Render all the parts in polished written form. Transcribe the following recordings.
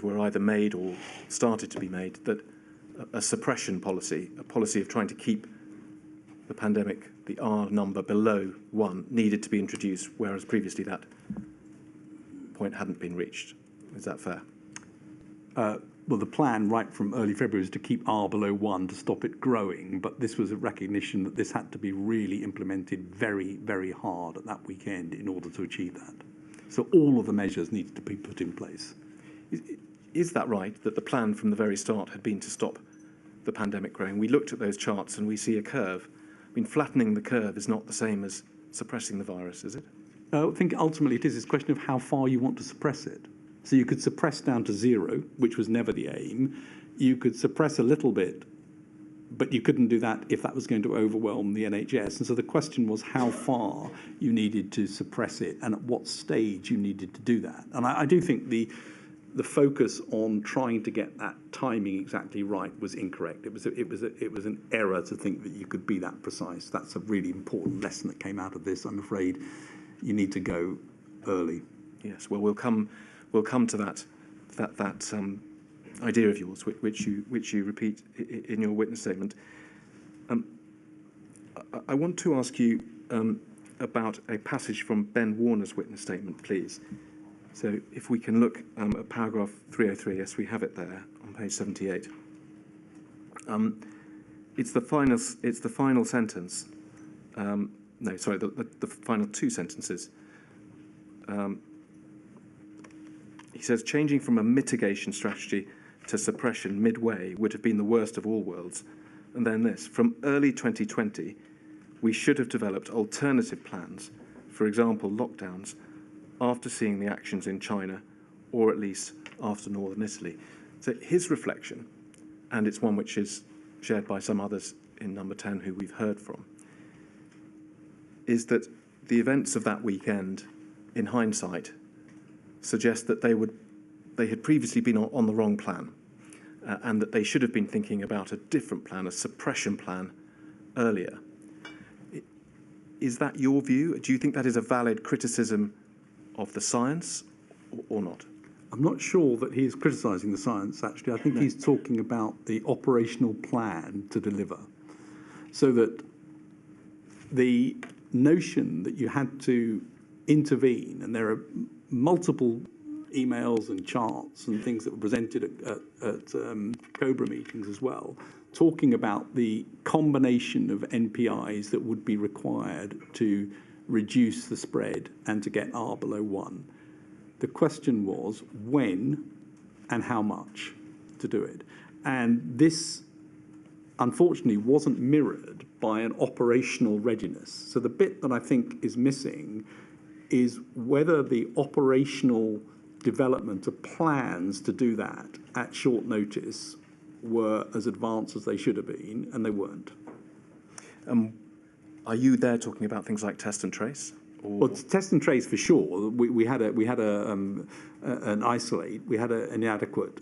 were either made or started to be made, that a suppression policy, a policy of trying to keep the pandemic, the R number below 1, needed to be introduced, whereas previously that point hadn't been reached. Is that fair? Well, the plan right from early February was to keep R below 1 to stop it growing, but this was a recognition that this had to be really implemented very, very hard at that weekend in order to achieve that. So all of the measures needed to be put in place. Is that right, that the plan from the very start had been to stop the pandemic growing? We looked at those charts and we see a curve. I mean, flattening the curve is not the same as suppressing the virus, is it? I think ultimately it is a question of how far you want to suppress it. So you could suppress down to 0, which was never the aim. You could suppress a little bit, but you couldn't do that if that was going to overwhelm the NHS. And so the question was how far you needed to suppress it and at what stage you needed to do that. And I do think the focus on trying to get that timing exactly right was incorrect. It was an error to think that you could be that precise. That's a really important lesson that came out of this. I'm afraid you need to go early. Yes. Well, we'll come to that idea of yours, which you repeat in your witness statement. I want to ask you about a passage from Ben Warner's witness statement, please. So if we can look at paragraph 303, yes, we have it there on page 78. It's the final sentence. No, sorry, the final 2 sentences. He says, changing from a mitigation strategy to suppression midway would have been the worst of all worlds. And then this, from early 2020, we should have developed alternative plans, for example, lockdowns, after seeing the actions in China, or at least after northern Italy. So his reflection, and it's one which is shared by some others in number 10 who we've heard from, is that the events of that weekend, in hindsight, suggest that they had previously been on the wrong plan, and that they should have been thinking about a different plan, a suppression plan, earlier. Is that your view? Do you think that is a valid criticism of the science or not? I'm not sure that he's criticising the science, actually. I think he's talking about the operational plan to deliver. So that the notion that you had to intervene, and there are multiple emails and charts and things that were presented at COBRA meetings as well, talking about the combination of NPIs that would be required to reduce the spread and to get R below 1. The question was when and how much to do it. And this, unfortunately, wasn't mirrored by an operational readiness. So the bit that I think is missing is whether the operational development of plans to do that at short notice were as advanced as they should have been, and they weren't. Are you there talking about things like test and trace? Well, test and trace for sure. We had an isolate. We had an inadequate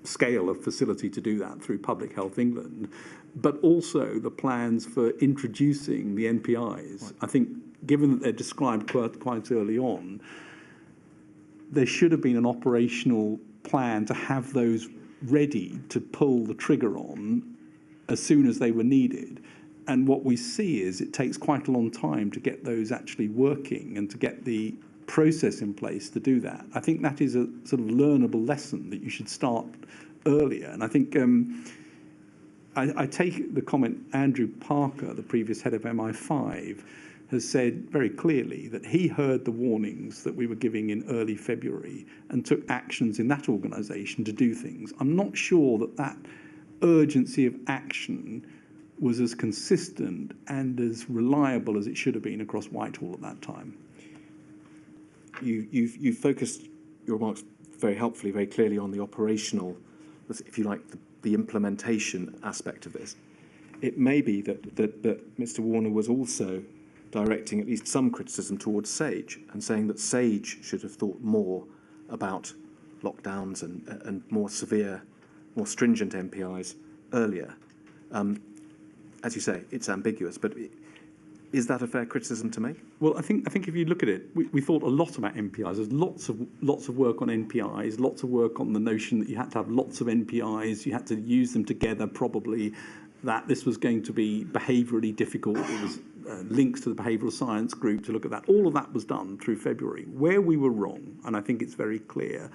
scale of facility to do that through Public Health England, but also the plans for introducing the NPIs. Right. I think, given that they're described quite early on, there should have been an operational plan to have those ready to pull the trigger on as soon as they were needed. And what we see is it takes quite a long time to get those actually working and to get the process in place to do that. I think that is a sort of learnable lesson that you should start earlier. And I think I take the comment Andrew Parker, the previous head of MI5, has said very clearly that he heard the warnings that we were giving in early February and took actions in that organisation to do things. I'm not sure that that urgency of action was as consistent and as reliable as it should have been across Whitehall at that time. You've focused your remarks very helpfully, very clearly on the operational, if you like, the implementation aspect of this. It may be that Mr. Warner was also directing at least some criticism towards SAGE and saying that SAGE should have thought more about lockdowns and more severe, more stringent NPIs earlier. As you say, it's ambiguous, but Is that a fair criticism to make? Well, I think if you look at it, we thought a lot about NPIs. There's lots of work on NPIs, lots of work on the notion that you had to have lots of NPIs, you had to use them together probably, that this was going to be behaviourally difficult. There was links to the behavioural science group to look at that. All of that was done through February. Where we were wrong, and I think it's very clear,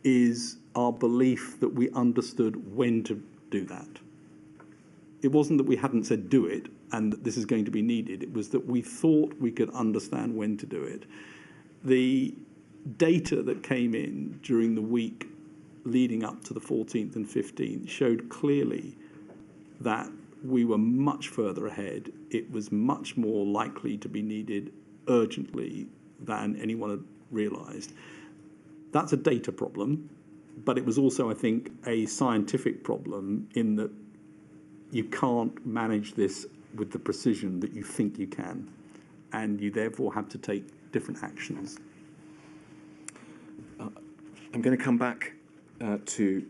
is our belief that we understood when to do that. It wasn't that we hadn't said do it and that this is going to be needed. It was that we thought we could understand when to do it. The data that came in during the week leading up to the 14th and 15th showed clearly that we were much further ahead. It was much more likely to be needed urgently than anyone had realised. That's a data problem, but it was also, I think, a scientific problem in that you can't manage this with the precision that you think you can, and you therefore have to take different actions. I'm going to come back to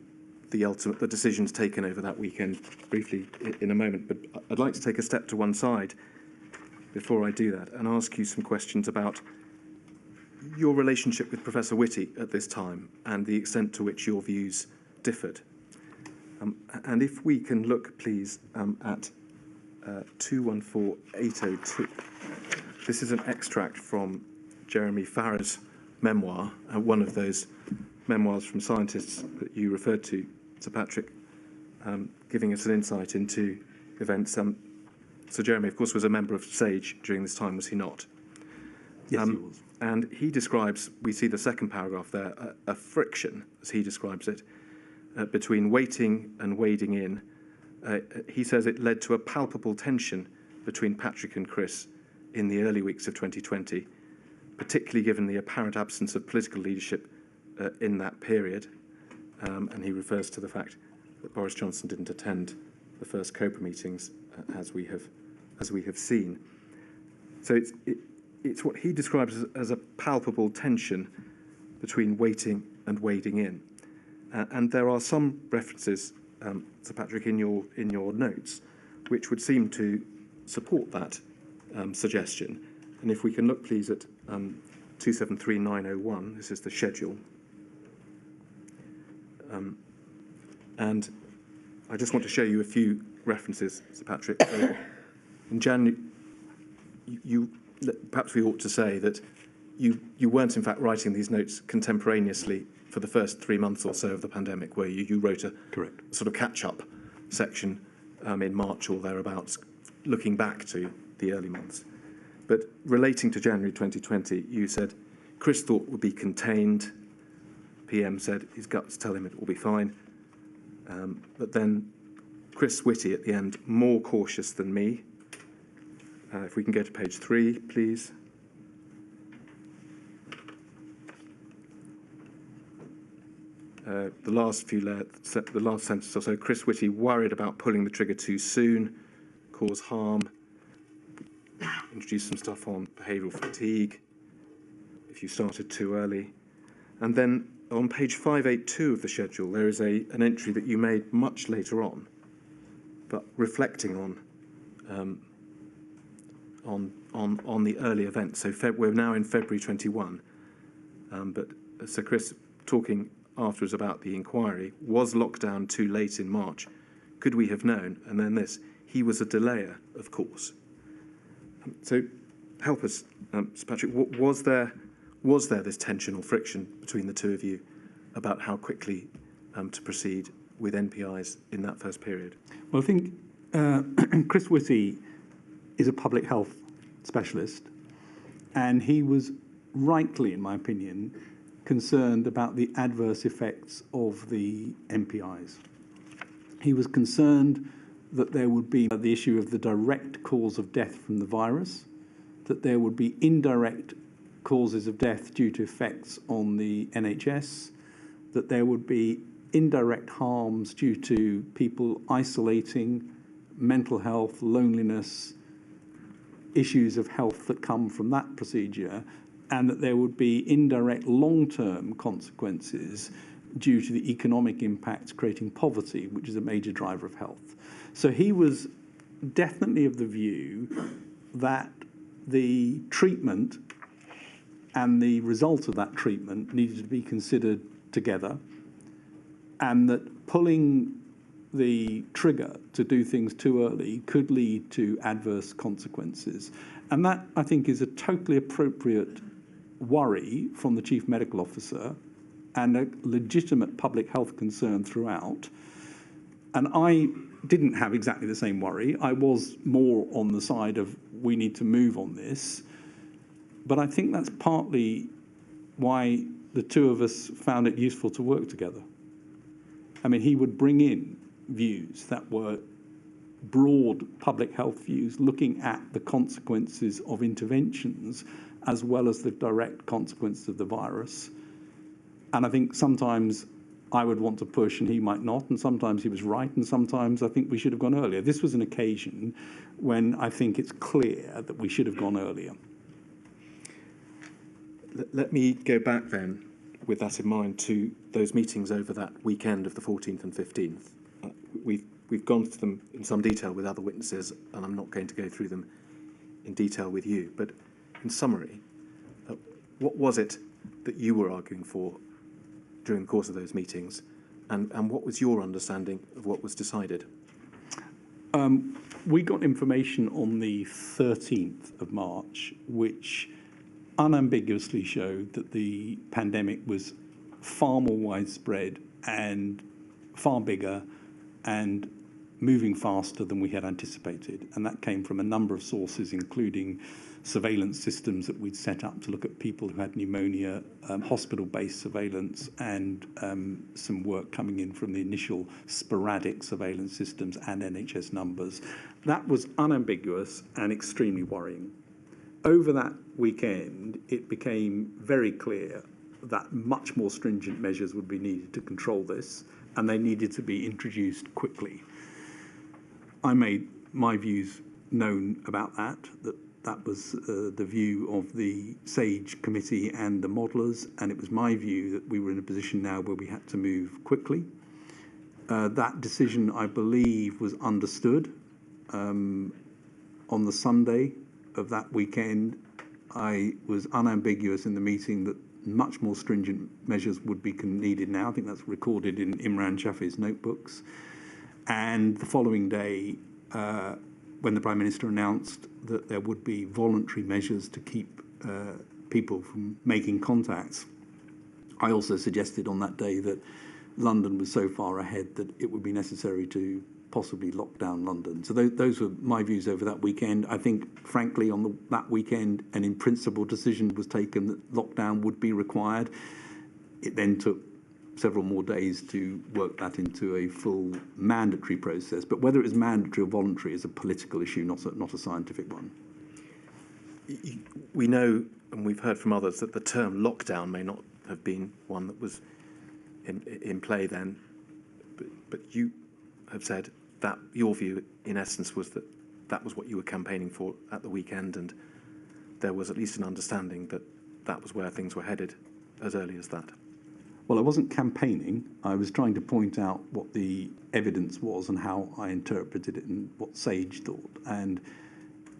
the decisions taken over that weekend briefly in a moment, but I'd like to take a step to one side before I do that and ask you some questions about your relationship with Professor Whitty at this time and the extent to which your views differed. And if we can look, please, at 214802. This is an extract from Jeremy Farrar's memoir, one of those memoirs from scientists that you referred to, Sir Patrick, giving us an insight into events. Sir Jeremy, of course, was a member of SAGE during this time, was he not? Yes, he was. And he describes, we see the second paragraph there, a friction, as he describes it, between waiting and wading in. He says it led to a palpable tension between Patrick and Chris in the early weeks of 2020, particularly given the apparent absence of political leadership in that period. And he refers to the fact that Boris Johnson didn't attend the first COPA meetings, as we have seen. So it's what he describes as a palpable tension between waiting and wading in. And there are some references, Sir Patrick, in your notes, which would seem to support that suggestion. And if we can look, please, at 273901, this is the schedule. And I just want to show you a few references, Sir Patrick. In January, perhaps we ought to say that you weren't, in fact, writing these notes contemporaneously for the first 3 months or so of the pandemic, where you wrote a Correct. Sort of catch-up section in March or thereabouts, looking back to the early months. But relating to January 2020, you said, Chris thought would be contained. PM said his guts tell him it will be fine. But then Chris Whitty at the end, more cautious than me. If we can go to page 3, please. The last sentence or so, Chris Whitty worried about pulling the trigger too soon, cause harm, introduce some stuff on behavioural fatigue, if you started too early. And then on page 582 of the schedule, there is an entry that you made much later on, but reflecting on the early events. So we're now in February 21, but Sir Chris talking afterwards about the inquiry, was lockdown too late in March? Could we have known? And then this, he was a delayer, of course. So help us, Sir Patrick, was there this tension or friction between the two of you about how quickly to proceed with NPIs in that first period? Well, I think Chris Whitty is a public health specialist, and he was rightly, in my opinion, concerned about the adverse effects of the NPIs. He was concerned that there would be the issue of the direct cause of death from the virus, that there would be indirect causes of death due to effects on the NHS, that there would be indirect harms due to people isolating, mental health, loneliness, issues of health that come from that procedure, and that there would be indirect long-term consequences due to the economic impacts creating poverty, which is a major driver of health. So he was definitely of the view that the treatment and the result of that treatment needed to be considered together, and that pulling the trigger to do things too early could lead to adverse consequences. And that, I think, is a totally appropriate worry from the Chief Medical Officer and a legitimate public health concern throughout. And I didn't have exactly the same worry. I was more on the side of we need to move on this. But I think that's partly why the two of us found it useful to work together. I mean, he would bring in views that were broad public health views, looking at the consequences of interventions as well as the direct consequences of the virus. And I think sometimes I would want to push and he might not, and sometimes he was right, and sometimes I think we should have gone earlier. This was an occasion when I think it's clear that we should have gone earlier. Let me go back then, with that in mind, to those meetings over that weekend of the 14th and 15th. We've gone through them in some detail with other witnesses, and I'm not going to go through them in detail with you. But in summary, what was it that you were arguing for during the course of those meetings, and what was your understanding of what was decided? We got information on the 13th of March, which unambiguously showed that the pandemic was far more widespread and far bigger and moving faster than we had anticipated. And that came from a number of sources, including surveillance systems that we'd set up to look at people who had pneumonia, hospital-based surveillance, and some work coming in from the initial sporadic surveillance systems and NHS numbers. That was unambiguous and extremely worrying. Over that weekend, it became very clear that much more stringent measures would be needed to control this, and they needed to be introduced quickly. I made my views known about that was the view of the SAGE committee and the modellers, and it was my view that we were in a position now where we had to move quickly. That decision, I believe, was understood. On the Sunday of that weekend, I was unambiguous in the meeting that much more stringent measures would be needed now. I think that's recorded in Imran Shafi's notebooks. And the following day, when the Prime Minister announced that there would be voluntary measures to keep people from making contacts, I also suggested on that day that London was so far ahead that it would be necessary to possibly lock down London. So those were my views over that weekend. I think, frankly, on that weekend, an in-principle decision was taken that lockdown would be required. It then took several more days to work that into a full mandatory process. But whether it was mandatory or voluntary is a political issue, not a scientific one. We know, and we've heard from others, that the term lockdown may not have been one that was in play then, but you have said that your view, in essence, was that that was what you were campaigning for at the weekend, and there was at least an understanding that that was where things were headed as early as that. Well, I wasn't campaigning. I was trying to point out what the evidence was and how I interpreted it and what SAGE thought. And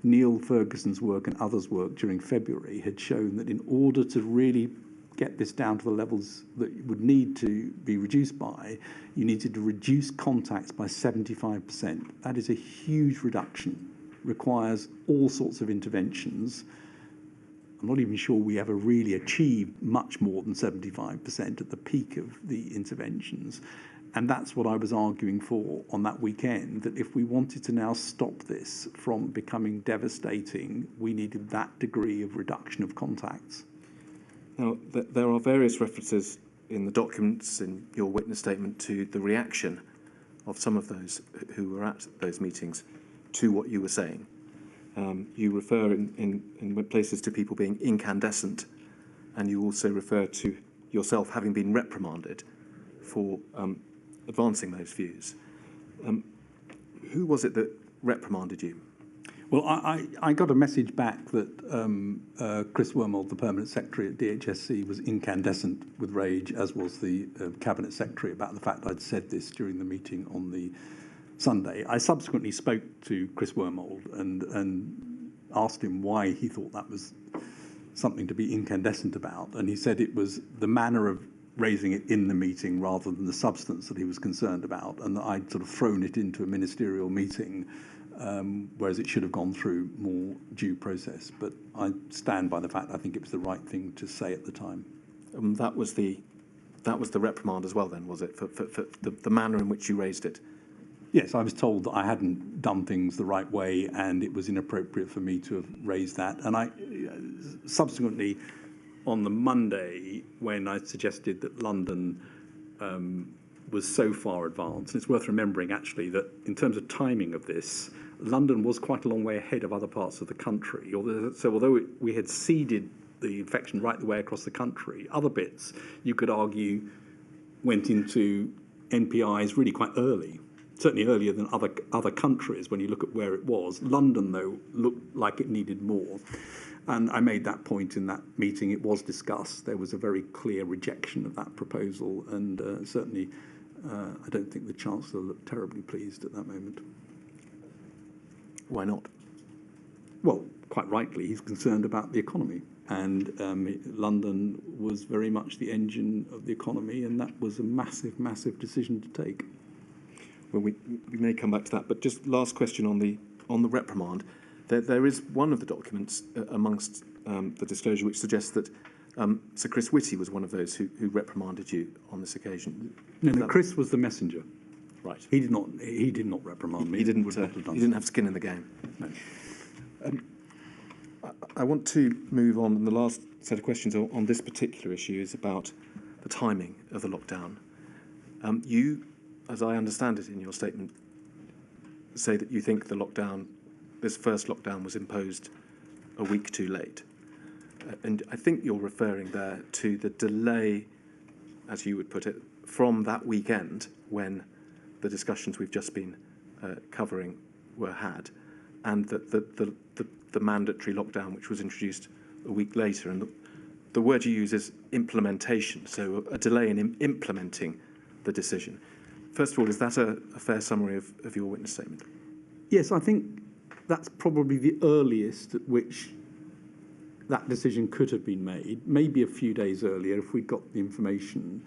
Neil Ferguson's work and others' work during February had shown that in order to really get this down to the levels that would need to be reduced by, you needed to reduce contacts by 75%. That is a huge reduction, requires all sorts of interventions. I'm not even sure we ever really achieved much more than 75% at the peak of the interventions. And that's what I was arguing for on that weekend, that if we wanted to now stop this from becoming devastating, we needed that degree of reduction of contacts. Now, there are various references in the documents, in your witness statement, to the reaction of some of those who were at those meetings to what you were saying. You refer in places to people being incandescent, and you also refer to yourself having been reprimanded for advancing those views. Who was it that reprimanded you? Well, I got a message back that Chris Wormold, the Permanent Secretary at DHSC, was incandescent with rage, as was the Cabinet Secretary, about the fact I'd said this during the meeting on the Sunday. I subsequently spoke to Chris Wormold and asked him why he thought that was something to be incandescent about, and he said it was the manner of raising it in the meeting rather than the substance that he was concerned about, and that I'd sort of thrown it into a ministerial meeting, whereas it should have gone through more due process. But I stand by the fact I think it was the right thing to say at the time. That was the reprimand as well, then, was it, for the manner in which you raised it? Yes, I was told that I hadn't done things the right way, and it was inappropriate for me to have raised that. And I subsequently, on the Monday, when I suggested that London was so far advanced, and it's worth remembering actually that in terms of timing of this, London was quite a long way ahead of other parts of the country. So although we had seeded the infection right the way across the country, other bits, you could argue, went into NPIs really quite early. Certainly earlier than other countries when you look at where it was. London, though, looked like it needed more. And I made that point in that meeting. It was discussed. There was a very clear rejection of that proposal. And certainly, I don't think the Chancellor looked terribly pleased at that moment. Why not? Well, quite rightly, he's concerned about the economy. And London was very much the engine of the economy. And that was a massive, massive decision to take. Well, we may come back to that, but just last question on the reprimand. There is one of the documents amongst the disclosure which suggests that Sir Chris Whitty was one of those who reprimanded you on this occasion. No, Chris was the messenger. Right. He did not reprimand me. He didn't have skin in the game. No. I want to move on, and the last set of questions on this particular issue is about the timing of the lockdown. You, as I understand it in your statement, say that you think this first lockdown was imposed a week too late. And I think you're referring there to the delay, as you would put it, from that weekend when the discussions we've just been covering were had, and the mandatory lockdown which was introduced a week later. And the word you use is implementation, so a delay in implementing the decision. First of all, is that a fair summary of your witness statement? Yes, I think that's probably the earliest at which that decision could have been made, maybe a few days earlier if we'd got the information.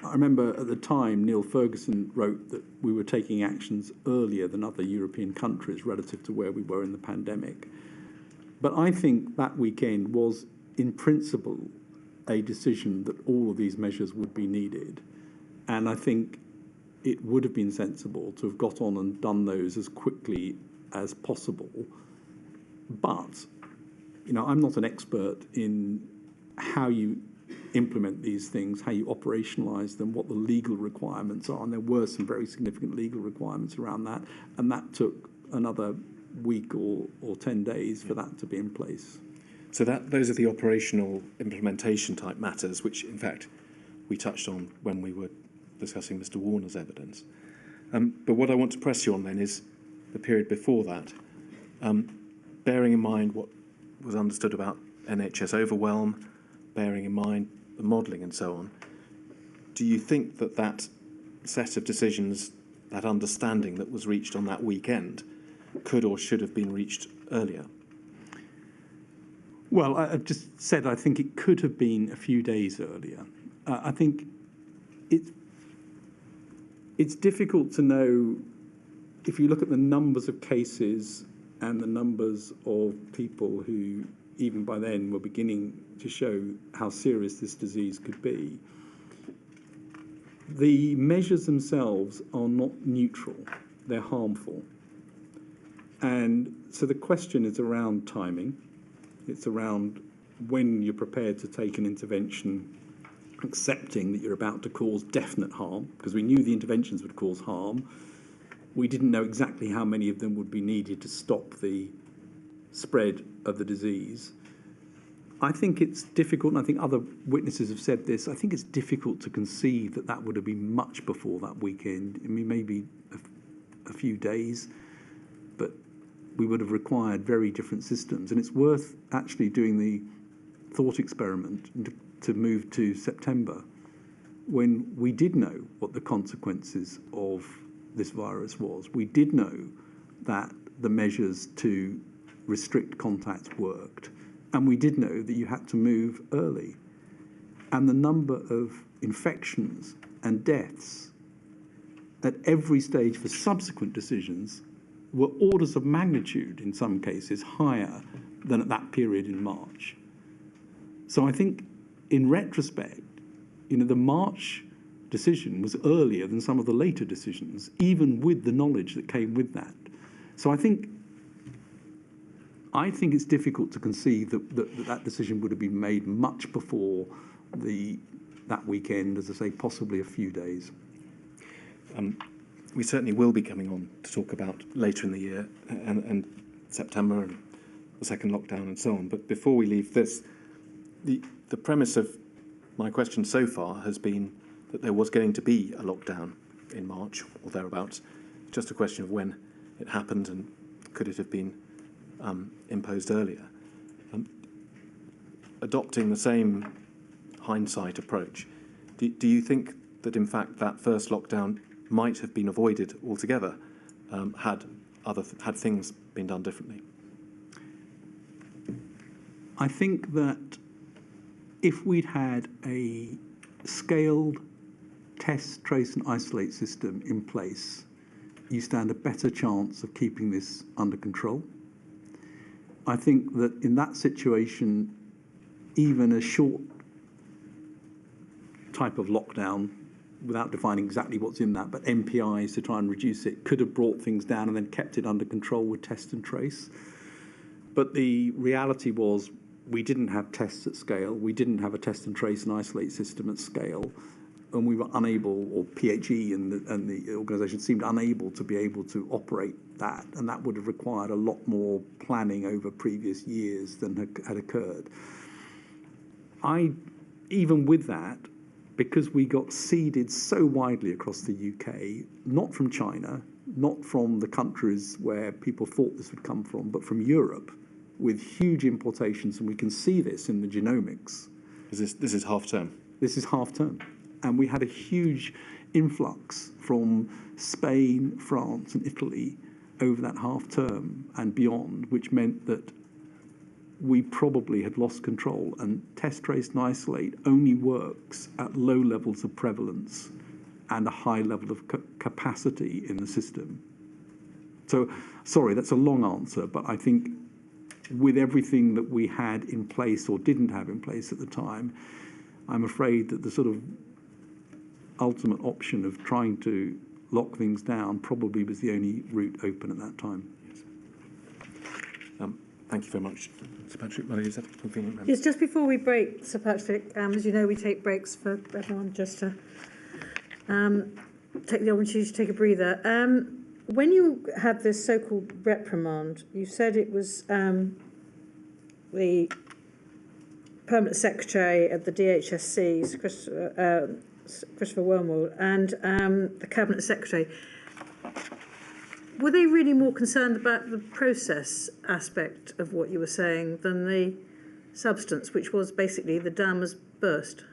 I remember at the time Neil Ferguson wrote that we were taking actions earlier than other European countries relative to where we were in the pandemic. But I think that weekend was, in principle, a decision that all of these measures would be needed. And I think it would have been sensible to have got on and done those as quickly as possible. But, I'm not an expert in how you implement these things, how you operationalise them, what the legal requirements are. And there were some very significant legal requirements around that. And that took another week or 10 days for that to be in place. So those are the operational implementation type matters, which, in fact, we touched on when we were discussing Mr. Warner's evidence. But what I want to press you on then is the period before that, bearing in mind what was understood about NHS overwhelm, bearing in mind the modelling and so on. Do you think that set of decisions, that understanding that was reached on that weekend, could or should have been reached earlier? Well, I've just said I think it could have been a few days earlier. I think it's difficult to know if you look at the numbers of cases and the numbers of people who, even by then, were beginning to show how serious this disease could be. The measures themselves are not neutral, they're harmful. And so the question is around timing. It's around when you're prepared to take an intervention, accepting that you're about to cause definite harm, because we knew the interventions would cause harm. We didn't know exactly how many of them would be needed to stop the spread of the disease. I think it's difficult, and I think other witnesses have said this, I think it's difficult to conceive that would have been much before that weekend. I mean, maybe a few days, but we would have required very different systems. And it's worth actually doing the thought experiment to move to September, when we did know what the consequences of this virus was. We did know that the measures to restrict contacts worked. And we did know that you had to move early. And the number of infections and deaths at every stage for subsequent decisions were orders of magnitude, in some cases, higher than at that period in March. So I think, in retrospect, the March decision was earlier than some of the later decisions, even with the knowledge that came with that. So I think it's difficult to conceive that decision would have been made much before that weekend, as I say, possibly a few days. We certainly will be coming on to talk about later in the year and September and the second lockdown and so on. But before we leave this, the premise of my question so far has been that there was going to be a lockdown in March or thereabouts. Just a question of when it happened and could it have been imposed earlier. Adopting the same hindsight approach, do you think that in fact that first lockdown might have been avoided altogether had things been done differently? I think that if we'd had a scaled test, trace and isolate system in place, you stand a better chance of keeping this under control. I think that in that situation, even a short type of lockdown, without defining exactly what's in that, but MPIs to try and reduce it, could have brought things down and then kept it under control with test and trace. But the reality was we didn't have tests at scale. We didn't have a test and trace and isolate system at scale. And we were unable, or PHE and the organisation seemed unable to be able to operate that. And that would have required a lot more planning over previous years than had occurred. Even with that, because we got seeded so widely across the UK, not from China, not from the countries where people thought this would come from, but from Europe, with huge importations, and we can see this in the genomics. This is half term? This is half term. And we had a huge influx from Spain, France and Italy over that half term and beyond, which meant that we probably had lost control. And test, trace and isolate only works at low levels of prevalence and a high level of capacity in the system. So, sorry, that's a long answer, but I think with everything that we had in place or didn't have in place at the time, I'm afraid that the sort of ultimate option of trying to lock things down probably was the only route open at that time. Yes. Thank you very much, Sir Patrick. Is that convenient? Yes, just before we break, Sir Patrick, as you know, we take breaks for everyone just to take the opportunity to take a breather. When you had this so-called reprimand, you said it was the Permanent Secretary at the DHSC, Christopher Wormald, and the Cabinet Secretary. Were they really more concerned about the process aspect of what you were saying than the substance, which was basically the dam has burst?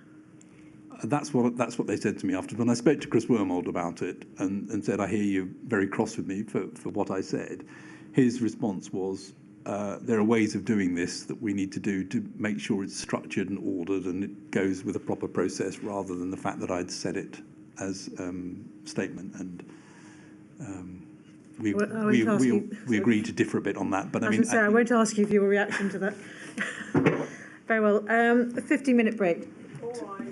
That's what they said to me after. When I spoke to Chris Wormald about it and said, I hear you're very cross with me for what I said, his response was, there are ways of doing this that we need to do to make sure it's structured and ordered and it goes with a proper process rather than the fact that I'd said it as statement. And we agreed to differ a bit on that. But I won't ask you for your reaction to that. Very well. A 15-minute break. All right.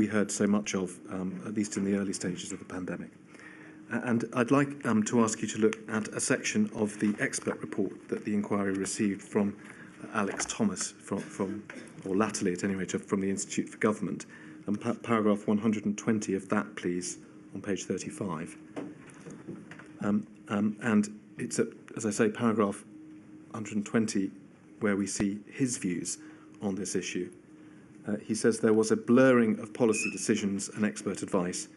we heard so much of, at least in the early stages of the pandemic. And I'd like to ask you to look at a section of the expert report that the inquiry received from Alex Thomas, or latterly at any rate, from the Institute for Government, and paragraph 120 of that, please, on page 35. And it's, as I say, paragraph 120, where we see his views on this issue. He says there was a blurring of policy decisions and expert advice,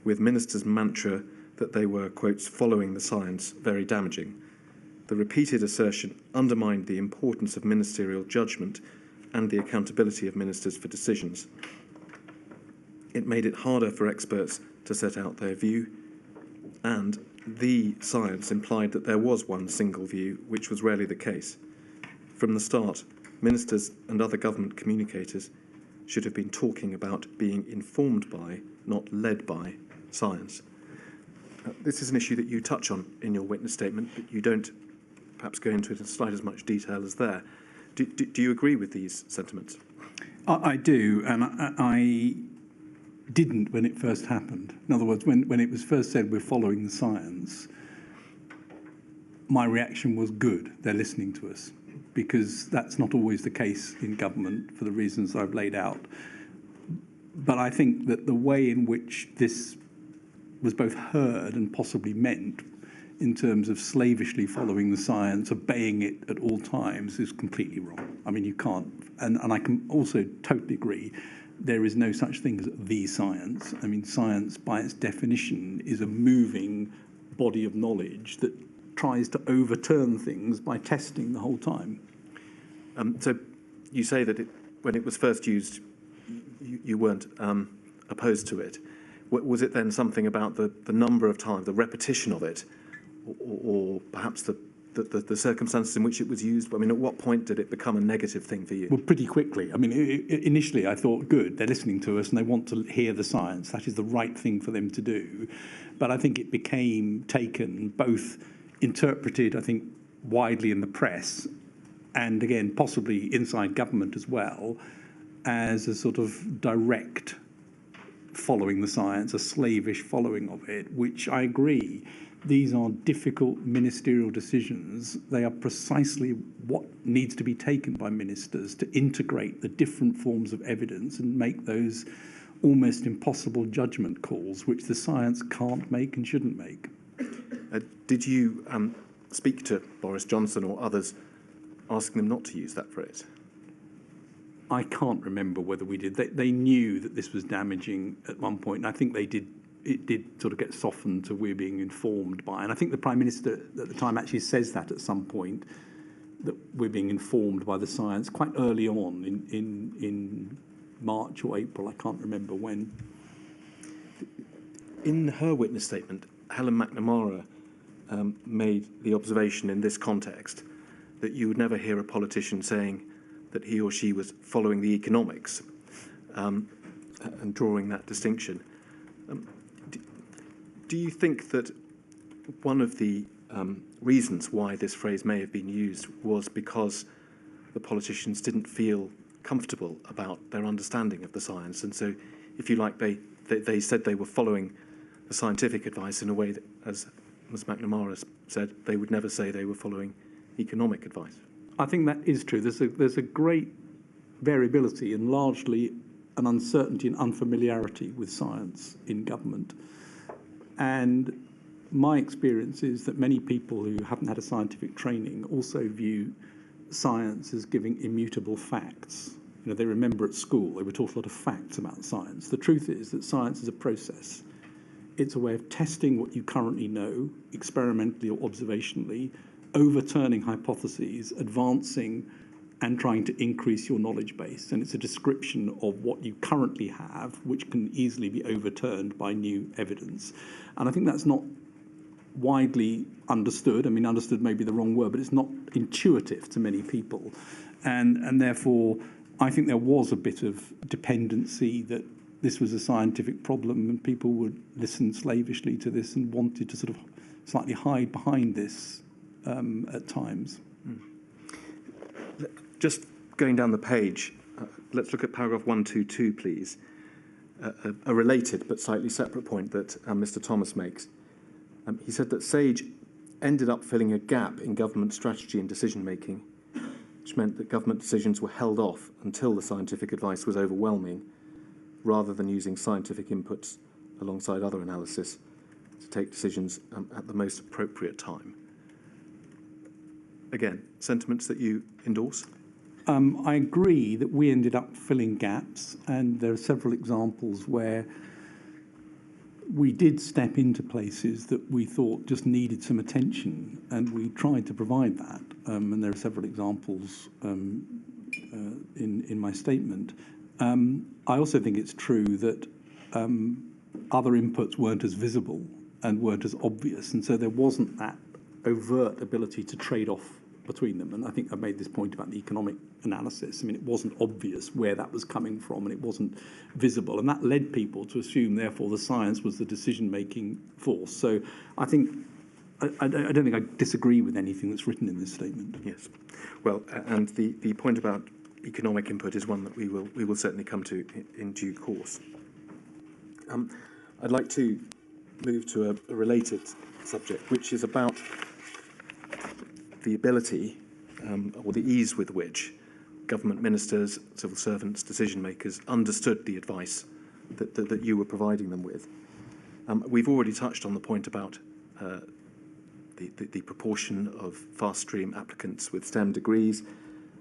with ministers' mantra that they were, quotes, following the science, very damaging. The repeated assertion undermined the importance of ministerial judgment and the accountability of ministers for decisions. It made it harder for experts to set out their view, and the science implied that there was one single view, which was rarely the case. From the start, ministers and other government communicators should have been talking about being informed by, not led by, science. This is an issue that you touch on in your witness statement, but you don't perhaps go into it in quite as much detail as there. Do you agree with these sentiments? I do, and I didn't when it first happened. In other words, when it was first said we're following the science, my reaction was good, they're listening to us, because that's not always the case in government for the reasons I've laid out. But I think that the way in which this was both heard and possibly meant in terms of slavishly following the science, obeying it at all times, is completely wrong. I mean, you can't, and I can also totally agree, there is no such thing as the science. I mean, science, by its definition, is a moving body of knowledge that tries to overturn things by testing the whole time. So you say that when it was first used, you weren't opposed to it. Was it then something about the number of times, the repetition of it, or perhaps the circumstances in which it was used? I mean, at what point did it become a negative thing for you? Well, pretty quickly. I mean, initially I thought, good, they're listening to us and they want to hear the science. That is the right thing for them to do. But I think it became taken, both interpreted, I think, widely in the press, and again, possibly inside government as well, as a sort of direct following the science, a slavish following of it, which I agree. These are difficult ministerial decisions. They are precisely what needs to be taken by ministers to integrate the different forms of evidence and make those almost impossible judgment calls, which the science can't make and shouldn't make. Did you speak to Boris Johnson or others asking them not to use that phrase? I can't remember whether we did. They knew that this was damaging at one point, and I think they did. It did sort of get softened to we're being informed by. And I think the Prime Minister at the time actually says that at some point, that we're being informed by the science quite early on in March or April. I can't remember when. In her witness statement, Helen McNamara made the observation in this context that you would never hear a politician saying that he or she was following the economics and drawing that distinction. Do you think that one of the reasons why this phrase may have been used was because the politicians didn't feel comfortable about their understanding of the science, and so, if you like, they said they were following the scientific advice in a way that, as Ms. McNamara said, they would never say they were following economic advice? I think that is true. There's a great variability and largely an uncertainty and unfamiliarity with science in government. And my experience is that many people who haven't had a scientific training also view science as giving immutable facts. You know, they remember at school they were taught a lot of facts about science. The truth is that science is a process. It's a way of testing what you currently know, experimentally or observationally, overturning hypotheses, advancing and trying to increase your knowledge base. And it's a description of what you currently have, which can easily be overturned by new evidence. And I think that's not widely understood. I mean, understood may be the wrong word, but it's not intuitive to many people. And therefore, I think there was a bit of dependency that this was a scientific problem and people would listen slavishly to this and wanted to sort of slightly hide behind this at times. Just going down the page, let's look at paragraph 122, please. a related but slightly separate point that Mr. Thomas makes. He said that SAGE ended up filling a gap in government strategy and decision-making, which meant that government decisions were held off until the scientific advice was overwhelming, rather than using scientific inputs alongside other analysis to take decisions at the most appropriate time. Again, sentiments that you endorse? I agree that we ended up filling gaps, and there are several examples where we did step into places that we thought just needed some attention, and we tried to provide that. And there are several examples in my statement. I also think it's true that other inputs weren't as visible and weren't as obvious, and so there wasn't that overt ability to trade off between them. And I think I made this point about the economic analysis. I mean, it wasn't obvious where that was coming from, and it wasn't visible, and that led people to assume, therefore, the science was the decision-making force. So I think I don't think I disagree with anything that's written in this statement. Yes. Well, and the point about economic input is one that we will certainly come to in due course. I'd like to move to a related subject, which is about the ability or the ease with which government ministers, civil servants, decision makers understood the advice that you were providing them with. We've already touched on the point about the proportion of fast stream applicants with STEM degrees,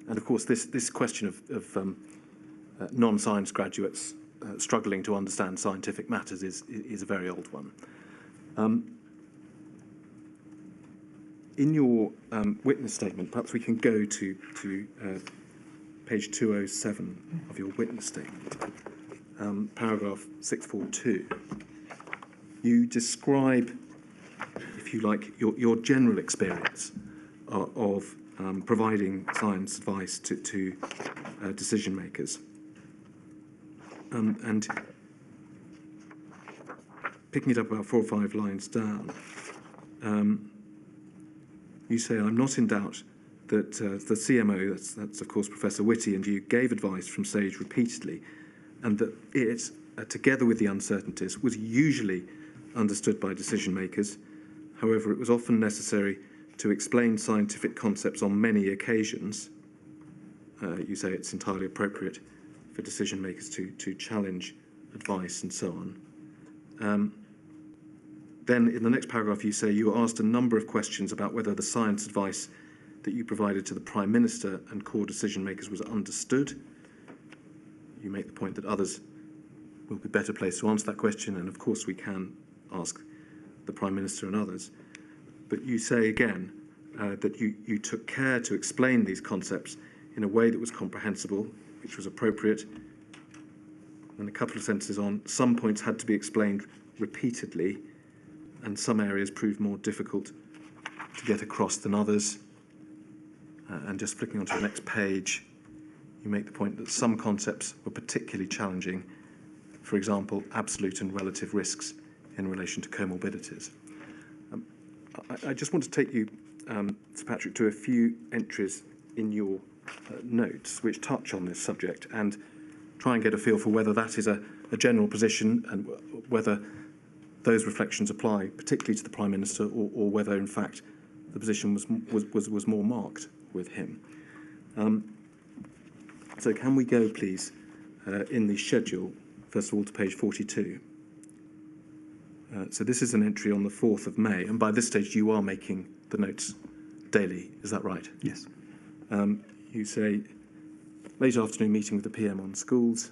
and of course this question of non-science graduates struggling to understand scientific matters is a very old one. In your witness statement, perhaps we can go to page 207 of your witness statement, paragraph 642. You describe, if you like, your general experience of providing science advice to decision makers. And picking it up about 4 or 5 lines down, you say, I'm not in doubt that the CMO, that's of course Professor Whitty, and you gave advice from SAGE repeatedly, and that it, together with the uncertainties, was usually understood by decision makers. However, it was often necessary to explain scientific concepts on many occasions. You say it's entirely appropriate for decision makers to challenge advice and so on. Then in the next paragraph you say you were asked a number of questions about whether the science advice that you provided to the Prime Minister and core decision makers was understood. You make the point that others will be better placed to answer that question, and of course we can ask the Prime Minister and others. But you say again that you took care to explain these concepts in a way that was comprehensible, which was appropriate. And a couple of sentences on, some points had to be explained repeatedly, and some areas proved more difficult to get across than others. And just flicking onto the next page, you make the point that some concepts were particularly challenging, for example, absolute and relative risks in relation to comorbidities. I just want to take you, Sir Patrick, to a few entries in your notes which touch on this subject and try and get a feel for whether that is a general position and whether those reflections apply particularly to the Prime Minister, or whether in fact the position was more marked with him. So can we go please in the schedule first of all to page 42. So this is an entry on the 4th of May, and by this stage you are making the notes daily, is that right? Yes. You say, late afternoon meeting with the PM on schools.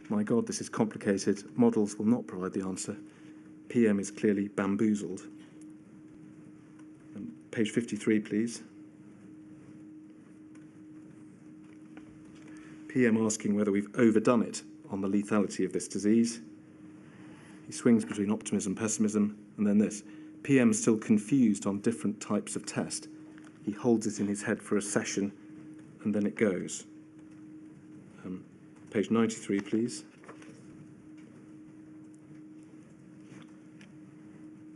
My God, this is complicated. Models will not provide the answer. PM is clearly bamboozled. Page 53, please. PM asking whether we've overdone it on the lethality of this disease. He swings between optimism and pessimism, and then this. PM still confused on different types of test. He holds it in his head for a session, and then it goes. Page 93, please.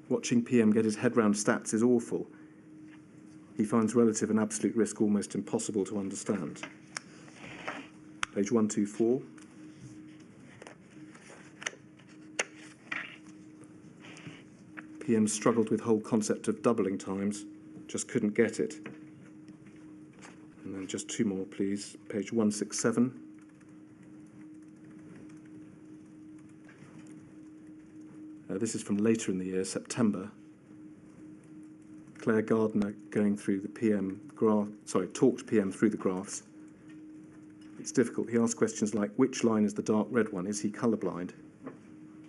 Watching PM get his head round stats is awful. He finds relative and absolute risk almost impossible to understand. Page 124. PM struggled with whole concept of doubling times, just couldn't get it. And then just two more, please. Page 167. This is from later in the year, September. Claire Gardner going through the PM graph, talked PM through the graphs. It's difficult. He asked questions like, which line is the dark red one? Is he colourblind?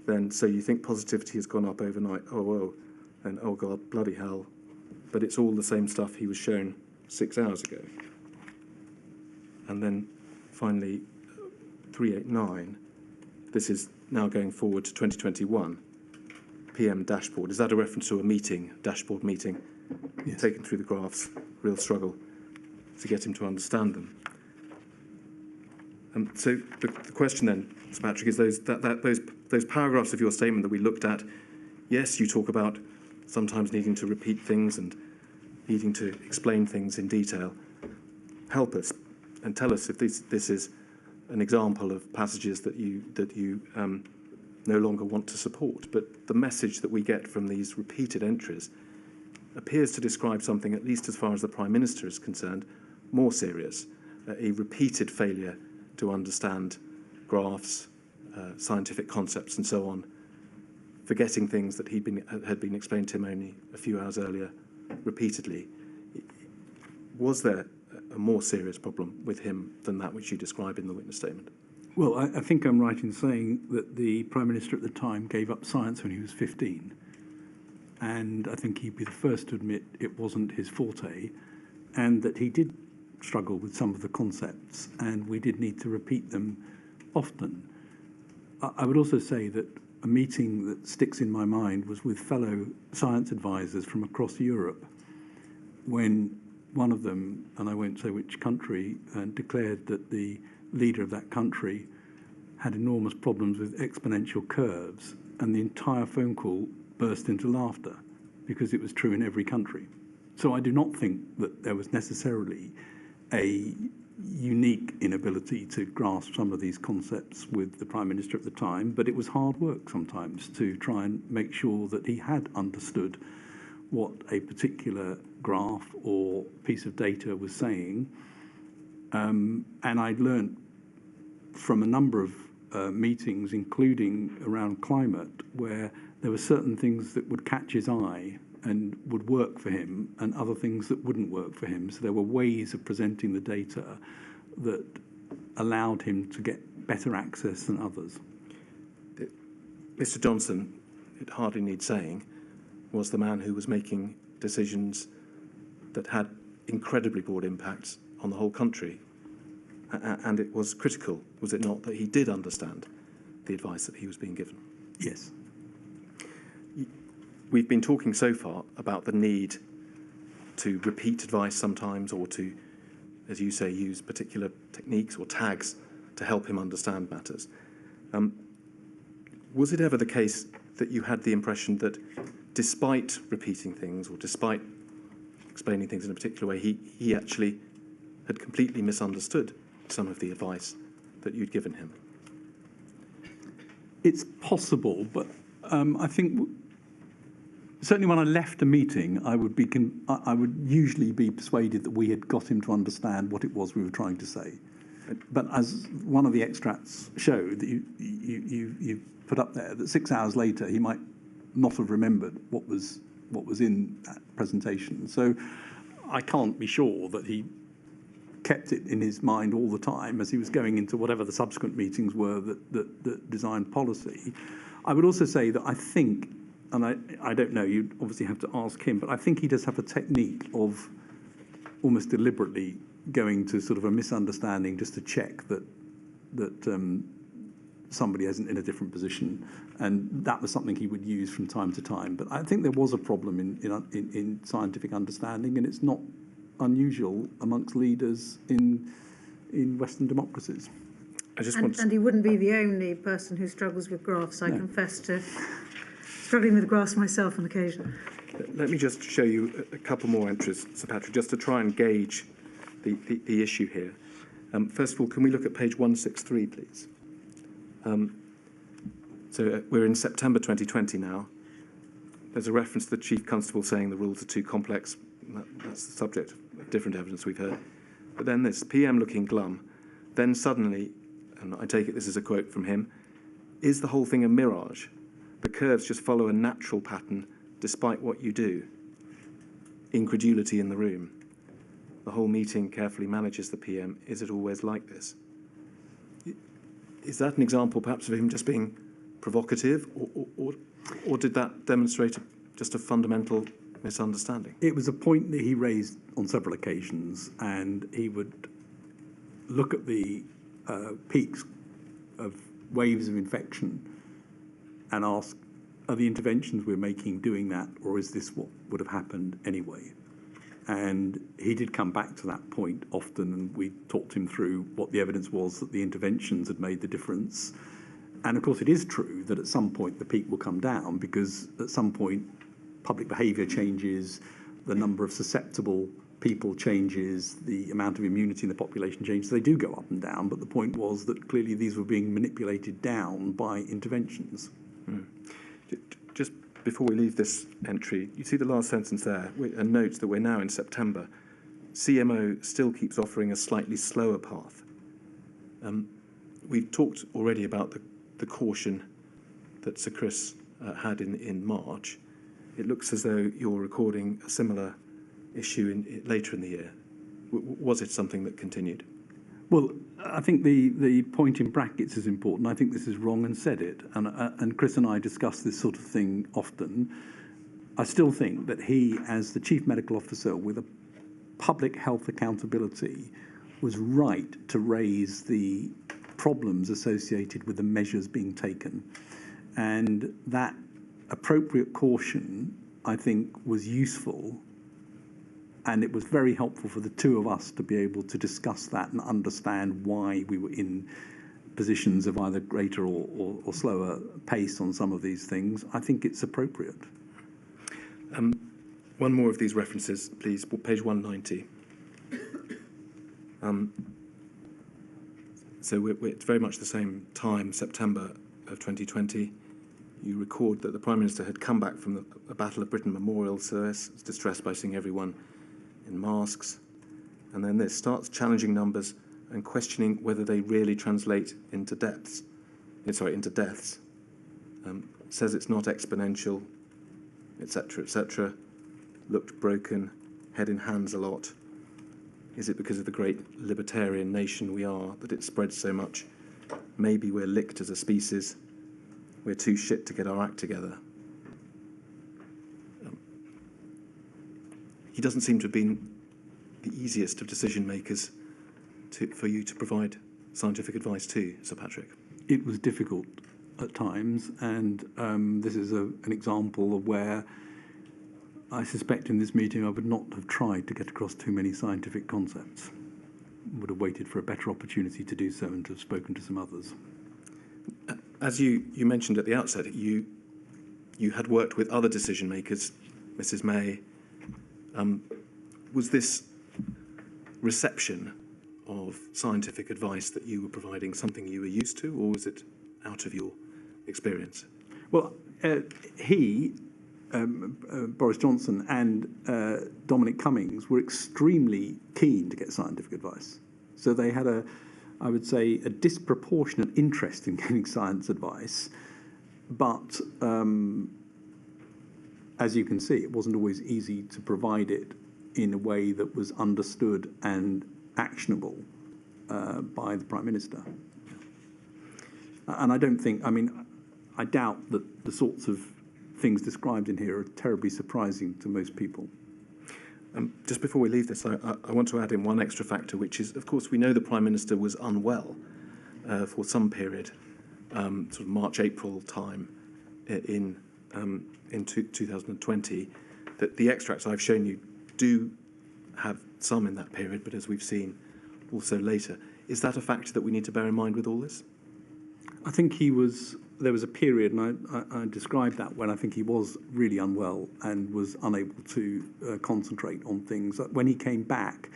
Then, so you think positivity has gone up overnight? Oh, whoa. And, oh, God, bloody hell. But it's all the same stuff he was shown 6 hours ago. And then, finally, 389. This is now going forward to 2021. PM dashboard. Is that a reference to a meeting, dashboard meeting? Yes. Taken through the graphs, real struggle to get him to understand them. So the question then, Sir Patrick, is those paragraphs of your statement that we looked at. Yes, you talk about sometimes needing to repeat things and needing to explain things in detail. Help us and tell us if this is an example of passages that you no longer want to support. But the message that we get from these repeated entries appears to describe something, at least as far as the Prime Minister is concerned, more serious, a repeated failure to understand graphs, scientific concepts and so on, forgetting things that had been explained to him only a few hours earlier repeatedly. Was there a more serious problem with him than that which you describe in the witness statement? Well, I think I'm right in saying that the Prime Minister at the time gave up science when he was 15. And I think he'd be the first to admit it wasn't his forte, and that he did struggle with some of the concepts, and we did need to repeat them often. I would also say that a meeting that sticks in my mind was with fellow science advisors from across Europe, when one of them, and I won't say which country, declared that the leader of that country had enormous problems with exponential curves, and the entire phone call burst into laughter because it was true in every country. So I do not think that there was necessarily a unique inability to grasp some of these concepts with the Prime Minister at the time, but it was hard work sometimes to try and make sure that he had understood what a particular graph or piece of data was saying. And I'd learned from a number of meetings, including around climate, where there were certain things that would catch his eye and would work for him, and other things that wouldn't work for him. So there were ways of presenting the data that allowed him to get better access than others. Mr. Johnson, it hardly needs saying, was the man who was making decisions that had incredibly broad impacts on the whole country. And it was critical, was it not, that he did understand the advice that he was being given? Yes. We've been talking so far about the need to repeat advice sometimes, or to, as you say, use particular techniques or tags to help him understand matters. Was it ever the case that you had the impression that despite repeating things or despite explaining things in a particular way, he actually had completely misunderstood some of the advice that you'd given him? It's possible, but I think certainly when I left a meeting, I would usually be persuaded that we had got him to understand what it was we were trying to say. But as one of the extracts showed that you put up there, that 6 hours later he might not have remembered what was in that presentation. So I can't be sure that he kept it in his mind all the time as he was going into whatever the subsequent meetings were that designed policy. I would also say that I think, and I don't know, you'd obviously have to ask him, but I think he does have a technique of almost deliberately going to sort of a misunderstanding just to check that somebody isn't in a different position. And that was something he would use from time to time. But I think there was a problem in scientific understanding, and it's not unusual amongst leaders in Western democracies. And he wouldn't be the only person who struggles with graphs. I confess to struggling with graphs myself on occasion. Let me just show you a couple more entries, Sir Patrick, just to try and gauge the issue here. First of all, can we look at page 163, please? So we're in September 2020 now. There's a reference to the Chief Constable saying the rules are too complex. That's the subject of different evidence we've heard. But then this, PM looking glum. Then suddenly, and I take it this is a quote from him, is the whole thing a mirage? The curves just follow a natural pattern despite what you do. Incredulity in the room. The whole meeting carefully manages the PM. Is it always like this? Is that an example perhaps of him just being provocative, or did that demonstrate just a fundamental misunderstanding? It was a point that he raised on several occasions, and he would look at the peaks of waves of infection and ask, are the interventions we're making doing that, or is this what would have happened anyway? And he did come back to that point often, and we talked him through what the evidence was that the interventions had made the difference. And of course, it is true that at some point the peak will come down, because at some point public behaviour changes, the number of susceptible people changes, the amount of immunity in the population changes. They do go up and down, but the point was that clearly these were being manipulated down by interventions. Just before we leave this entry, you see the last sentence there, and notes that we're now in September. CMO still keeps offering a slightly slower path. We've talked already about the caution that Sir Chris had in March. It looks as though you're recording a similar issue later in the year. Was it something that continued? Well, I think the point in brackets is important. I think this is wrong and said it. And Chris and I discuss this sort of thing often. I still think that he, as the Chief Medical Officer with a public health accountability, was right to raise the problems associated with the measures being taken. And that appropriate caution, I think, was useful. And it was very helpful for the two of us to be able to discuss that and understand why we were in positions of either greater or slower pace on some of these things. I think it's appropriate. One more of these references, please. Page 190. So it's very much the same time, September of 2020. You record that the Prime Minister had come back from the Battle of Britain Memorial Service, distressed by seeing everyone in masks, and then this starts challenging numbers and questioning whether they really translate into deaths. Says it's not exponential, etc., etc. Looked broken, head in hands a lot. Is it because of the great libertarian nation we are that it spreads so much? Maybe we're licked as a species. We're too shit to get our act together. He doesn't seem to have been the easiest of decision makers for you to provide scientific advice to, Sir Patrick. It was difficult at times, and this is an example of where I suspect in this meeting I would not have tried to get across too many scientific concepts. Would have waited for a better opportunity to do so and to have spoken to some others. As you mentioned at the outset, you had worked with other decision makers, Mrs. May. Was this reception of scientific advice that you were providing something you were used to, or was it out of your experience? Well, Boris Johnson and Dominic Cummings were extremely keen to get scientific advice. So they had I would say, a disproportionate interest in getting science advice. But as you can see, it wasn't always easy to provide it in a way that was understood and actionable by the Prime Minister. And I don't think, I doubt that the sorts of things described in here are terribly surprising to most people. Just before we leave this, I want to add in one extra factor, which is, of course, we know the Prime Minister was unwell for some period, sort of March, April time in 2020. That the extracts I've shown you do have some in that period, but as we've seen also later. Is that a factor that we need to bear in mind with all this? I think there was a period, and I described that, when I think he was really unwell and was unable to concentrate on things. When he came back,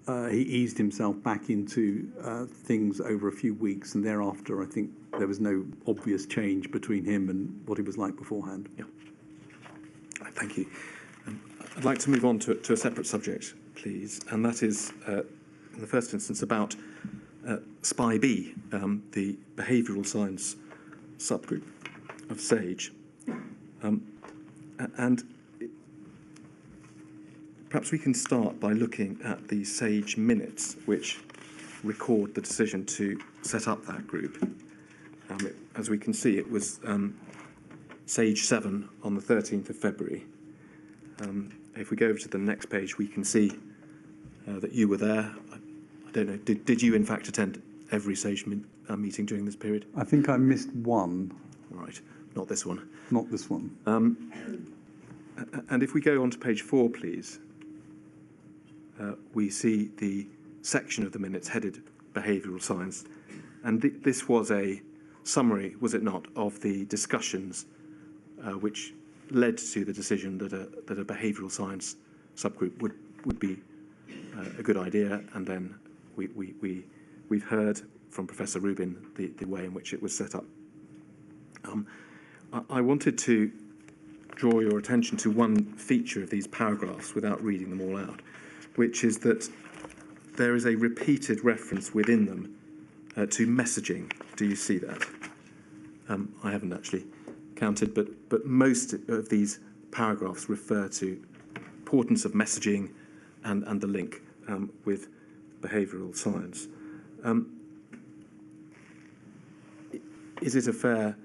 he eased himself back into things over a few weeks, and thereafter I think there was no obvious change between him and what he was like beforehand. Yeah. Thank you. I'd like to move on to a separate subject, please, and that is, in the first instance, about SPI-B, the behavioural science subgroup of SAGE. And perhaps we can start by looking at the SAGE minutes, which record the decision to set up that group. As we can see, it was SAGE 7 on the 13th of February. If we go over to the next page, we can see that you were there. I don't know, did you in fact attend every SAGE meeting during this period? I think I missed one. Right, not this one. Not this one. And if we go on to page 4, please, we see the section of the minutes headed Behavioural Science. And this was a summary, was it not, of the discussions which led to the decision that a behavioural science subgroup would be a good idea. And then we've heard from Professor Rubin the way in which it was set up. I wanted to draw your attention to one feature of these paragraphs without reading them all out, which is that there is a repeated reference within them to messaging. Do you see that? I haven't actually counted, but most of these paragraphs refer to importance of messaging and the link with behavioural science. Is it a fair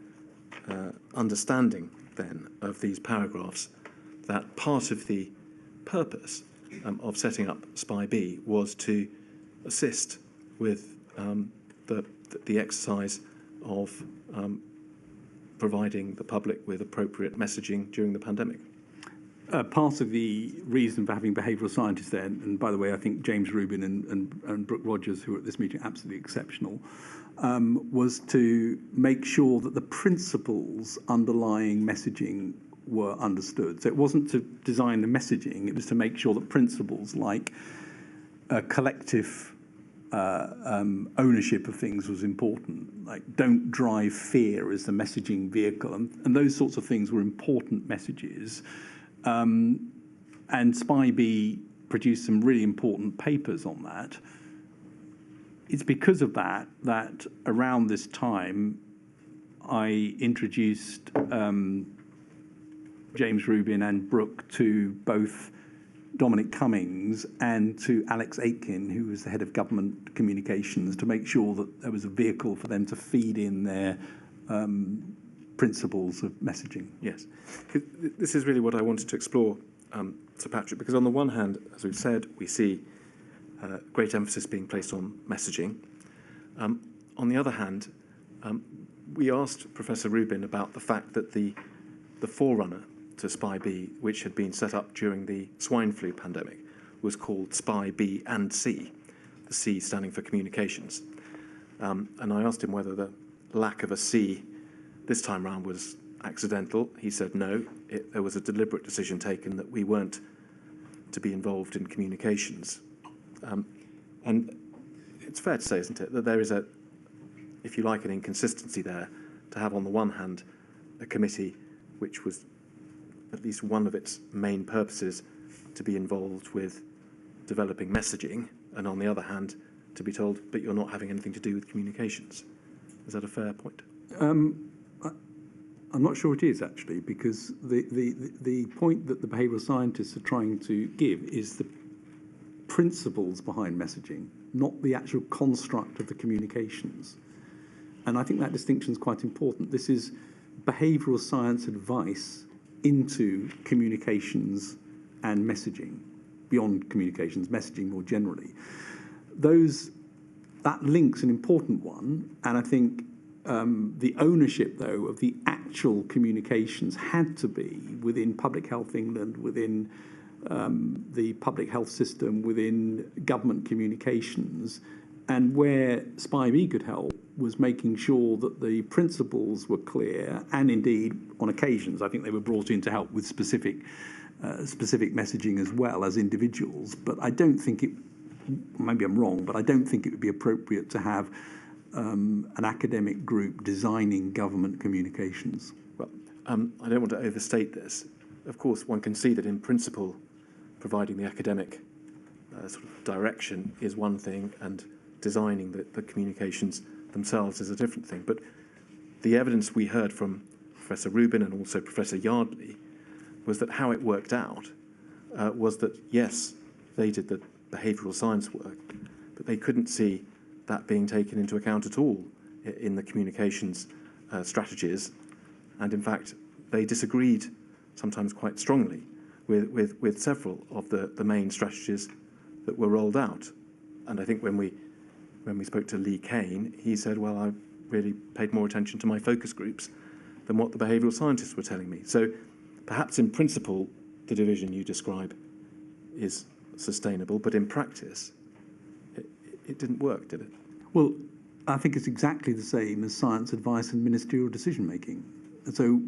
understanding then of these paragraphs that part of the purpose of setting up SPI-B was to assist with the exercise of providing the public with appropriate messaging during the pandemic? Part of the reason for having behavioural scientists there, and by the way, I think James Rubin and Brooke Rogers, who were at this meeting, absolutely exceptional, was to make sure that the principles underlying messaging were understood. So it wasn't to design the messaging, it was to make sure that principles like collective ownership of things was important, like don't drive fear as the messaging vehicle, and those sorts of things were important messages. And SPI-B produced some really important papers on that. It's because of that around this time I introduced James Rubin and Brooke to both Dominic Cummings and to Alex Aitken, who was the head of government communications, to make sure that there was a vehicle for them to feed in their principles of messaging. Yes. This is really what I wanted to explore, Sir Patrick, because on the one hand, as we've said, we see great emphasis being placed on messaging. On the other hand, we asked Professor Rubin about the fact that the forerunner to SPI-B, which had been set up during the swine flu pandemic, was called SPI-B and C, the C standing for communications. And I asked him whether the lack of a C this time round was accidental. He said no, there was a deliberate decision taken that we weren't to be involved in communications. And it's fair to say, isn't it, that there is if you like, an inconsistency there, to have on the one hand a committee which was at least one of its main purposes to be involved with developing messaging, and on the other hand to be told, but you're not having anything to do with communications. Is that a fair point? I'm not sure it is, actually, because the point that the behavioural scientists are trying to give is the principles behind messaging, not the actual construct of the communications. And I think that distinction is quite important. This is behavioural science advice into communications and messaging, beyond communications, messaging more generally. That link's an important one, and I think the ownership, though, of the actual communications had to be within Public Health England, within the public health system, within government communications. And where SPI-B could help was making sure that the principles were clear, and indeed, on occasions, I think they were brought in to help with specific messaging as well as individuals. But I don't think maybe I'm wrong, but I don't think it would be appropriate to have an academic group designing government communications. Well, I don't want to overstate this, of course, one can see that in principle, providing the academic sort of direction is one thing, and designing the communications themselves is a different thing. But the evidence we heard from Professor Rubin and also Professor Yardley was that how it worked out was that, yes, they did the behavioural science work, but they couldn't see that being taken into account at all in the communications strategies. And in fact, they disagreed sometimes quite strongly with several of the main strategies that were rolled out. And I think when we spoke to Lee Kane, he said, well, I really paid more attention to my focus groups than what the behavioural scientists were telling me. So perhaps in principle, the division you describe is sustainable, but in practice, it didn't work, did it? Well, I think it's exactly the same as science advice and ministerial decision-making. So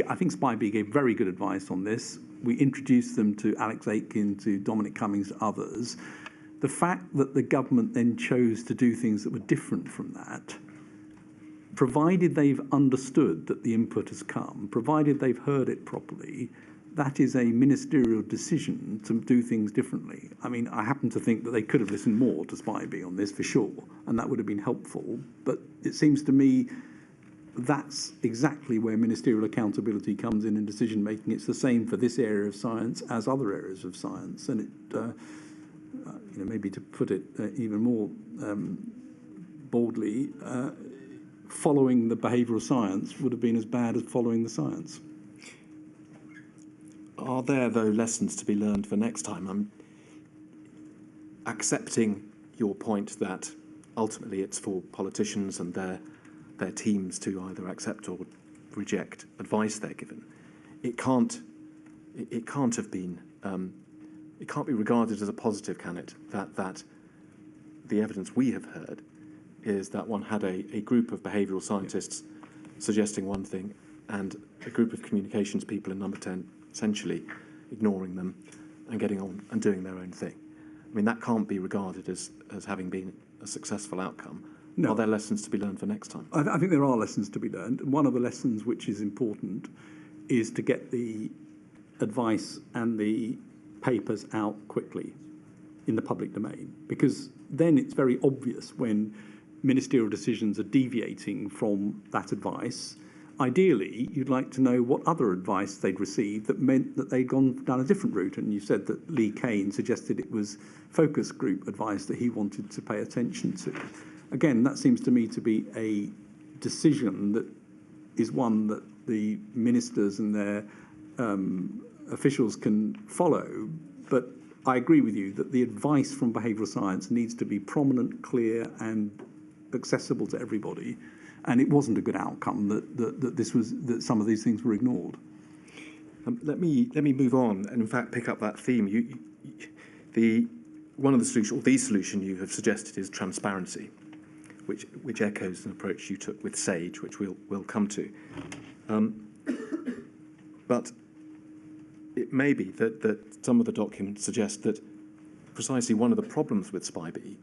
I think SPI-B gave very good advice on this. We introduced them to Alex Aitken, to Dominic Cummings, to others. The fact that the government then chose to do things that were different from that, provided they've understood that the input has come, provided they've heard it properly, that is a ministerial decision to do things differently. I mean, I happen to think that they could have listened more to SPI-B on this for sure, and that would have been helpful. But it seems to me that's exactly where ministerial accountability comes in decision making. It's the same for this area of science as other areas of science, and it, maybe to put it even more boldly, following the behavioural science would have been as bad as following the science. Are there, though, lessons to be learned for next time? I'm accepting your point that ultimately it's for politicians and their teams to either accept or reject advice they're given. It can't have been. It can't be regarded as a positive, can it? That the evidence we have heard is that one had a group of behavioural scientists suggesting one thing, and a group of communications people in Number 10 essentially ignoring them and getting on and doing their own thing. I mean, that can't be regarded as having been a successful outcome. No. Are there lessons to be learned for next time? I think there are lessons to be learned. One of the lessons which is important is to get the advice and the papers out quickly in the public domain, because then it's very obvious when ministerial decisions are deviating from that advice. Ideally, you'd like to know what other advice they'd received that meant that they'd gone down a different route. And you said that Lee Kane suggested it was focus group advice that he wanted to pay attention to. Again, that seems to me to be a decision that is one that the ministers and their officials can follow. But I agree with you that the advice from behavioural science needs to be prominent, clear, and accessible to everybody. And it wasn't a good outcome that some of these things were ignored. Let me move on and in fact pick up that theme. One of the solutions, or the solution you have suggested, is transparency, which echoes an approach you took with SAGE, which we'll come to. But it may be that some of the documents suggest that precisely one of the problems with SPI-B,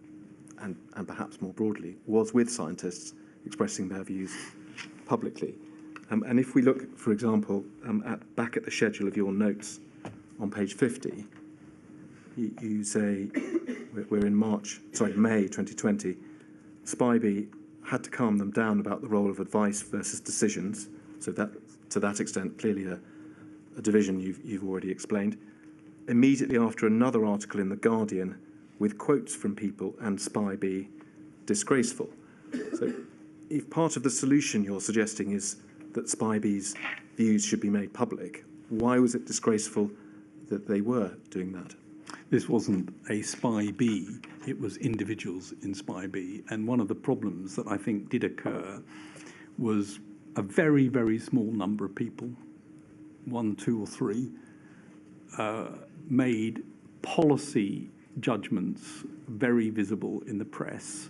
and perhaps more broadly, was with scientists expressing their views publicly. And if we look, for example, back at the schedule of your notes on page 50, you say, we're in May 2020, SPI-B had to calm them down about the role of advice versus decisions. So that, to that extent, clearly a division you've already explained. Immediately after another article in The Guardian with quotes from people and SPI-B disgraceful. So if part of the solution you're suggesting is that SPI-B's views should be made public, why was it disgraceful that they were doing that? This wasn't a SPI-B, it was individuals in SPI-B. And one of the problems that I think did occur was a very, very small number of people, 1, 2 or 3, made policy judgments very visible in the press,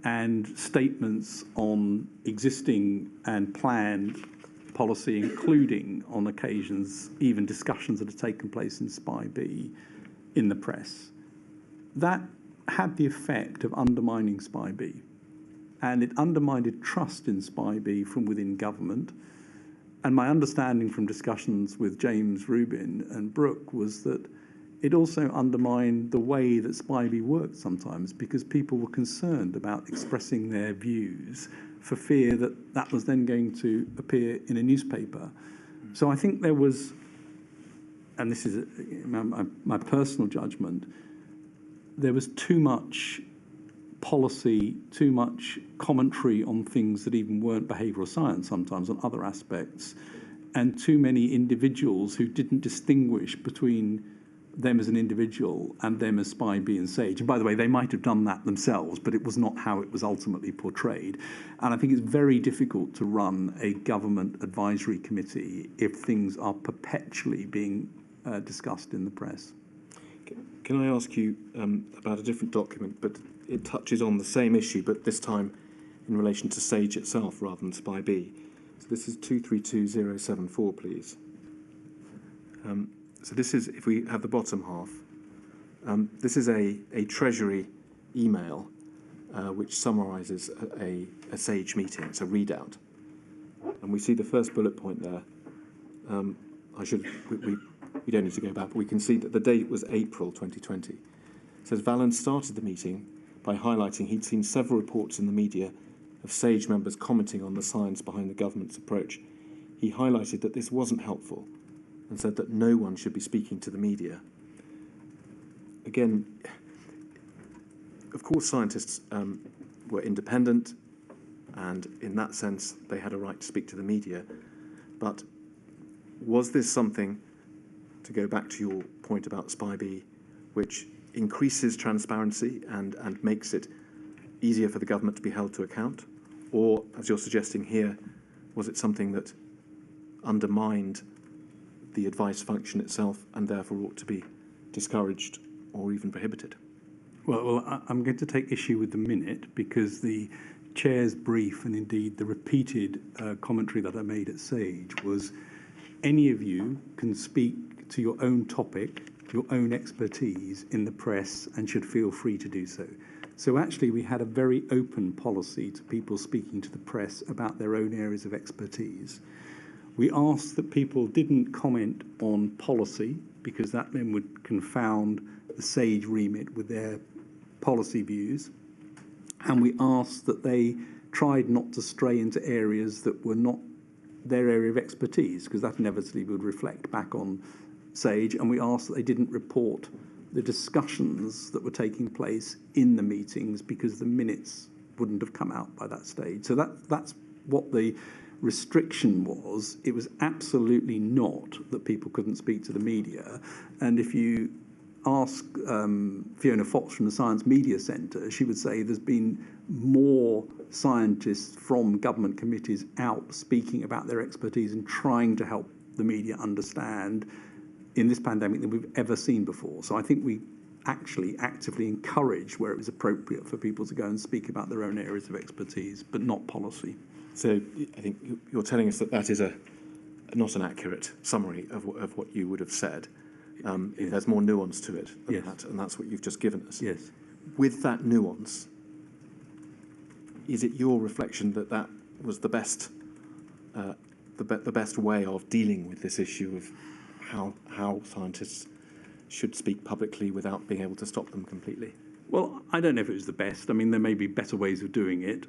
and statements on existing and planned policy, including on occasions even discussions that have taken place in SPI-B in the press. That had the effect of undermining SPI-B, and it undermined trust in SPI-B from within government, And my understanding from discussions with James Rubin and Brooke was that it also undermined the way that SPIBE worked sometimes, because people were concerned about expressing their views for fear that that was then going to appear in a newspaper. So I think there was, and this is my personal judgment, there was too much policy, too much commentary on things that even weren't behavioural science sometimes, on other aspects, and too many individuals who didn't distinguish between them as an individual and them as SPIBE and SAGE. And by the way, they might have done that themselves, but it was not how it was ultimately portrayed. And I think it's very difficult to run a government advisory committee if things are perpetually being discussed in the press. Can I ask you about a different document, but it touches on the same issue, but this time in relation to SAGE itself rather than SPIBE. So this is 232074, please. So this is, if we have the bottom half, this is a Treasury email which summarises a SAGE meeting. It's a readout. And we see the first bullet point there. We don't need to go back, but we can see that the date was April 2020. It says Vallance started the meeting by highlighting he'd seen several reports in the media of SAGE members commenting on the science behind the government's approach. He highlighted that this wasn't helpful and said that no one should be speaking to the media. Again, of course scientists were independent, and in that sense they had a right to speak to the media, but was this something, to go back to your point about SPIBE, which increases transparency and makes it easier for the government to be held to account? Or, as you're suggesting here, was it something that undermined the advice function itself and therefore ought to be discouraged or even prohibited? Well, I'm going to take issue with the minute, because the chair's brief and indeed the repeated commentary that I made at SAGE was, any of you can speak to your own topic, your own expertise in the press, and should feel free to do so. So actually we had a very open policy to people speaking to the press about their own areas of expertise. We asked that people didn't comment on policy, because that then would confound the SAGE remit with their policy views. And we asked that they tried not to stray into areas that were not their area of expertise, because that inevitably would reflect back on SAGE. And we asked that they didn't report the discussions that were taking place in the meetings, because the minutes wouldn't have come out by that stage. So that's what the restriction was. It was absolutely not that people couldn't speak to the media. And if you ask Fiona Fox from the Science Media Centre, she would say there's been more scientists from government committees out speaking about their expertise and trying to help the media understand in this pandemic than we've ever seen before. So I think we actually actively encouraged, where it was appropriate, for people to go and speak about their own areas of expertise, but not policy. So I think you're telling us that that is not an accurate summary of what you would have said. There's more nuance to it than that, and that's what you've just given us. Yes. With that nuance, is it your reflection that that was the best way of dealing with this issue of how scientists should speak publicly without being able to stop them completely? Well, I don't know if it was the best. I mean, there may be better ways of doing it.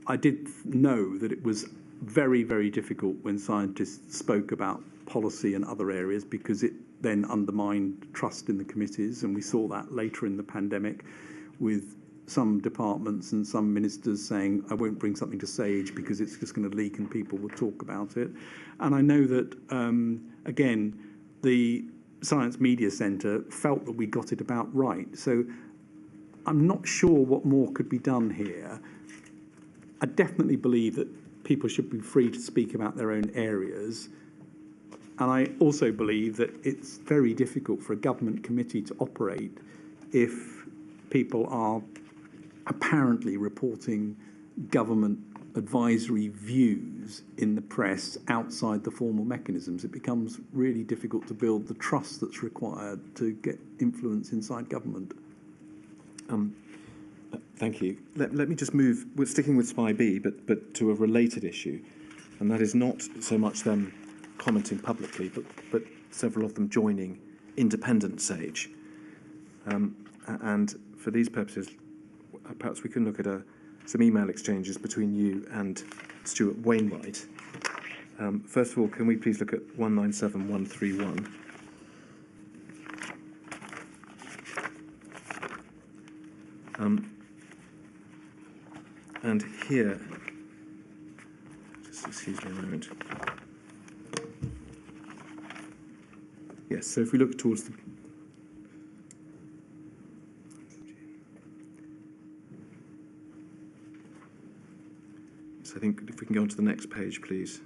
I did know that it was very, very difficult when scientists spoke about policy and other areas, because it then undermined trust in the committees. And we saw that later in the pandemic with some departments and some ministers saying, I won't bring something to SAGE because it's just going to leak and people will talk about it. And I know that, again, the Science Media Centre felt that we got it about right. So I'm not sure what more could be done here. I definitely believe that people should be free to speak about their own areas. And I also believe that it's very difficult for a government committee to operate if people are apparently reporting government advisory views in the press outside the formal mechanisms. It becomes really difficult to build the trust that's required to get influence inside government. Thank you. Let me just move. We're sticking with SPIBE, but to a related issue. And that is not so much them commenting publicly, but several of them joining independent Sage. And for these purposes, perhaps we can look at some email exchanges between you and Stuart Wainwright. First of all, can we please look at 197131? And here, just excuse me a moment. Yes, so if we look towards the... So I think if we can go on to the next page, please.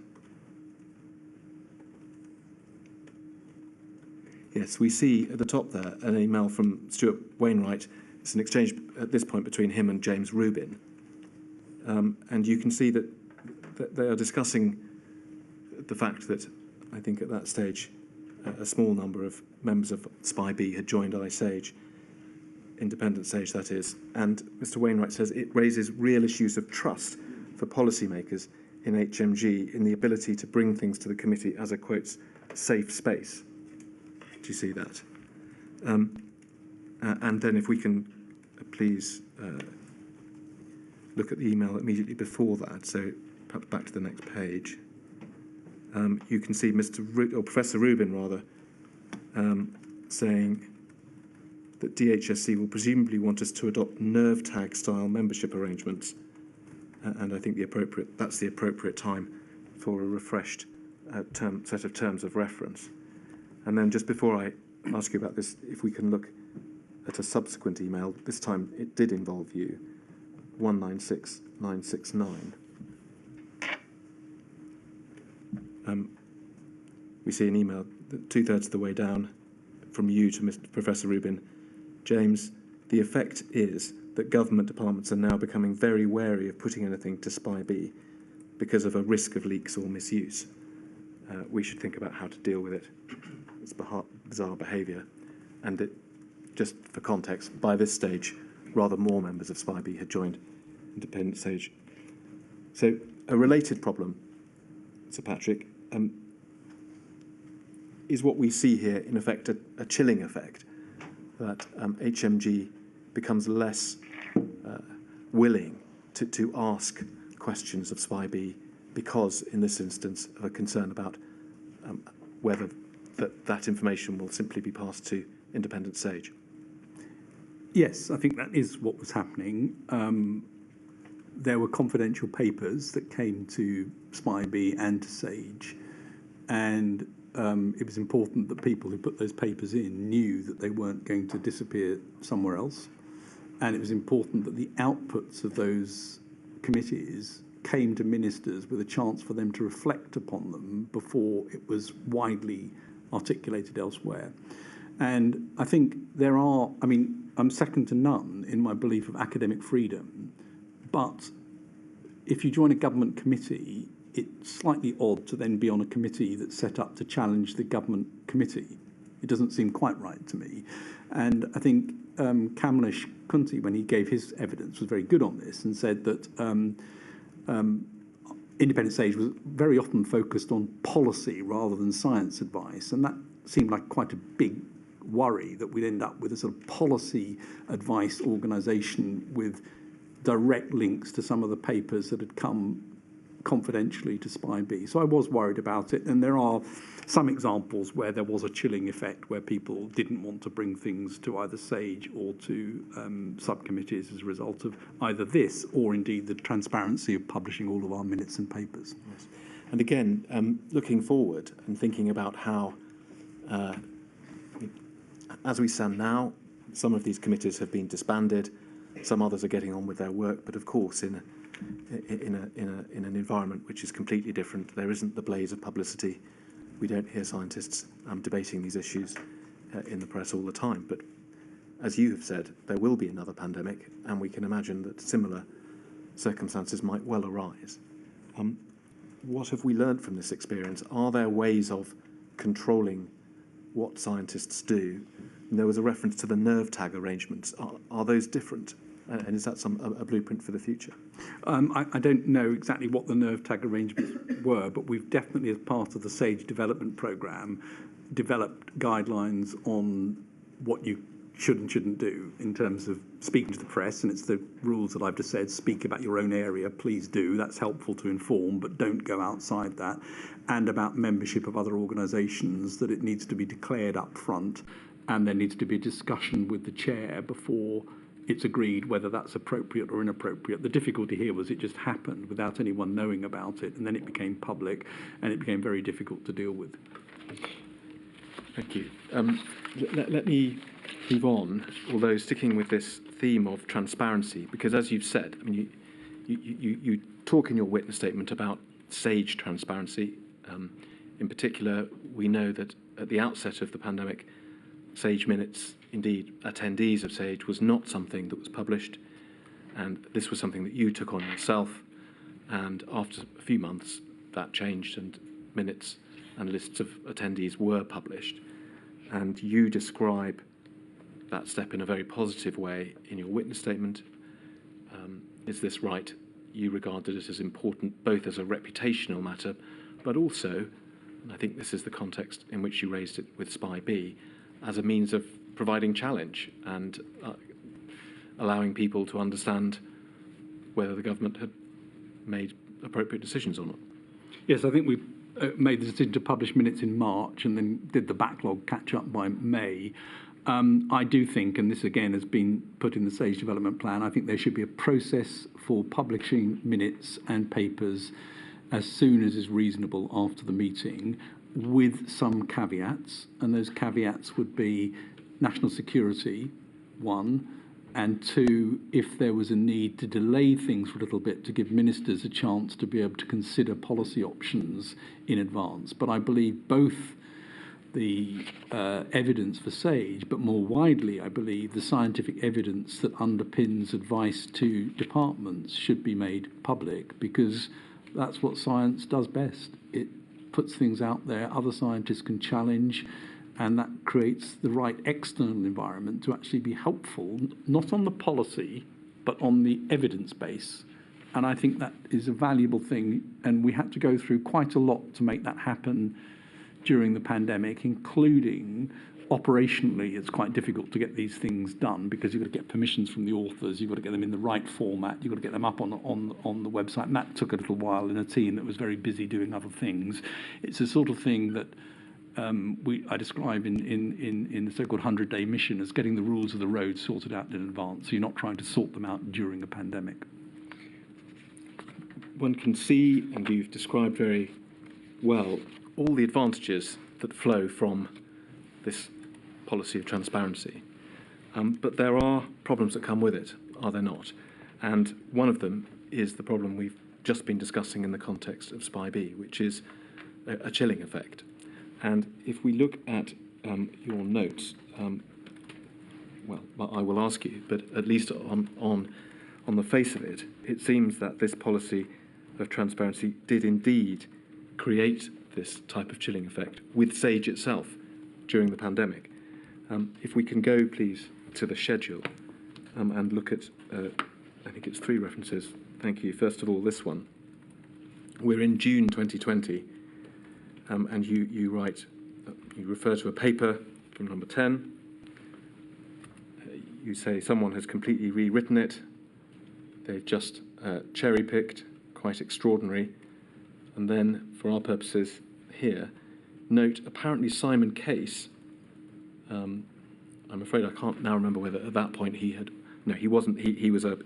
Yes, we see at the top there an email from Stuart Wainwright. It's an exchange at this point between him and James Rubin. And you can see that they are discussing the fact that I think at that stage a small number of members of SPI-B had joined iSage, independent Sage that is, and Mr. Wainwright says it raises real issues of trust for policymakers in HMG in the ability to bring things to the committee as a, quotes, safe space. Do you see that? And then if we can please look at the email immediately before that, so perhaps back to the next page. You can see Professor Rubin, rather, saying that DHSC will presumably want us to adopt nerve tag style membership arrangements, and I think that's the appropriate time for a refreshed set of terms of reference. And then just before I ask you about this, if we can look at a subsequent email, this time it did involve you, 196969. We see an email two-thirds of the way down from you to Professor Rubin. James, the effect is that government departments are now becoming very wary of putting anything to SPI-B because of a risk of leaks or misuse. We should think about how to deal with it. It's bizarre behaviour. And just for context, by this stage, rather more members of SPI-B had joined independent Sage. So a related problem, Sir Patrick, is what we see here, in effect, a chilling effect, that HMG becomes less willing to ask questions of SPI-B because, in this instance, of a concern about whether that information will simply be passed to independent Sage. Yes, I think that is what was happening. There were confidential papers that came to SPI-B and to Sage, and it was important that people who put those papers in knew that they weren't going to disappear somewhere else, and it was important that the outputs of those committees came to ministers with a chance for them to reflect upon them before it was widely articulated elsewhere. And I think I'm second to none in my belief of academic freedom, but if you join a government committee, it's slightly odd to then be on a committee that's set up to challenge the government committee. It doesn't seem quite right to me. And I think Kamlesh Kunti, when he gave his evidence, was very good on this and said that independent Sage was very often focused on policy rather than science advice, and that seemed like quite a big worry that we'd end up with a sort of policy advice organisation with direct links to some of the papers that had come confidentially to SPI-B. So I was worried about it, and there are some examples where there was a chilling effect where people didn't want to bring things to either Sage or to subcommittees as a result of either this or indeed the transparency of publishing all of our minutes and papers. Yes. And again, looking forward and thinking about how, as we stand now, some of these committees have been disbanded, some others are getting on with their work, but of course in an environment which is completely different. There isn't the blaze of publicity. We don't hear scientists debating these issues in the press all the time. But as you have said, there will be another pandemic, and we can imagine that similar circumstances might well arise. What have we learned from this experience? Are there ways of controlling what scientists do? And there was a reference to the nerve tag arrangements. Are those different And is that a blueprint for the future? I don't know exactly what the nerve tag arrangements were, but we've definitely, as part of the SAGE development programme, developed guidelines on what you should and shouldn't do in terms of speaking to the press, and it's the rules that I've just said. Speak about your own area, please do. That's helpful to inform, but don't go outside that. And about membership of other organisations, that it needs to be declared up front, and there needs to be a discussion with the chair before it's agreed whether that's appropriate or inappropriate. The difficulty here was it just happened without anyone knowing about it, and then it became public, and it became very difficult to deal with. Thank you. Let me move on, although sticking with this theme of transparency, because as you've said, I mean, you talk in your witness statement about SAGE transparency. In particular, we know that at the outset of the pandemic, SAGE minutes, indeed attendees of SAGE, was not something that was published, and this was something that you took on yourself, and after a few months that changed and minutes and lists of attendees were published, and you describe that step in a very positive way in your witness statement. Is this right? You regarded it as important both as a reputational matter, but also, and I think this is the context in which you raised it with Spy B, as a means of providing challenge and allowing people to understand whether the government had made appropriate decisions or not. Yes, I think we made the decision to publish minutes in March and then did the backlog catch up by May. I do think, and this again has been put in the SAGE development plan, I think there should be a process for publishing minutes and papers as soon as is reasonable after the meeting, with some caveats, and those caveats would be national security, one, and two, if there was a need to delay things for a little bit to give ministers a chance to be able to consider policy options in advance. But I believe both the evidence for SAGE, but more widely, I believe, the scientific evidence that underpins advice to departments should be made public, because that's what science does best. It puts things out there other scientists can challenge, and that creates the right external environment to actually be helpful, not on the policy, but on the evidence base. And I think that is a valuable thing, and we had to go through quite a lot to make that happen during the pandemic, including operationally. It's quite difficult to get these things done because you've got to get permissions from the authors, you've got to get them in the right format, you've got to get them up on the website, and that took a little while in a team that was very busy doing other things. It's the sort of thing that I describe in the so-called 100-day mission as getting the rules of the road sorted out in advance, so you're not trying to sort them out during a pandemic. One can see, and you've described very well, all the advantages that flow from this policy of transparency. But there are problems that come with it, are there not? And one of them is the problem we've just been discussing in the context of Spy B, which is a chilling effect. And if we look at your notes, well, I will ask you, but at least on the face of it, it seems that this policy of transparency did indeed create this type of chilling effect with SAGE itself during the pandemic. If we can go, please, to the schedule and look at, I think it's 3 references. Thank you. First of all, this one. We're in June 2020, and you write, you refer to a paper from number 10. You say someone has completely rewritten it. They've just cherry-picked, quite extraordinary. And then, for our purposes here, note apparently Simon Case, I'm afraid I can't now remember whether at that point he had, no, he wasn't, he was a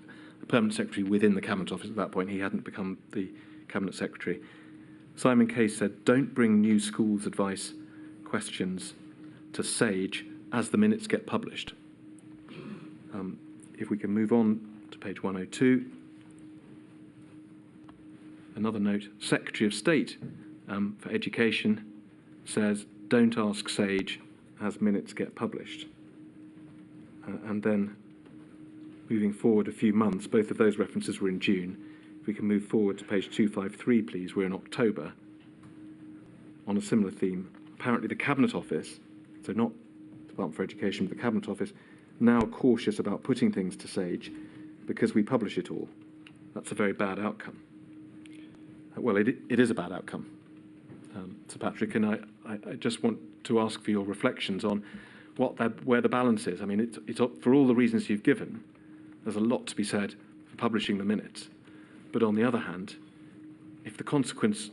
permanent secretary within the Cabinet Office at that point. He hadn't become the Cabinet Secretary. Simon Case said, don't bring new schools advice questions to SAGE as the minutes get published. If we can move on to page 102. Another note, Secretary of State for Education says, don't ask SAGE as minutes get published. And then moving forward a few months, both of those references were in June. If we can move forward to page 253, please, we're in October. On a similar theme, apparently the Cabinet Office, so not Department for Education, but the Cabinet Office, now cautious about putting things to SAGE because we publish it all, that's a very bad outcome. Well, it is a bad outcome, Sir Patrick, and I just want to ask for your reflections on where the balance is. I mean, it's for all the reasons you've given, there's a lot to be said for publishing the minutes. But on the other hand, if the consequence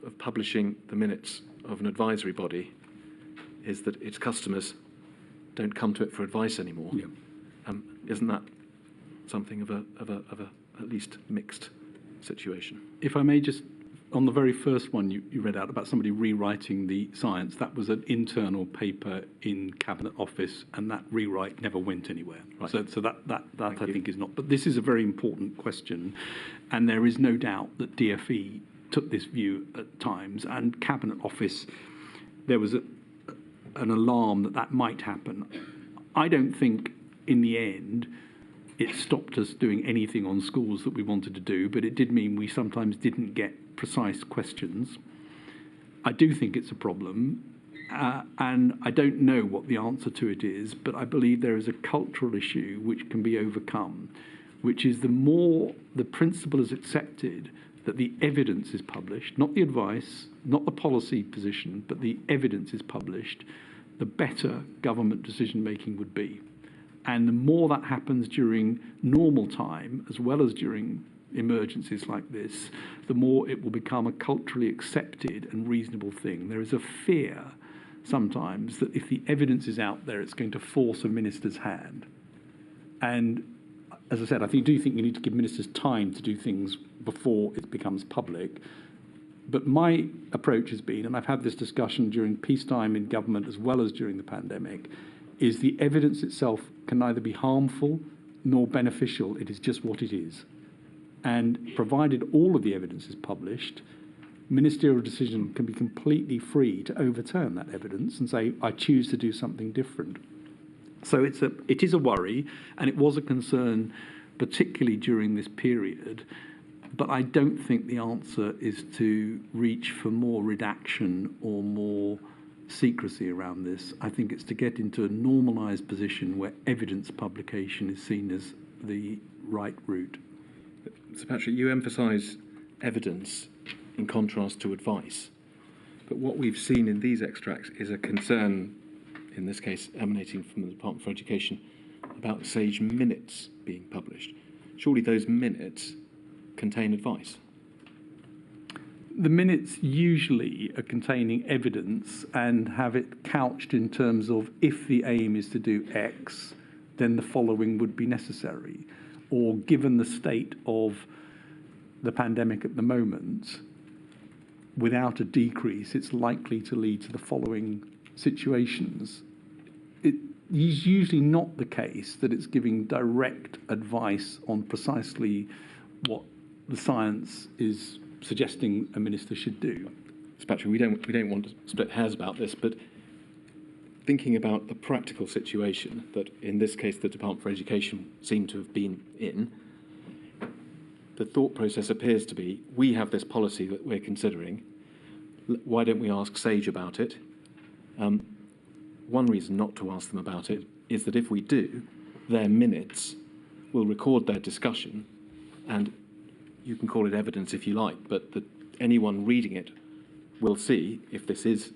of publishing the minutes of an advisory body is that its customers don't come to it for advice anymore, isn't that something of a at least mixed situation? If I may just, on the very first one you read out about somebody rewriting the science, that was an internal paper in Cabinet Office, and that rewrite never went anywhere. Right. So that I think is not. But this is a very important question, and there is no doubt that DFE took this view at times, and Cabinet Office, there was an alarm that might happen. I don't think in the end it stopped us doing anything on schools that we wanted to do, but it did mean we sometimes didn't get precise questions. I do think it's a problem, and I don't know what the answer to it is, but I believe there is a cultural issue which can be overcome, which is the more the principle is accepted that the evidence is published, not the advice, not the policy position, but the evidence is published, the better government decision-making would be. And the more that happens during normal time, as well as during emergencies like this, the more it will become a culturally accepted and reasonable thing. There is a fear sometimes that if the evidence is out there, it's going to force a minister's hand. And as I said, I do think you need to give ministers time to do things before it becomes public. But my approach has been, and I've had this discussion during peacetime in government as well as during the pandemic, is the evidence itself can neither be harmful nor beneficial. It is just what it is. And provided all of the evidence is published, ministerial decision can be completely free to overturn that evidence and say, I choose to do something different. So it is a worry, and it was a concern, particularly during this period. But I don't think the answer is to reach for more redaction or more secrecy around this. I think it's to get into a normalised position where evidence publication is seen as the right route. Sir Patrick, you emphasise evidence in contrast to advice. But what we've seen in these extracts is a concern, in this case emanating from the Department for Education, about SAGE minutes being published. Surely those minutes contain advice? The minutes usually are containing evidence and have it couched in terms of if the aim is to do X, then the following would be necessary. Or given the state of the pandemic at the moment, without a decrease, it's likely to lead to the following situations. It is usually not the case that it's giving direct advice on precisely what the science is suggesting a minister should do. Mr. Patrick, we don't want to split hairs about this, but thinking about the practical situation that in this case the Department for Education seemed to have been in, the thought process appears to be, we have this policy that we're considering, why don't we ask SAGE about it? One reason not to ask them about it is that if we do, their minutes will record their discussion, and you can call it evidence if you like, but that anyone reading it will see, if this is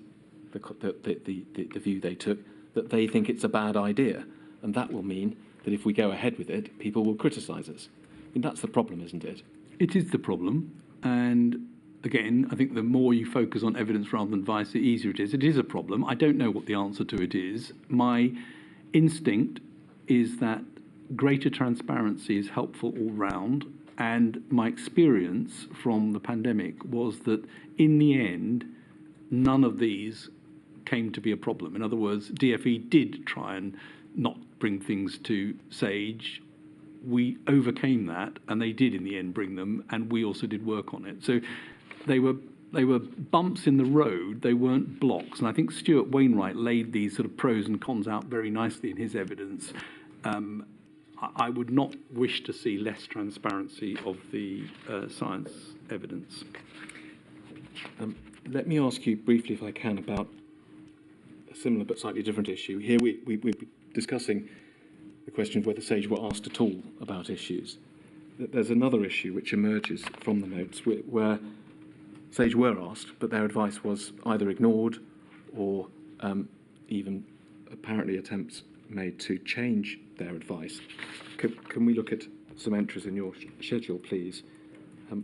the view they took, that they think it's a bad idea. And that will mean that if we go ahead with it, people will criticise us. I mean, that's the problem, isn't it? It is the problem. And again, I think the more you focus on evidence rather than advice, the easier it is. It is a problem. I don't know what the answer to it is. My instinct is that greater transparency is helpful all round. And my experience from the pandemic was that in the end, none of these came to be a problem. In other words, DFE did try and not bring things to SAGE. We overcame that, and they did in the end bring them, and we also did work on it. So they were bumps in the road, they weren't blocks. And I think Stuart Wainwright laid these sort of pros and cons out very nicely in his evidence. I would not wish to see less transparency of the science evidence. Let me ask you briefly, if I can, about a similar but slightly different issue. Here we're discussing the question of whether SAGE were asked at all about issues. There's another issue which emerges from the notes where SAGE were asked, but their advice was either ignored or even apparently attempts made to change their advice. Can we look at some entries in your schedule, please?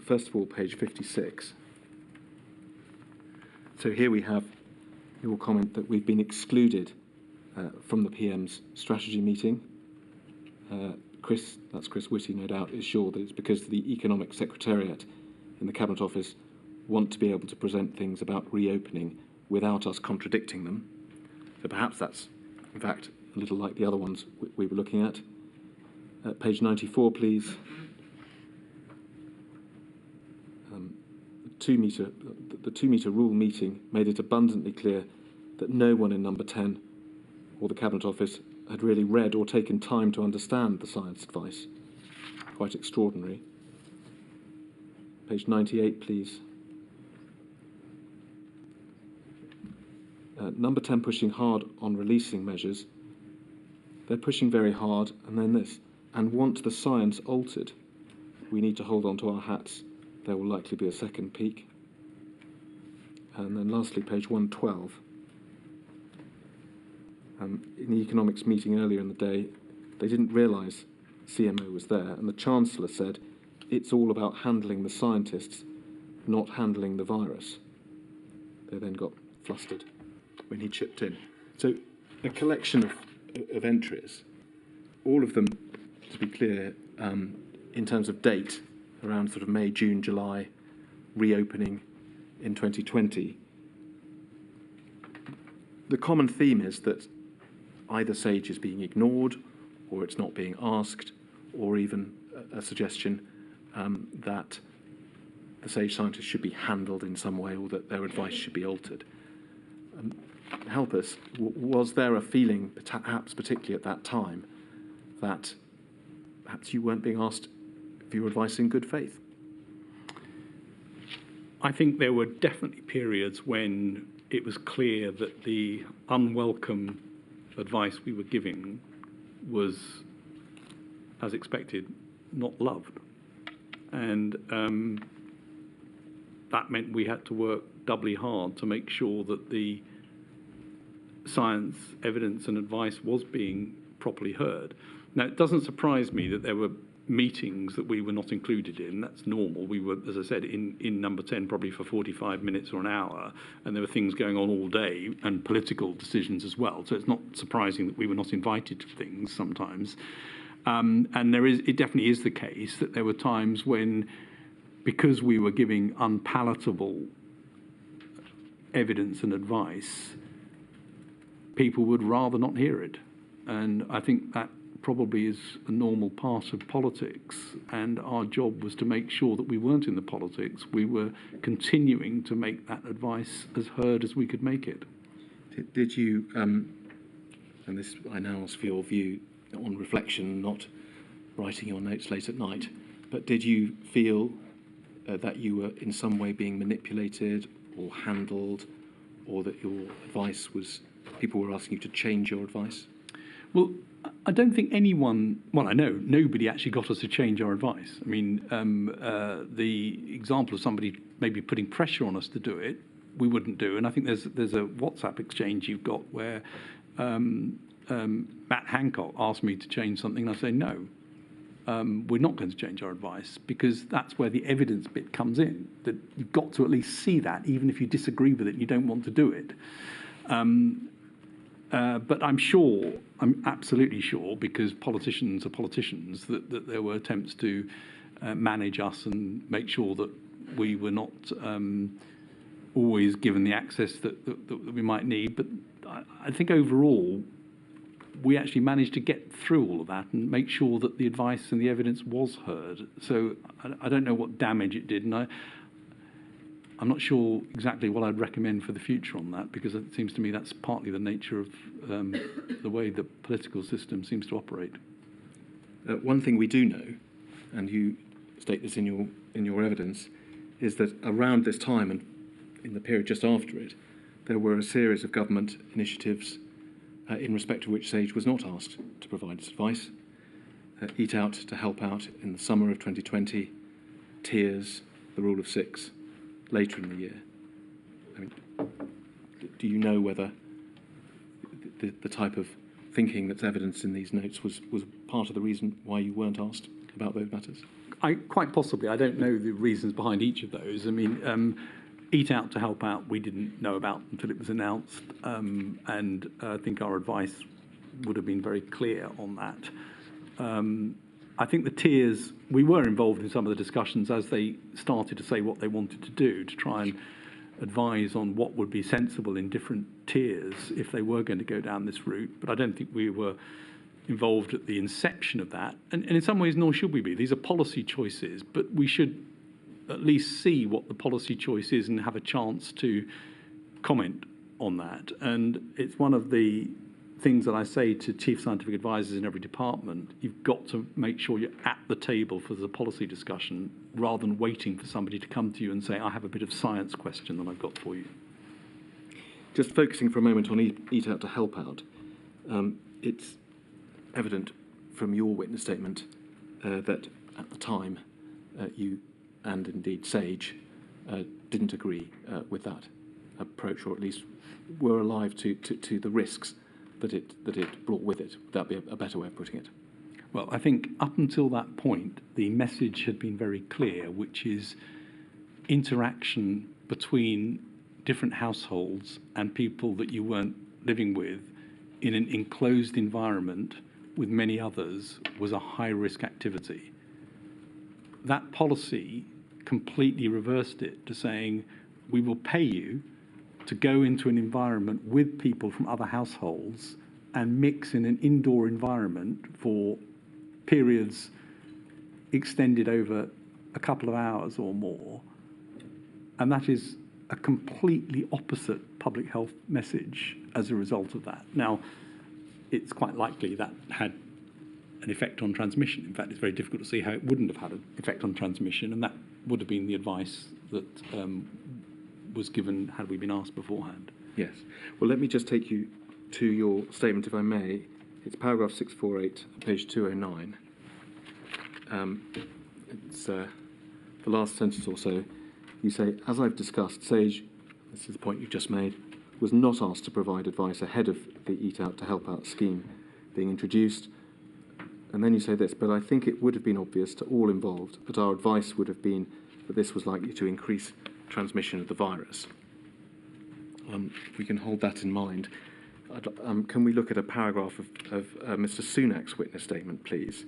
First of all, page 56. So here we have your comment that we've been excluded from the PM's strategy meeting. Chris Whitty, no doubt, is sure that it's because the Economic Secretariat in the Cabinet Office want to be able to present things about reopening without us contradicting them. So perhaps that's, in fact, a little like the other ones we were looking at. Page 94, please. The 2 metre rule meeting made it abundantly clear that no one in number 10 or the Cabinet Office had really read or taken time to understand the science advice. Quite extraordinary. Page 98, please. Number 10 pushing hard on releasing measures. They're pushing very hard, and then this, and want the science altered. We need to hold on to our hats. There will likely be a second peak. And then lastly, page 112. In the economics meeting earlier in the day, they didn't realise CMO was there, and the Chancellor said, it's all about handling the scientists, not handling the virus. They then got flustered when he chipped in. So a collection of entries, all of them, to be clear, in terms of date, around sort of May, June, July, reopening in 2020. The common theme is that either SAGE is being ignored, or it's not being asked, or even a suggestion that the SAGE scientists should be handled in some way, or that their advice should be altered. Help us, was there a feeling, perhaps particularly at that time, that perhaps you weren't being asked for your advice in good faith? I think there were definitely periods when it was clear that the unwelcome advice we were giving was, as expected, not loved. And that meant we had to work doubly hard to make sure that the science, evidence and advice was being properly heard. Now, it doesn't surprise me that there were meetings that we were not included in. That's normal. We were, as I said, in number 10 probably for 45 minutes or an hour, and there were things going on all day and political decisions as well. So it's not surprising that we were not invited to things sometimes. And it definitely is the case that there were times when, because we were giving unpalatable evidence and advice, people would rather not hear it. And I think that probably is a normal part of politics, and our job was to make sure that we weren't in the politics. We were continuing to make that advice as heard as we could make it. Did you, and this I now ask for your view on reflection, not writing your notes late at night, but did you feel that you were in some way being manipulated or handled, or that your advice was, people were asking you to change your advice? Well, I don't think anyone, well, I know nobody actually got us to change our advice. I mean, the example of somebody maybe putting pressure on us to do it, we wouldn't do. And I think there's a WhatsApp exchange you've got where Matt Hancock asked me to change something, and I say, no, we're not going to change our advice, because that's where the evidence bit comes in, that you've got to at least see that, even if you disagree with it, you don't want to do it. But I'm absolutely sure, because politicians are politicians, that there were attempts to manage us and make sure that we were not always given the access that we might need. But I think overall, we actually managed to get through all of that and make sure that the advice and the evidence was heard. So I don't know what damage it did, and I'm not sure exactly what I'd recommend for the future on that, because it seems to me that's partly the nature of the way the political system seems to operate. One thing we do know, and you state this in your evidence, is that around this time and in the period just after it, there were a series of government initiatives in respect of which Sage was not asked to provide its advice. Eat Out to Help Out in the summer of 2020, Tears, the Rule of Six, later in the year. I mean, do you know whether the type of thinking that's evidenced in these notes was part of the reason why you weren't asked about those matters? Quite possibly. I don't know the reasons behind each of those. I mean, Eat Out to Help Out we didn't know about until it was announced, and I think our advice would have been very clear on that. I think the tiers, we were involved in some of the discussions as they started to say what they wanted to do to try and advise on what would be sensible in different tiers if they were going to go down this route. But I don't think we were involved at the inception of that. And in some ways, nor should we be. These are policy choices, but we should at least see what the policy choice is and have a chance to comment on that. And it's one of the things that I say to chief scientific advisors in every department. You've got to make sure you're at the table for the policy discussion rather than waiting for somebody to come to you and say, I have a bit of science question that I've got for you. Just focusing for a moment on Eat Out to Help Out, it's evident from your witness statement that at the time you and indeed Sage didn't agree with that approach, or at least were alive to the risks that it brought with it. Would that be a better way of putting it? Well, I think up until that point, the message had been very clear, which is interaction between different households and people that you weren't living with in an enclosed environment with many others was a high-risk activity. That policy completely reversed it to saying, we will pay you to go into an environment with people from other households and mix in an indoor environment for periods extended over a couple of hours or more. And that is a completely opposite public health message as a result of that. Now, it's quite likely that had an effect on transmission. In fact, it's very difficult to see how it wouldn't have had an effect on transmission, and that would have been the advice that was given had we been asked beforehand. Yes. Well, let me just take you to your statement, if I may. It's paragraph 648, page 209. It's the last sentence or so. You say, as I've discussed, Sage, this is the point you've just made, was not asked to provide advice ahead of the Eat Out to Help Out scheme being introduced. And then you say this, but I think it would have been obvious to all involved that our advice would have been that this was likely to increase transmission of the virus. If we can hold that in mind, can we look at a paragraph of Mr. Sunak's witness statement, please?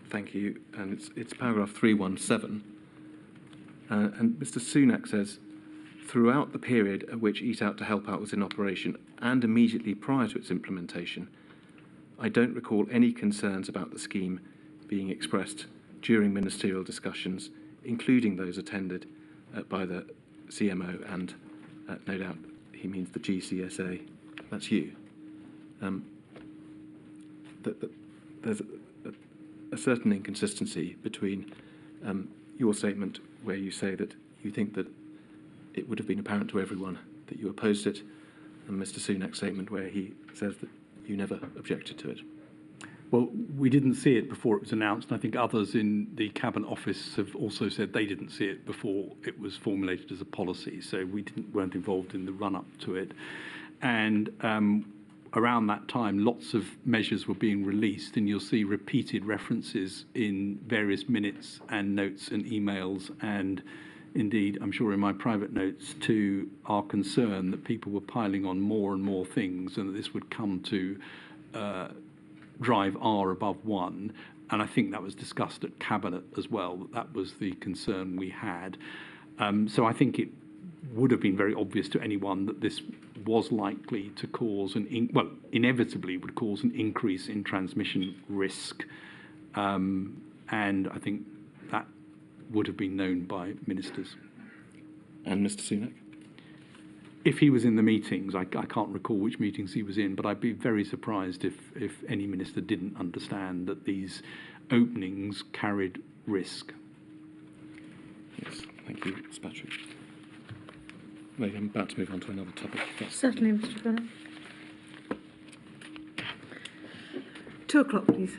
Thank you. And it's paragraph 317. And Mr. Sunak says, throughout the period at which Eat Out to Help Out was in operation and immediately prior to its implementation, I don't recall any concerns about the scheme being expressed during ministerial discussions, including those attended by the CMO and, no doubt, he means the GCSA. That's you. There's a certain inconsistency between your statement where you say that you think that it would have been apparent to everyone that you opposed it, and Mr. Sunak's statement where he says that you never objected to it. Well, we didn't see it before it was announced, and I think others in the Cabinet Office have also said they didn't see it before it was formulated as a policy, so we weren't involved in the run-up to it. And around that time, lots of measures were being released, and you'll see repeated references in various minutes and notes and emails, and indeed, I'm sure in my private notes, to our concern that people were piling on more and more things and that this would come to drive R above 1. And I think that was discussed at Cabinet as well, that was the concern we had. So I think it would have been very obvious to anyone that this was likely to cause inevitably would cause an increase in transmission risk. And I think that would have been known by ministers. And Mr. Sunak? If he was in the meetings, I can't recall which meetings he was in, but I'd be very surprised if any minister didn't understand that these openings carried risk. Yes, thank you, Mr. Patrick. I'm about to move on to another topic. Certainly, Mr. Vallance. 2 o'clock, please.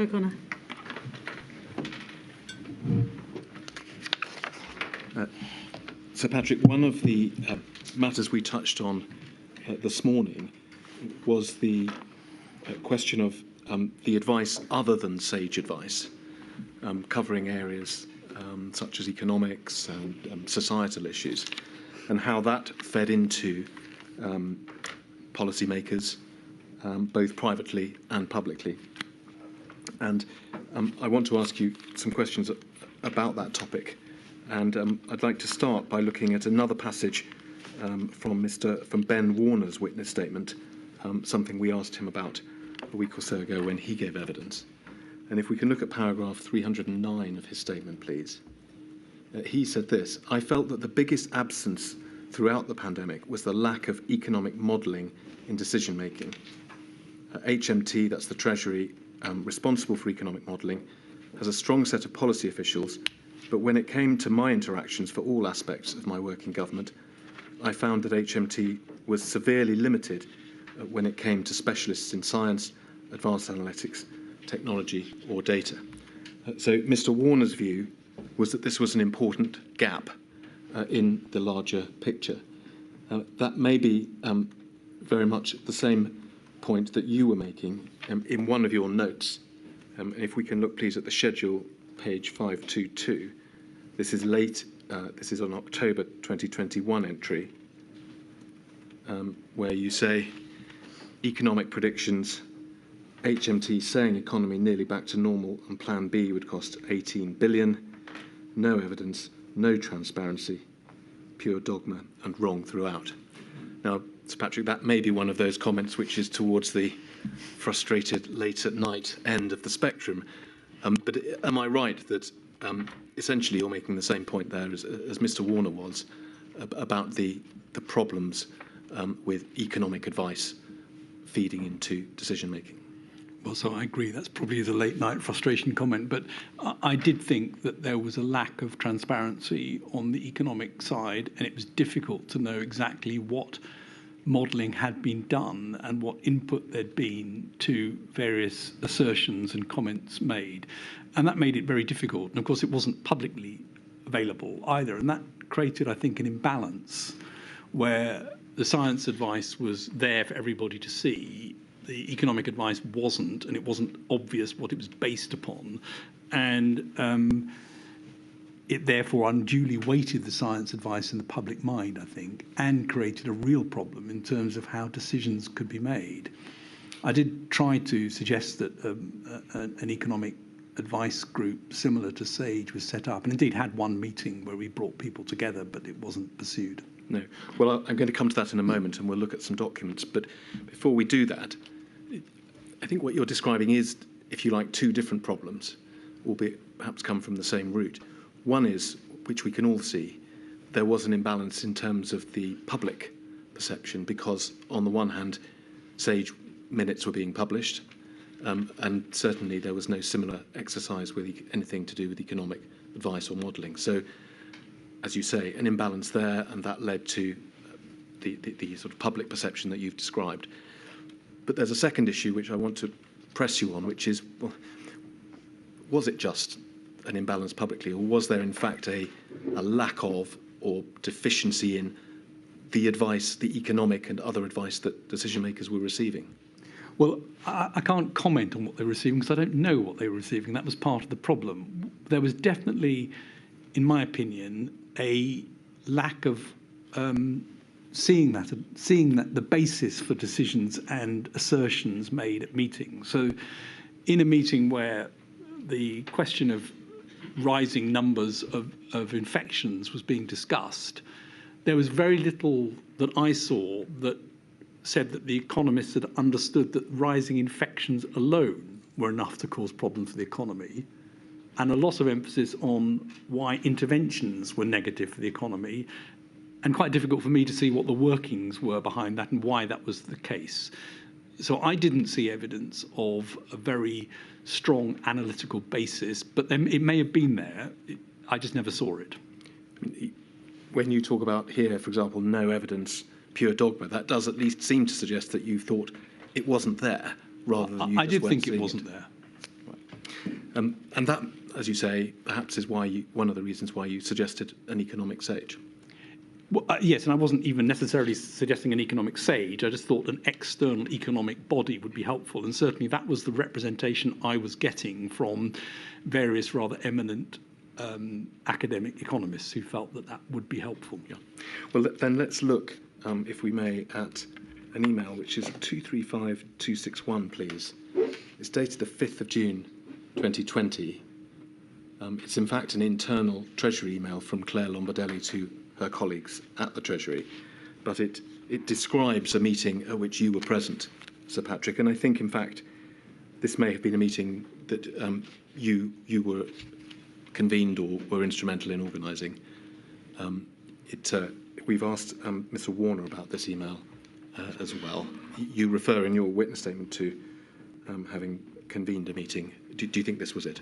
Secretary O'Connor. So, Patrick, one of the matters we touched on this morning was the question of the advice other than sage advice, covering areas such as economics and societal issues, and how that fed into policymakers, both privately and publicly. And I want to ask you some questions about that topic. And I'd like to start by looking at another passage from Ben Warner's witness statement, something we asked him about a week or so ago when he gave evidence. And if we can look at paragraph 309 of his statement, please. He said this: "I felt that the biggest absence throughout the pandemic was the lack of economic modelling in decision making. HMT, that's the Treasury responsible for economic modelling, has a strong set of policy officials, but when it came to my interactions for all aspects of my work in government, I found that HMT was severely limited when it came to specialists in science, advanced analytics, technology or data." So Mr. Warner's view was that this was an important gap in the larger picture. That may be very much the same point that you were making in one of your notes. And if we can look, please, at the schedule, page 522. This is late. This is on October 2021 entry, where you say, "Economic predictions, HMT saying economy nearly back to normal and Plan B would cost 18 billion. No evidence, no transparency, pure dogma and wrong throughout." Now, Sir Patrick, that may be one of those comments which is towards the frustrated late at night end of the spectrum. But am I right that essentially you're making the same point there as Mr. Warner was about the problems with economic advice feeding into decision making? Well, so I agree. That's probably the late night frustration comment. But I did think that there was a lack of transparency on the economic side, and it was difficult to know exactly what modelling had been done and what input there'd been to various assertions and comments made. And that made it very difficult. And of course, it wasn't publicly available either. And that created, I think, an imbalance where the science advice was there for everybody to see. The economic advice wasn't, and it wasn't obvious what it was based upon. And it therefore unduly weighted the science advice in the public mind, I think, and created a real problem in terms of how decisions could be made. I did try to suggest that an economic advice group similar to SAGE was set up, and indeed had one meeting where we brought people together, but it wasn't pursued. No. Well, I'm going to come to that in a moment, and we'll look at some documents. But before we do that, I think what you're describing is, if you like, two different problems, albeit perhaps come from the same root. One is, which we can all see, there was an imbalance in terms of the public perception because, on the one hand, SAGE minutes were being published, and certainly there was no similar exercise with anything to do with economic advice or modelling. So, as you say, an imbalance there, and that led to the sort of public perception that you've described. But there's a second issue which I want to press you on, which is, well, was it just an imbalance publicly, or was there in fact a lack of or deficiency in the advice, the economic and other advice that decision makers were receiving? Well, I can't comment on what they were receiving because I don't know what they were receiving. That was part of the problem. There was definitely, in my opinion, a lack of seeing that the basis for decisions and assertions made at meetings. So in a meeting where the question of rising numbers of infections was being discussed, there was very little that I saw that said that the economists had understood that rising infections alone were enough to cause problems for the economy, and a lot of emphasis on why interventions were negative for the economy, and quite difficult for me to see what the workings were behind that and why that was the case. So I didn't see evidence of a very strong analytical basis, but then it may have been there. I just never saw it. When you talk about here, for example, no evidence, pure dogma, that does at least seem to suggest that you thought it wasn't there, rather than you I just did think it seeing wasn't there. Right. And that, as you say, perhaps is why one of the reasons why you suggested an economic sage. Well, yes, and I wasn't even necessarily suggesting an economic sage. I just thought an external economic body would be helpful. And certainly that was the representation I was getting from various rather eminent academic economists who felt that that would be helpful. Yeah. Well, then let's look, if we may, at an email which is 235261, please. It's dated the 5th of June 2020. It's in fact an internal Treasury email from Claire Lombardelli to her colleagues at the Treasury, but it describes a meeting at which you were present, Sir Patrick, and I think in fact this may have been a meeting that you were convened or were instrumental in organising. We've asked Mr. Warner about this email as well. You refer in your witness statement to having convened a meeting. Do you think this was it?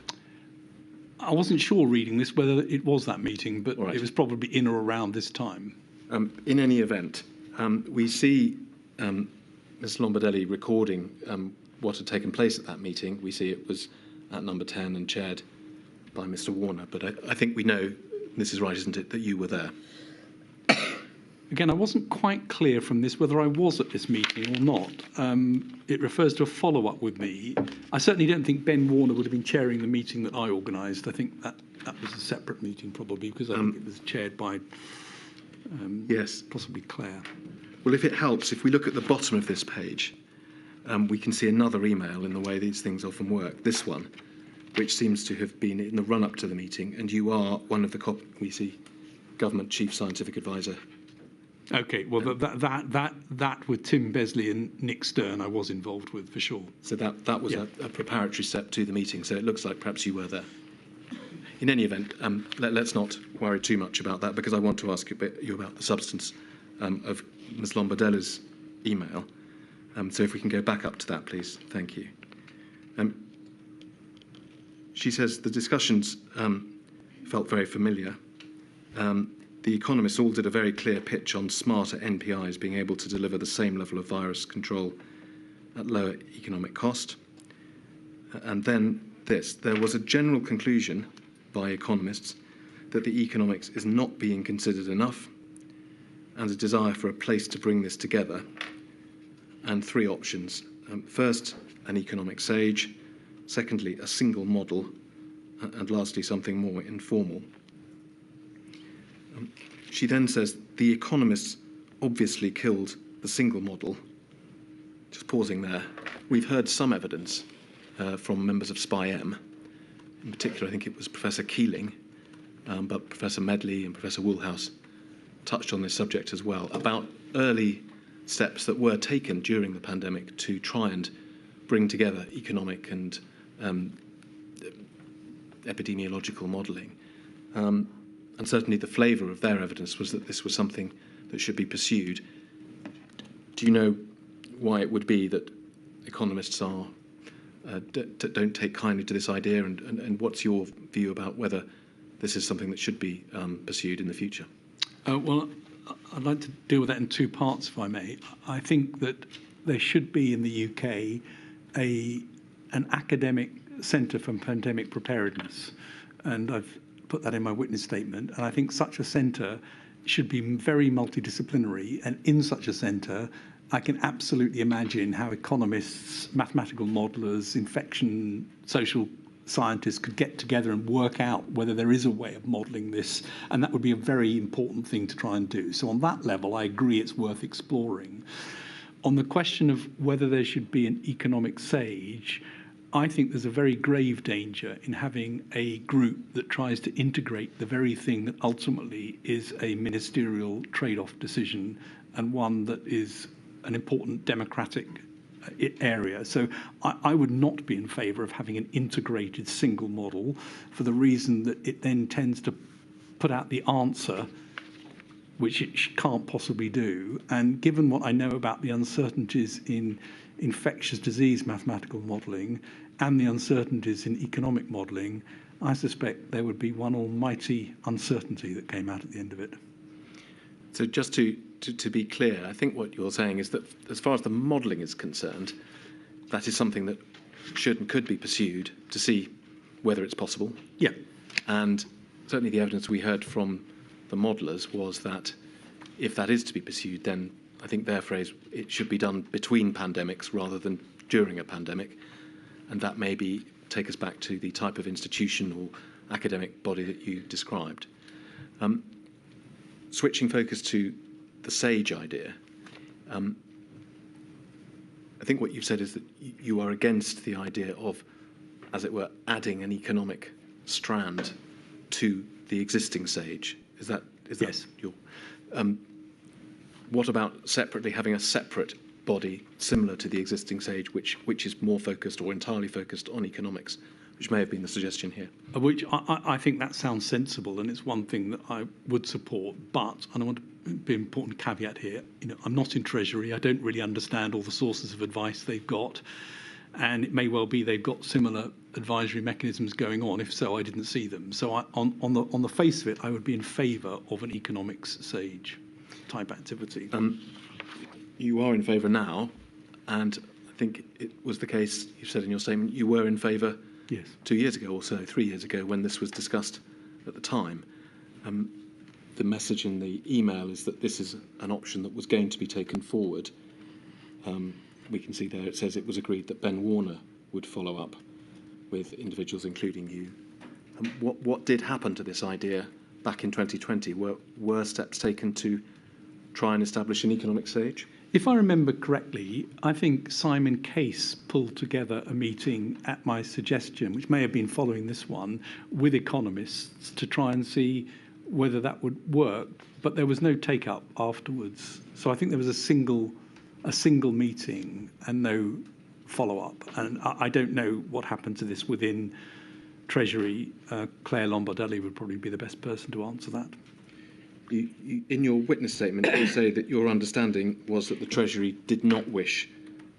I wasn't sure reading this whether it was that meeting, but Right. It was probably in or around this time. In any event, we see Ms. Lombardelli recording what had taken place at that meeting. We see it was at number 10 and chaired by Mr. Warner, but I think we know, this is right, isn't it, that you were there? Again, I wasn't quite clear from this whether I was at this meeting or not. It refers to a follow-up with me. I certainly don't think Ben Warner would have been chairing the meeting that I organised. I think that was a separate meeting probably, because I think it was chaired by Yes. possibly Claire. Well, if it helps, if we look at the bottom of this page, we can see another email in the way these things often work, this one, which seems to have been in the run-up to the meeting, and you are one of the, we see, Government Chief Scientific Advisor. Okay, well, that with Tim Besley and Nick Stern I was involved with, for sure. So that was Yeah. a preparatory step to the meeting, so it looks like perhaps you were there. In any event, let's not worry too much about that, because I want to ask you about the substance of Ms. Lombardelli's email. So if we can go back up to that, please. Thank you. She says the discussions felt very familiar. The economists all did a very clear pitch on smarter NPIs being able to deliver the same level of virus control at lower economic cost. And then this, there was a general conclusion by economists that the economics is not being considered enough, and a desire for a place to bring this together, and three options. First, an economic sage. Secondly, a single model. And lastly, something more informal. She then says the economists obviously killed the single model. Just pausing there. We've heard some evidence from members of SPI-M. In particular, I think it was Professor Keeling, but Professor Medley and Professor Woolhouse touched on this subject as well, about early steps that were taken during the pandemic to try and bring together economic and epidemiological modelling. And certainly the flavour of their evidence was that this was something that should be pursued. Do you know why it would be that economists are don't take kindly to this idea, and what's your view about whether this is something that should be pursued in the future? Well, I'd like to deal with that in two parts, if I may. I think that there should be in the UK an academic centre for pandemic preparedness, and I've put that in my witness statement. And I think such a centre should be very multidisciplinary, and in such a centre, I can absolutely imagine how economists, mathematical modellers, infection social scientists could get together and work out whether there is a way of modelling this, and that would be a very important thing to try and do. So on that level, I agree it's worth exploring. On the question of whether there should be an economic sage, I think there's a very grave danger in having a group that tries to integrate the very thing that ultimately is a ministerial trade-off decision, and one that is an important democratic area. So I would not be in favour of having an integrated single model, for the reason that it then tends to put out the answer which it can't possibly do. And given what I know about the uncertainties in infectious disease mathematical modelling and the uncertainties in economic modelling, I suspect there would be one almighty uncertainty that came out at the end of it. So just to be clear, I think what you're saying is that as far as the modelling is concerned, that is something that should and could be pursued to see whether it's possible. Yeah. And certainly the evidence we heard from the modellers was that if that is to be pursued, then I think their phrase, it should be done between pandemics rather than during a pandemic. And that maybe take us back to the type of institution or academic body that you described. Switching focus to the SAGE idea, I think what you've said is that you are against the idea of, as it were, adding an economic strand to the existing SAGE. Is that Yes. your? What about separately having a separate body similar to the existing SAGE, which is more focused or entirely focused on economics, which may have been the suggestion here? Which I think that sounds sensible, and it's one thing that I would support. But, and I want to be an important caveat here, I'm not in Treasury. I don't really understand all the sources of advice they've got, and it may well be they've got similar advisory mechanisms going on. If so, I didn't see them. So on the face of it, I would be in favour of an economics SAGE type activity. You are in favour now, and I think it was the case, you said in your statement, you were in favour Yes. 2 years ago or so, 3 years ago, when this was discussed at the time. The message in the email is that this is an option that was going to be taken forward. We can see there it says it was agreed that Ben Warner would follow up with individuals, including you. What did happen to this idea back in 2020? Were steps taken to try and establish an economic SAGE? If I remember correctly, I think Simon Case pulled together a meeting at my suggestion, which may have been following this one, with economists to try and see whether that would work. But there was no take-up afterwards. So I think there was a single meeting and no follow-up. And I don't know what happened to this within Treasury. Claire Lombardelli would probably be the best person to answer that. In your witness statement, you say that your understanding was that the Treasury did not wish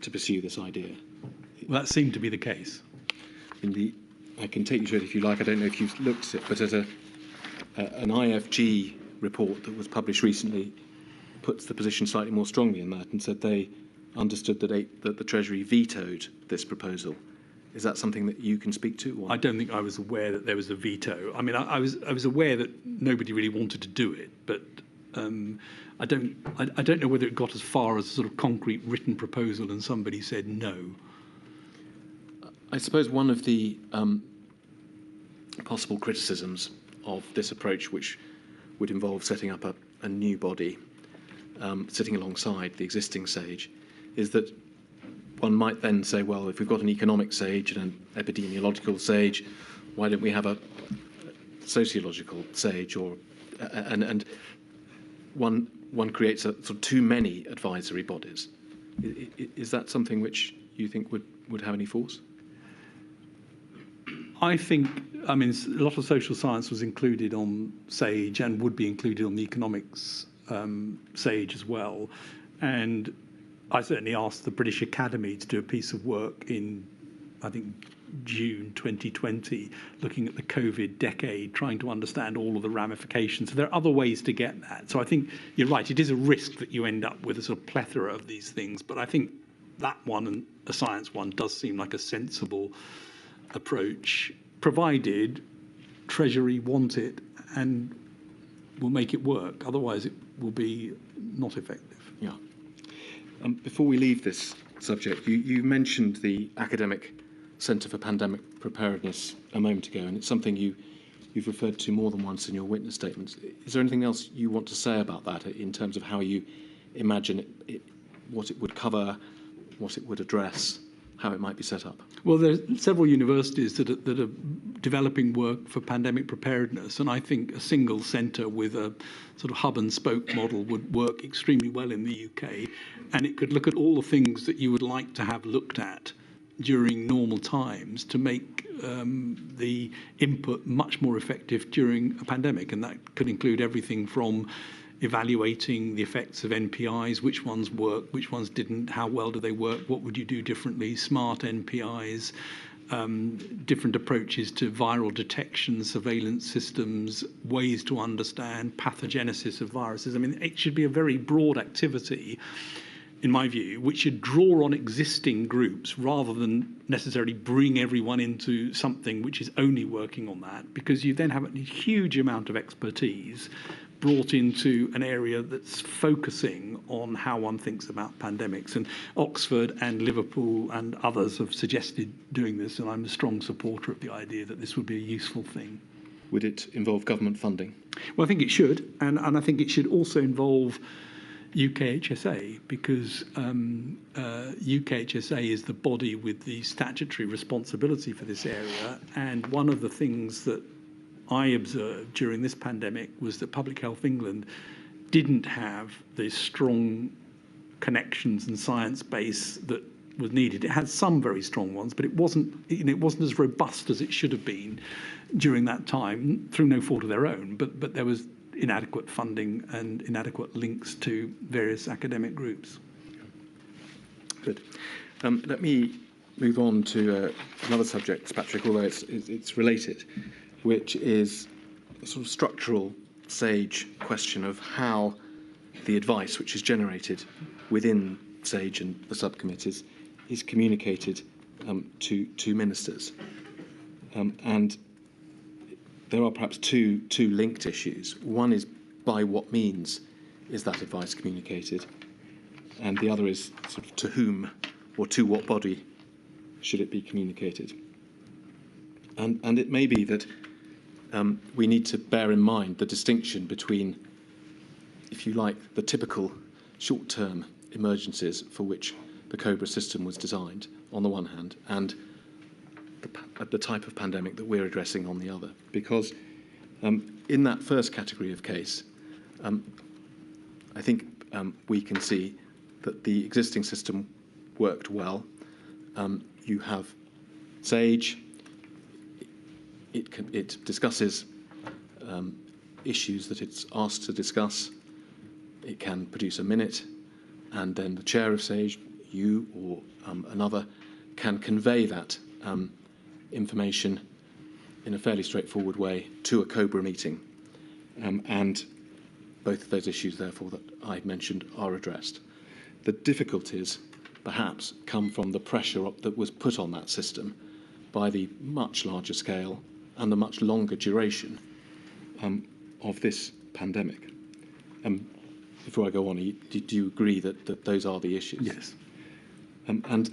to pursue this idea. Well, that seemed to be the case. I can take you to it if you like. I don't know if you've looked at it, but an IFG report that was published recently puts the position slightly more strongly in that and said they understood that the Treasury vetoed this proposal. Is that something that you can speak to? Or? I don't think I was aware that there was a veto. I mean, I was aware that nobody really wanted to do it, but I don't know whether it got as far as a sort of concrete written proposal and somebody said no. I suppose one of the possible criticisms of this approach, which would involve setting up a new body, sitting alongside the existing SAGE, is that one might then say, well, if we've got an economic SAGE and an epidemiological SAGE, why don't we have a sociological SAGE? And one creates a sort of too many advisory bodies. Is that something which you think would have any force? I think, a lot of social science was included on SAGE and would be included on the economics SAGE as well. And I certainly asked the British Academy to do a piece of work in, I think, June 2020, looking at the COVID decade, trying to understand all of the ramifications. So there are other ways to get that. So I think you're right, it is a risk that you end up with a sort of plethora of these things. But I think that one, and a science one, does seem like a sensible approach, provided Treasury want it and will make it work. Otherwise, it will be not effective. Yeah. Before we leave this subject, you mentioned the Academic Centre for Pandemic Preparedness a moment ago, and it's something you've referred to more than once in your witness statements. Is there anything else you want to say about that in terms of how you imagine it, what it would cover, what it would address, how it might be set up? Well, there are several universities that are developing work for pandemic preparedness, and I think a single centre with a sort of hub and spoke model would work extremely well in the UK, and it could look at all the things that you would like to have looked at during normal times to make the input much more effective during a pandemic, and that could include everything from evaluating the effects of NPIs, which ones work, which ones didn't, how well do they work, what would you do differently, smart NPIs, different approaches to viral detection, surveillance systems, ways to understand pathogenesis of viruses. I mean, it should be a very broad activity in my view, which should draw on existing groups rather than necessarily bring everyone into something which is only working on that, because you then have a huge amount of expertise brought into an area that's focusing on how one thinks about pandemics. And Oxford and Liverpool and others have suggested doing this, and I'm a strong supporter of the idea that this would be a useful thing. Would it involve government funding? Well, I think it should, and I think it should also involve UKHSA, because UKHSA is the body with the statutory responsibility for this area. And one of the things that I observed during this pandemic was that Public Health England didn't have the strong connections and science base that was needed. It had some very strong ones, but it wasn't as robust as it should have been during that time, through no fault of their own. But there was inadequate funding and inadequate links to various academic groups. Good. Let me move on to another subject, Patrick, although it's related, which is a sort of structural SAGE question of how the advice which is generated within SAGE and the subcommittees is communicated to ministers. And there are perhaps two linked issues. One is, by what means is that advice communicated? And the other is sort of to whom or to what body should it be communicated? And it may be that we need to bear in mind the distinction between, if you like, the typical short-term emergencies for which the COBRA system was designed, on the one hand, and the type of pandemic that we're addressing on the other. Because in that first category of case, I think we can see that the existing system worked well. You have SAGE. It discusses issues that it's asked to discuss. It can produce a minute, and then the chair of SAGE, you or another, can convey that information in a fairly straightforward way to a COBRA meeting. And both of those issues, therefore, that I mentioned are addressed. The difficulties, perhaps, come from the pressure that was put on that system by the much larger scale and the much longer duration of this pandemic. Before I go on, do you agree that those are the issues? Yes. And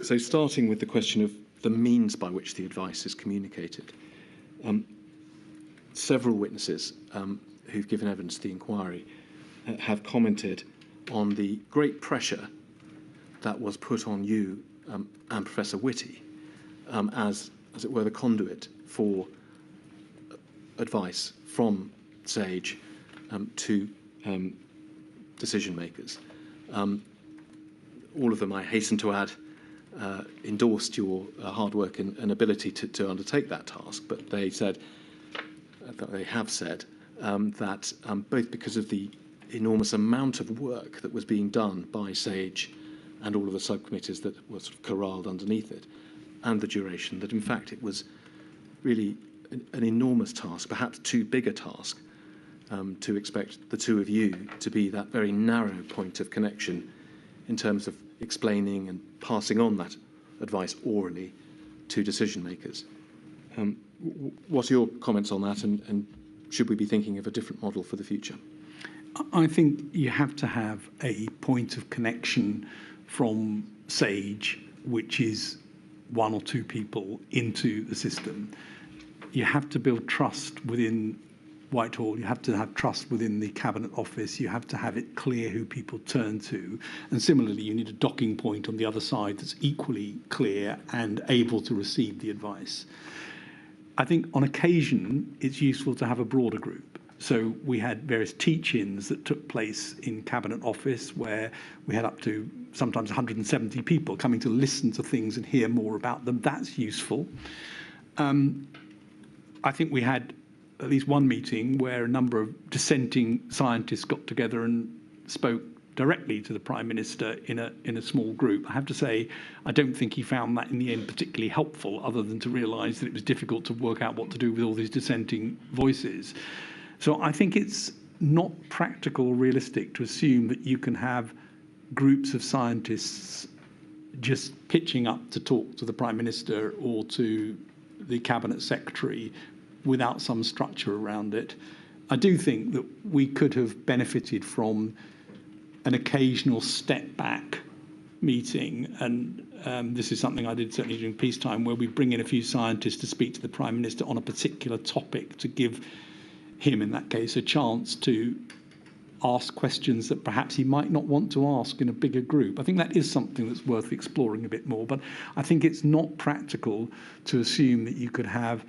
so starting with the question of the means by which the advice is communicated, several witnesses who've given evidence to the inquiry have commented on the great pressure that was put on you and Professor Whitty as it were, the conduit for advice from SAGE to decision makers. All of them, I hasten to add, endorsed your hard work and ability to undertake that task, but they said, they have said, that both because of the enormous amount of work that was being done by SAGE and all of the subcommittees that were sort of corralled underneath it, and the duration, that in fact it was really an enormous task, perhaps too big a task, to expect the two of you to be that very narrow point of connection in terms of explaining and passing on that advice orally to decision makers. What are your comments on that, and should we be thinking of a different model for the future? I think you have to have a point of connection from SAGE, which is one or two people, into the system. You have to build trust within Whitehall. You have to have trust within the Cabinet Office. You have to have it clear who people turn to. And similarly, you need a docking point on the other side that's equally clear and able to receive the advice. I think on occasion, it's useful to have a broader group. So we had various teach-ins that took place in Cabinet Office where we had up to sometimes 170 people coming to listen to things and hear more about them. That's useful. I think we had at least one meeting where a number of dissenting scientists got together and spoke directly to the Prime Minister in a small group. I have to say, I don't think he found that in the end particularly helpful, other than to realise that it was difficult to work out what to do with all these dissenting voices. So I think it's not practical or realistic to assume that you can have groups of scientists just pitching up to talk to the Prime Minister or to the Cabinet Secretary without some structure around it. I do think that we could have benefited from an occasional step back meeting, and this is something I did certainly during peacetime, where we bring in a few scientists to speak to the Prime Minister on a particular topic to give him, in that case, a chance to ask questions that perhaps he might not want to ask in a bigger group. I think that is something that's worth exploring a bit more, but I think it's not practical to assume that you could have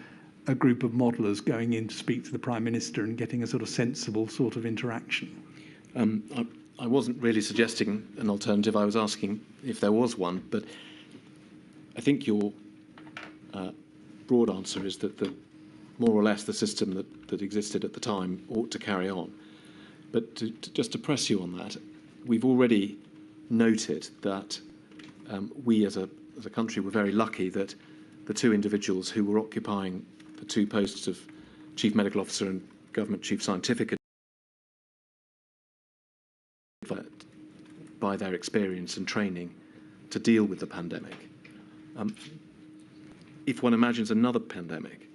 a group of modellers going in to speak to the Prime Minister and getting a sort of sensible sort of interaction. I wasn't really suggesting an alternative. I was asking if there was one, but I think your broad answer is that more or less the system that existed at the time ought to carry on. But just to press you on that, we've already noted that we as a country were very lucky that the two individuals who were occupying the two posts of Chief Medical Officer and Government Chief Scientific by their experience and training to deal with the pandemic. If one imagines another pandemic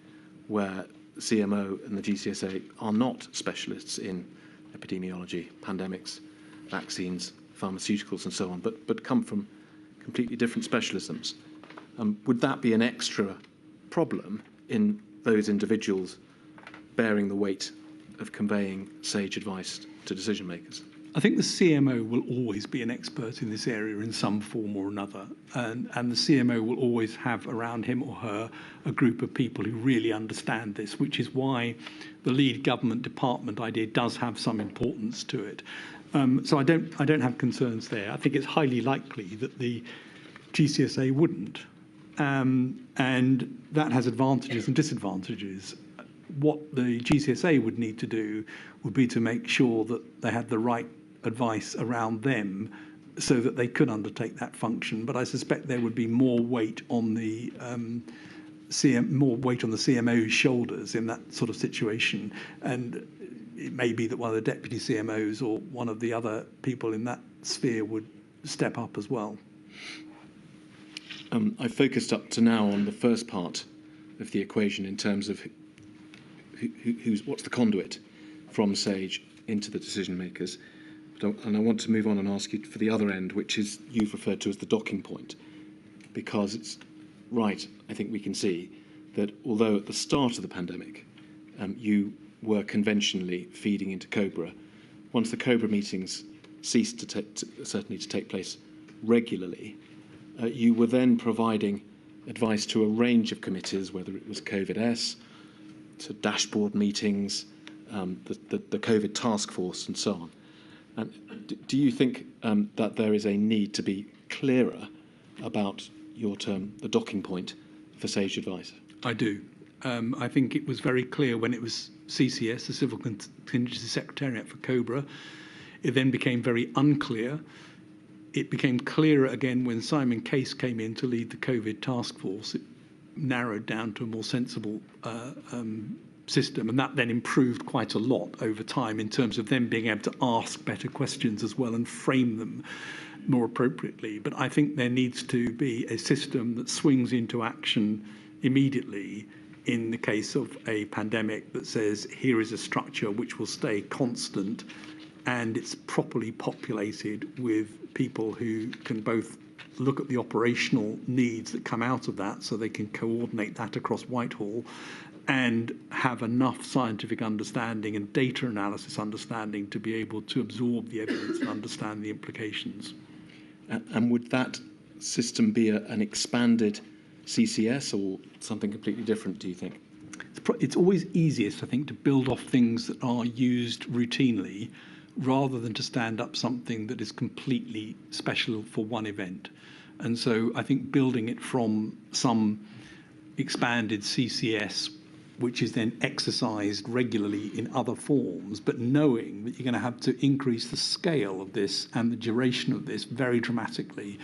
where the CMO and the GCSA are not specialists in epidemiology, pandemics, vaccines, pharmaceuticals and so on, but come from completely different specialisms, would that be an extra problem in those individuals bearing the weight of conveying sage advice to decision makers? I think the CMO will always be an expert in this area in some form or another, and the CMO will always have around him or her a group of people who really understand this, which is why the lead government department idea does have some importance to it. So I don't have concerns there. I think it's highly likely that the GCSA wouldn't, and that has advantages and disadvantages. What the GCSA would need to do would be to make sure that they had the right advice around them so that they could undertake that function. But I suspect there would be more weight on the CMO's shoulders in that sort of situation. And it may be that one of the deputy CMOs or one of the other people in that sphere would step up as well. I focused up to now on the first part of the equation in terms of what's the conduit from SAGE into the decision makers. And I want to move on and ask you for the other end, which is you've referred to as the docking point, because it's right, I think we can see that although at the start of the pandemic you were conventionally feeding into COBRA, once the COBRA meetings ceased certainly to take place regularly, you were then providing advice to a range of committees, whether it was COVID-S, to dashboard meetings, the COVID task force and so on. And do you think that there is a need to be clearer about your term, the docking point for SAGE advice? I do. I think it was very clear when it was CCS, the Civil Contingency Secretariat for COBRA. It then became very unclear. It became clearer again when Simon Case came in to lead the COVID task force. It narrowed down to a more sensible system, and that then improved quite a lot over time in terms of them being able to ask better questions as well and frame them more appropriately. But I think there needs to be a system that swings into action immediately in the case of a pandemic that says here is a structure which will stay constant and it's properly populated with people who can both look at the operational needs that come out of that so they can coordinate that across Whitehall and have enough scientific understanding and data analysis understanding to be able to absorb the evidence and understand the implications. And would that system be an expanded CCS or something completely different, do you think? It's always easiest, I think, to build off things that are used routinely rather than to stand up something that is completely special for one event. And so I think building it from some expanded CCS, which is then exercised regularly in other forms, but knowing that you're going to have to increase the scale of this and the duration of this very dramatically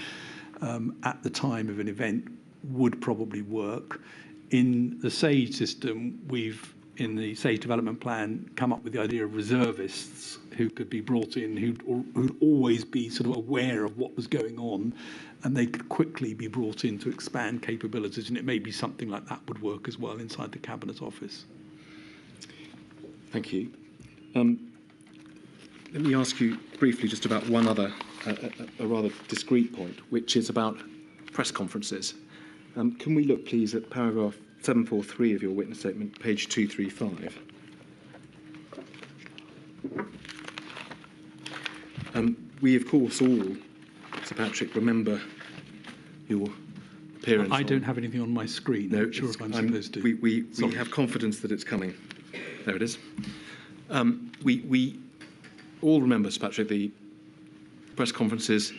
at the time of an event would probably work. In the SAGE system, we've in the Sage Development Plan come up with the idea of reservists who could be brought in, who'd always be sort of aware of what was going on, and they could quickly be brought in to expand capabilities. And it may be something like that would work as well inside the Cabinet Office. Thank you. Let me ask you briefly just about one other, a rather discrete point, which is about press conferences. Can we look, please, at paragraph 743 of your witness statement, page 235. We, of course, all, Sir Patrick, remember your appearance. I don't have anything on my screen. No, I'm not sure if I'm supposed to. We have confidence that it's coming. There it is. We all remember, Sir Patrick, the press conferences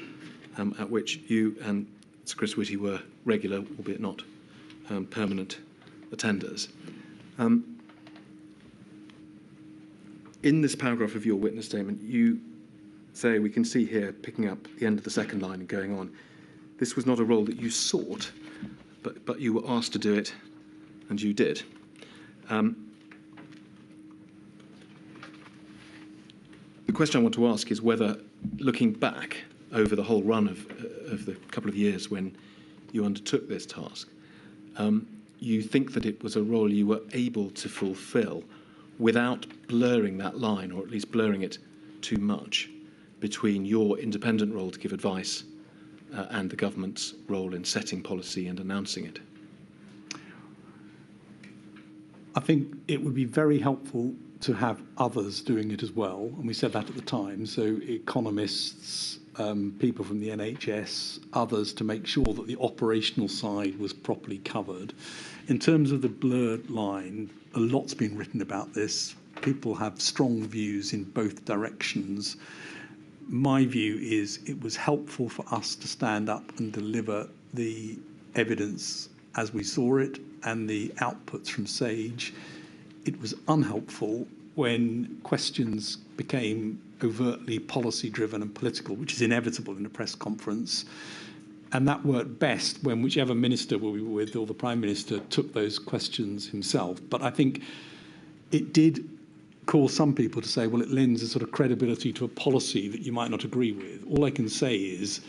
at which you and Sir Chris Whitty were regular, albeit not permanent, attenders. In this paragraph of your witness statement, you say, we can see here, picking up the end of the second line and going on, this was not a role that you sought, but you were asked to do it, and you did. The question I want to ask is whether, looking back over the whole run of the couple of years when you undertook this task, you think that it was a role you were able to fulfil without blurring that line, or at least blurring it too much, between your independent role to give advice and the government's role in setting policy and announcing it? I think it would be very helpful to have others doing it as well, and we said that at the time, so economists, people from the NHS, others, to make sure that the operational side was properly covered. In terms of the blurred line, a lot's been written about this. People have strong views in both directions. My view is it was helpful for us to stand up and deliver the evidence as we saw it and the outputs from Sage. It was unhelpful when questions became overtly policy-driven and political, which is inevitable in a press conference. And that worked best when whichever minister we were with or the Prime Minister took those questions himself. But I think it did cause some people to say, well, it lends a sort of credibility to a policy that you might not agree with. All I can say is,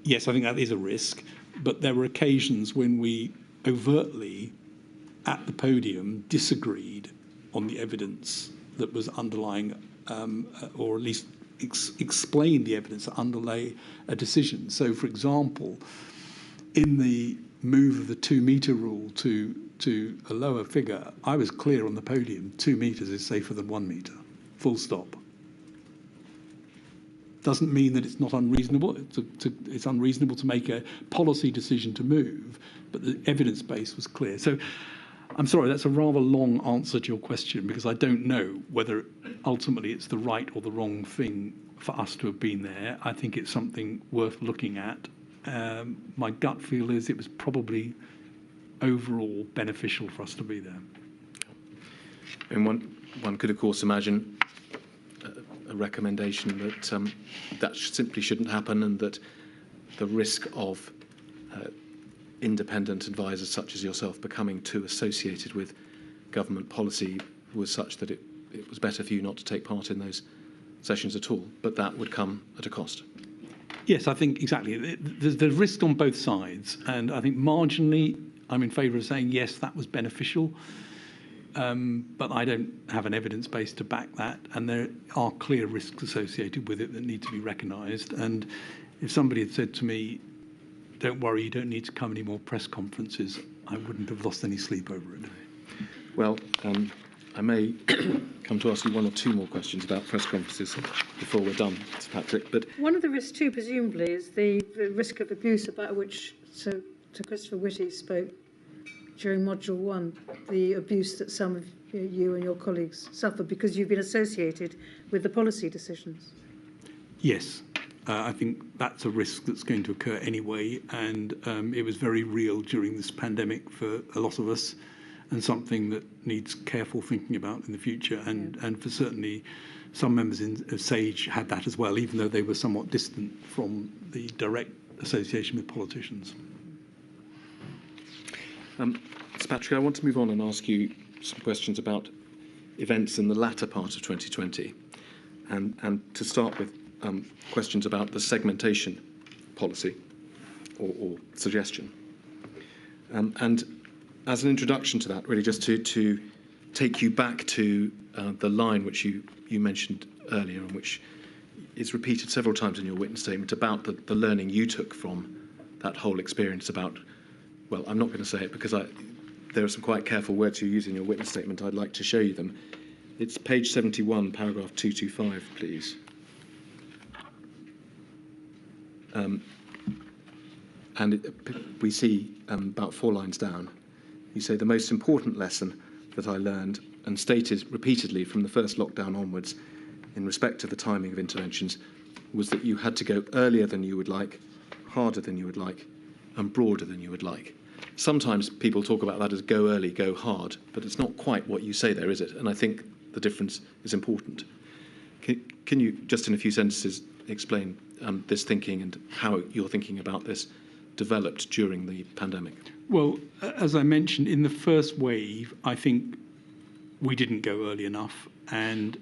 yes, I think that is a risk, but there were occasions when we overtly, at the podium, disagreed on the evidence that was underlying, or at least explained the evidence that underlay a decision. So, for example, in the move of the 2 metre rule to a lower figure, I was clear on the podium, 2 metres is safer than 1 metre, full stop. Doesn't mean that it's not unreasonable. It's unreasonable to make a policy decision to move, but the evidence base was clear. So I'm sorry, that's a rather long answer to your question, because I don't know whether ultimately it's the right or the wrong thing for us to have been there. I think it's something worth looking at. My gut feel is it was probably overall beneficial for us to be there. And one could, of course, imagine a recommendation that that simply shouldn't happen, and that the risk of independent advisors such as yourself becoming too associated with government policy was such that it was better for you not to take part in those sessions at all. But that would come at a cost. Yes, I think exactly. There's risk on both sides, and I think marginally I'm in favour of saying yes, that was beneficial, but I don't have an evidence base to back that, and there are clear risks associated with it that need to be recognised. And if somebody had said to me, don't worry, you don't need to come any more press conferences, I wouldn't have lost any sleep over it. Well, I may come to ask you one or two more questions about press conferences before we're done, Sir Patrick. But one of the risks too, presumably, is the risk of abuse about which Sir Christopher Whitty spoke during Module 1, the abuse that some of you and your colleagues suffer because you've been associated with the policy decisions. Yes. I think that's a risk that's going to occur anyway, and it was very real during this pandemic for a lot of us, and something that needs careful thinking about in the future. And for certainly some members of Sage had that as well, even though they were somewhat distant from the direct association with politicians. Sir Patrick, I want to move on and ask you some questions about events in the latter part of 2020, and to start with questions about the segmentation policy or suggestion. And as an introduction to that, really just to take you back to the line which you mentioned earlier, and which is repeated several times in your witness statement, about the learning you took from that whole experience about, well, I'm not going to say it because there are some quite careful words you use in your witness statement. I'd like to show you them. It's page 71, paragraph 225, please. We see about 4 lines down, you say, the most important lesson that I learned and stated repeatedly from the first lockdown onwards in respect to the timing of interventions was that you had to go earlier than you would like, harder than you would like, and broader than you would like. Sometimes people talk about that as go early, go hard, but it's not quite what you say there, is it? And I think the difference is important. Can you, just in a few sentences, explain this thinking and how your thinking about this developed during the pandemic? Well, as I mentioned, in the first wave, I think we didn't go early enough, and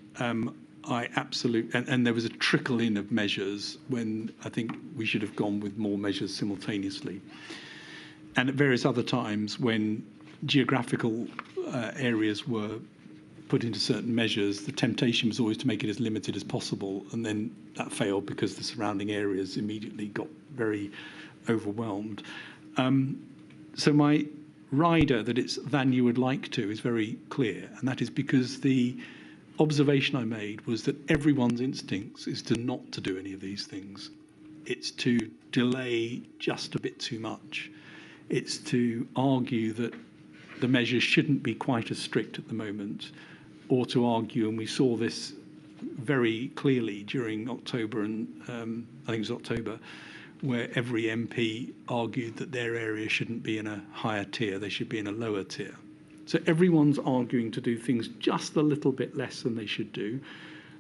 and there was a trickle in of measures when I think we should have gone with more measures simultaneously. And at various other times when geographical areas were put into certain measures, the temptation was always to make it as limited as possible, and then that failed because the surrounding areas immediately got very overwhelmed. So my rider that it's than you would like to is very clear, and that is because the observation I made was that everyone's instincts is not to do any of these things. It's to delay just a bit too much. It's to argue that the measures shouldn't be quite as strict at the moment, or to argue, and we saw this very clearly during October, and I think it was October, where every MP argued that their area shouldn't be in a higher tier, they should be in a lower tier. So everyone's arguing to do things just a little bit less than they should do.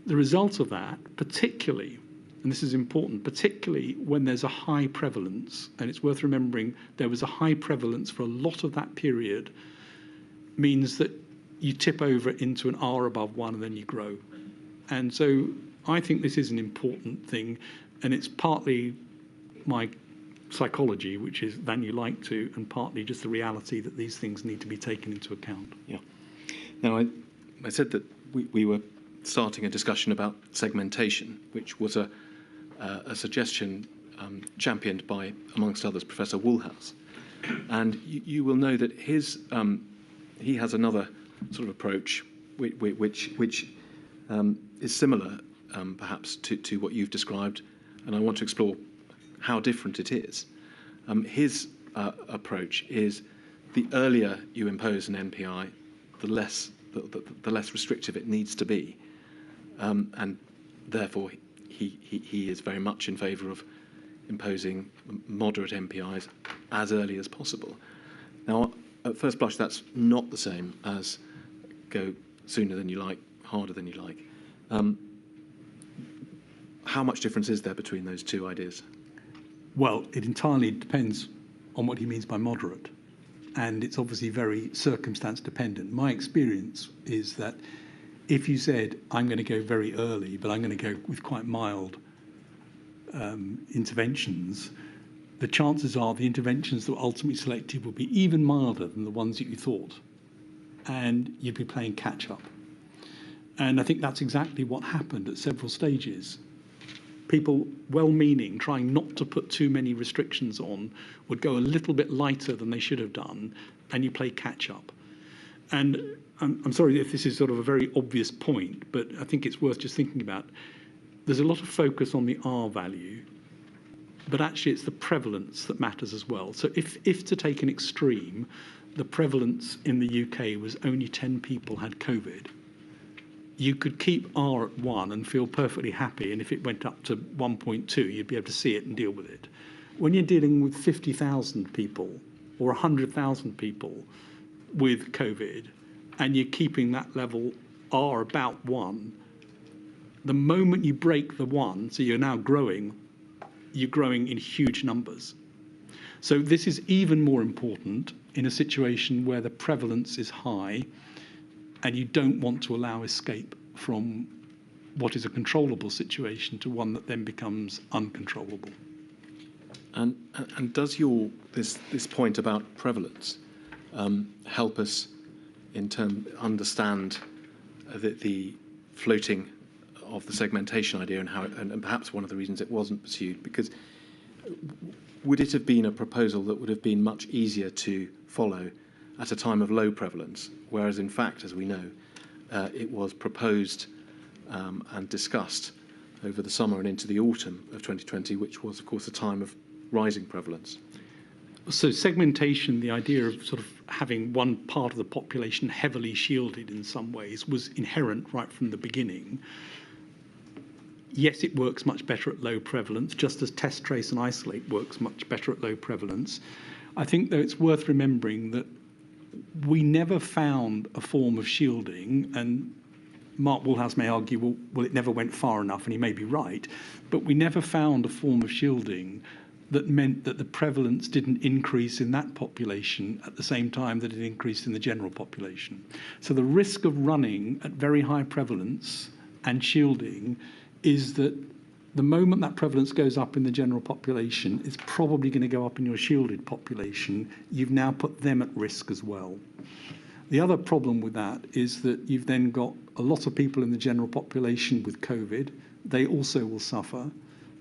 The result of that, particularly, and this is important, particularly when there's a high prevalence, and it's worth remembering there was a high prevalence for a lot of that period, means that you tip over into an R above 1 and then you grow. And so I think this is an important thing, and it's partly my psychology, which is than you like to, and partly just the reality that these things need to be taken into account. Yeah. Now, I said that we were starting a discussion about segmentation, which was a suggestion championed by, amongst others, Professor Woolhouse. And you will know that he has another sort of approach which is similar, perhaps, to what you've described, and I want to explore how different it is. His approach is the earlier you impose an NPI, the less restrictive it needs to be, and therefore he is very much in favour of imposing moderate NPIs as early as possible. Now, at first blush, that's not the same as go sooner than you like, harder than you like. How much difference is there between those two ideas? Well, it entirely depends on what he means by moderate, and it's obviously very circumstance dependent. My experience is that if you said, I'm going to go very early, but I'm going to go with quite mild interventions, the chances are the interventions that were ultimately selected would be even milder than the ones that you thought, and you'd be playing catch up. And I think that's exactly what happened at several stages. People, well-meaning, trying not to put too many restrictions on, would go a little bit lighter than they should have done, and you play catch-up. And I'm sorry if this is sort of a very obvious point, but I think it's worth just thinking about. There's a lot of focus on the R value, but actually it's the prevalence that matters as well. So if to take an extreme, the prevalence in the UK was only 10 people had COVID, you could keep R at 1 and feel perfectly happy, and if it went up to 1.2, you'd be able to see it and deal with it. When you're dealing with 50,000 people or 100,000 people with COVID, and you're keeping that level R about 1, the moment you break the 1, so you're now growing, you're growing in huge numbers. So this is even more important in a situation where the prevalence is high and you don't want to allow escape from what is a controllable situation to one that then becomes uncontrollable. And does this point about prevalence help us understand the floating of the segmentation idea and how and perhaps one of the reasons it wasn't pursued? Because would it have been a proposal that would have been much easier to follow at a time of low prevalence, whereas in fact, as we know, it was proposed and discussed over the summer and into the autumn of 2020, which was, of course, a time of rising prevalence? So segmentation, the idea of sort of having one part of the population heavily shielded in some ways, was inherent right from the beginning. Yes, it works much better at low prevalence, just as test, trace and isolate works much better at low prevalence. I think, though, it's worth remembering that we never found a form of shielding, and Mark Woolhouse may argue, well, it never went far enough, and he may be right, but we never found a form of shielding that meant that the prevalence didn't increase in that population at the same time that it increased in the general population. So the risk of running at very high prevalence and shielding is that the moment that prevalence goes up in the general population, it's probably going to go up in your shielded population. You've now put them at risk as well. The other problem with that is that you've then got a lot of people in the general population with COVID. They also will suffer.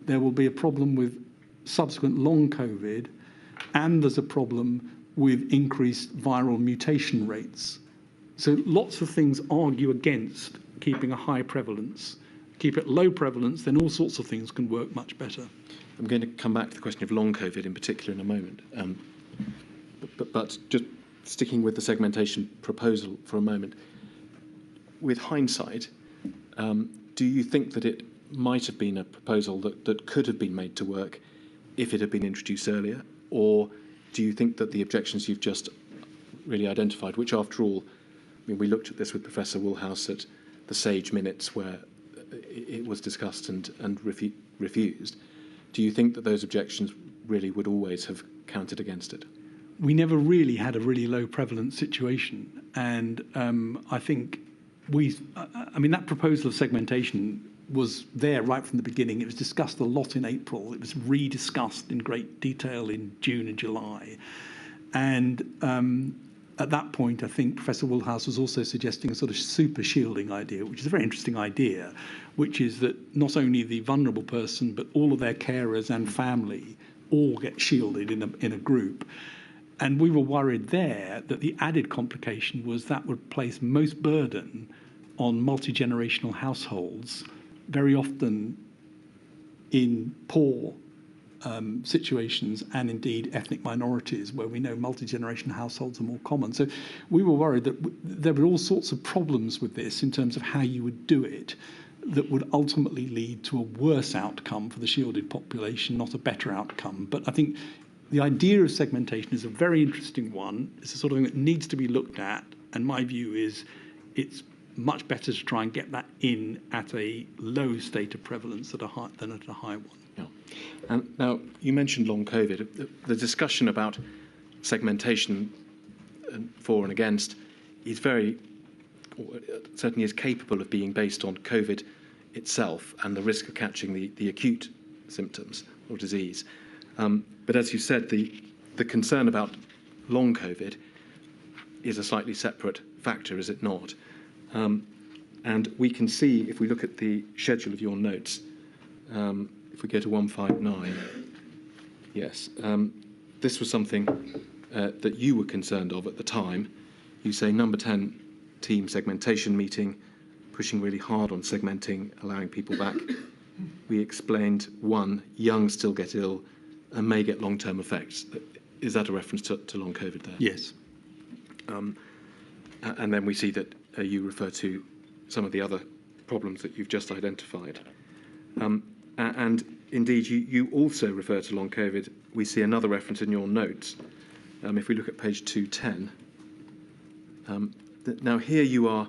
There will be a problem with subsequent long COVID, and there's a problem with increased viral mutation rates. So lots of things argue against keeping a high prevalence. Keep it low prevalence, then all sorts of things can work much better. I'm going to come back to the question of long COVID in particular in a moment. But just sticking with the segmentation proposal for a moment, with hindsight, do you think that it might have been a proposal that could have been made to work if it had been introduced earlier? Or do you think that the objections you've just really identified, which after all, I mean, we looked at this with Professor Woolhouse at the SAGE minutes where it was discussed and refused, do you think that those objections really would always have counted against it? We never really had a really low prevalence situation. And I think that proposal of segmentation was there right from the beginning. It was discussed a lot in April. It was rediscussed in great detail in June and July. And at that point, I think Professor Woolhouse was also suggesting a sort of super shielding idea, which is a very interesting idea, which is that not only the vulnerable person, but all of their carers and family all get shielded in a group. And we were worried there that the added complication was that would place most burden on multi-generational households, very often in poor situations, and indeed ethnic minorities where we know multi-generational households are more common. So we were worried that there were all sorts of problems with this in terms of how you would do it that would ultimately lead to a worse outcome for the shielded population, not a better outcome. But I think the idea of segmentation is a very interesting one. It's the sort of thing that needs to be looked at, and my view is it's much better to try and get that in at a low state of prevalence than at a high one. Yeah. And now, you mentioned long COVID. The discussion about segmentation for and against is certainly is capable of being based on COVID itself and the risk of catching the acute symptoms or disease. But as you said, the concern about long COVID is a slightly separate factor, is it not? And we can see, if we look at the schedule of your notes, if we go to 159, yes, this was something that you were concerned of at the time. You say number 10, team segmentation meeting, pushing really hard on segmenting, allowing people back. We explained, 1, young still get ill and may get long-term effects. Is that a reference to long COVID there? Yes. And then we see that you refer to some of the other problems that you've just identified. And indeed, you also refer to long COVID. We see another reference in your notes. If we look at page 210. Now here you are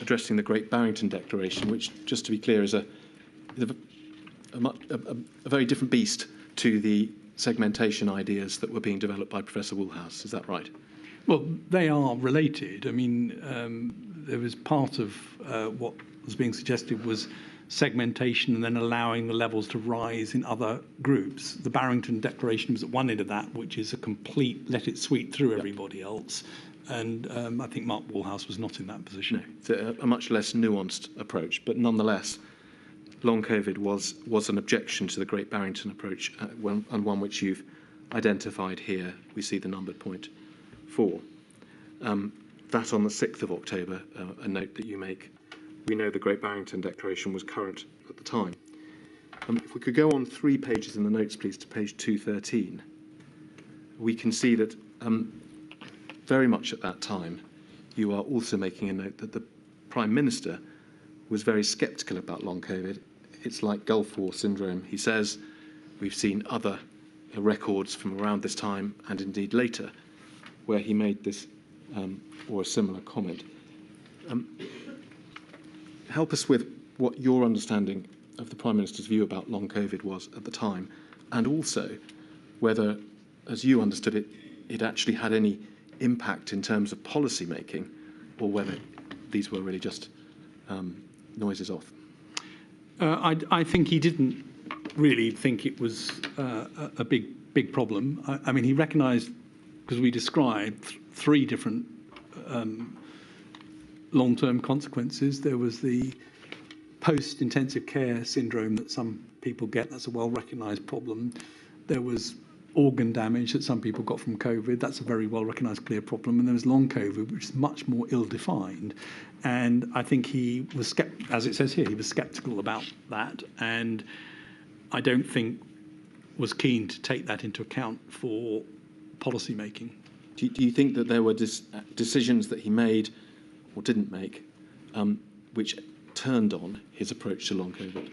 addressing the Great Barrington Declaration, which, just to be clear, is a very different beast to the segmentation ideas that were being developed by Professor Woolhouse. Is that right? Well, they are related. I mean, there was part of what was being suggested was segmentation and then allowing the levels to rise in other groups. The Barrington Declaration was at one end of that, which is a complete let it sweep through everybody else. And I think Mark Woolhouse was not in that position. No, it's a much less nuanced approach, but nonetheless, long COVID was an objection to the Great Barrington approach, and one which you've identified here. We see the numbered point 4. That on the 6th of October, a note that you make. We know the Great Barrington Declaration was current at the time. If we could go on 3 pages in the notes, please, to page 213, we can see that very much at that time, you are also making a note that the Prime Minister was very sceptical about long COVID. It's like Gulf War syndrome. He says, we've seen other records from around this time and indeed later where he made this or a similar comment. Help us with what your understanding of the Prime Minister's view about long COVID was at the time, and also whether, as you understood it, it actually had any impact in terms of policy making, or whether these were really just noises off. I think he didn't really think it was a big problem. I mean, he recognised, because we described 3 different long-term consequences. There was the post-intensive care syndrome that some people get. That's a well-recognised problem. There was organ damage that some people got from COVID. That's a very well-recognised, clear problem. And there was long COVID, which is much more ill-defined. And I think he was, as it says here, he was sceptical about that. And I don't think was keen to take that into account for policy making. Do you think that there were decisions that he made or didn't make which turned on his approach to long COVID?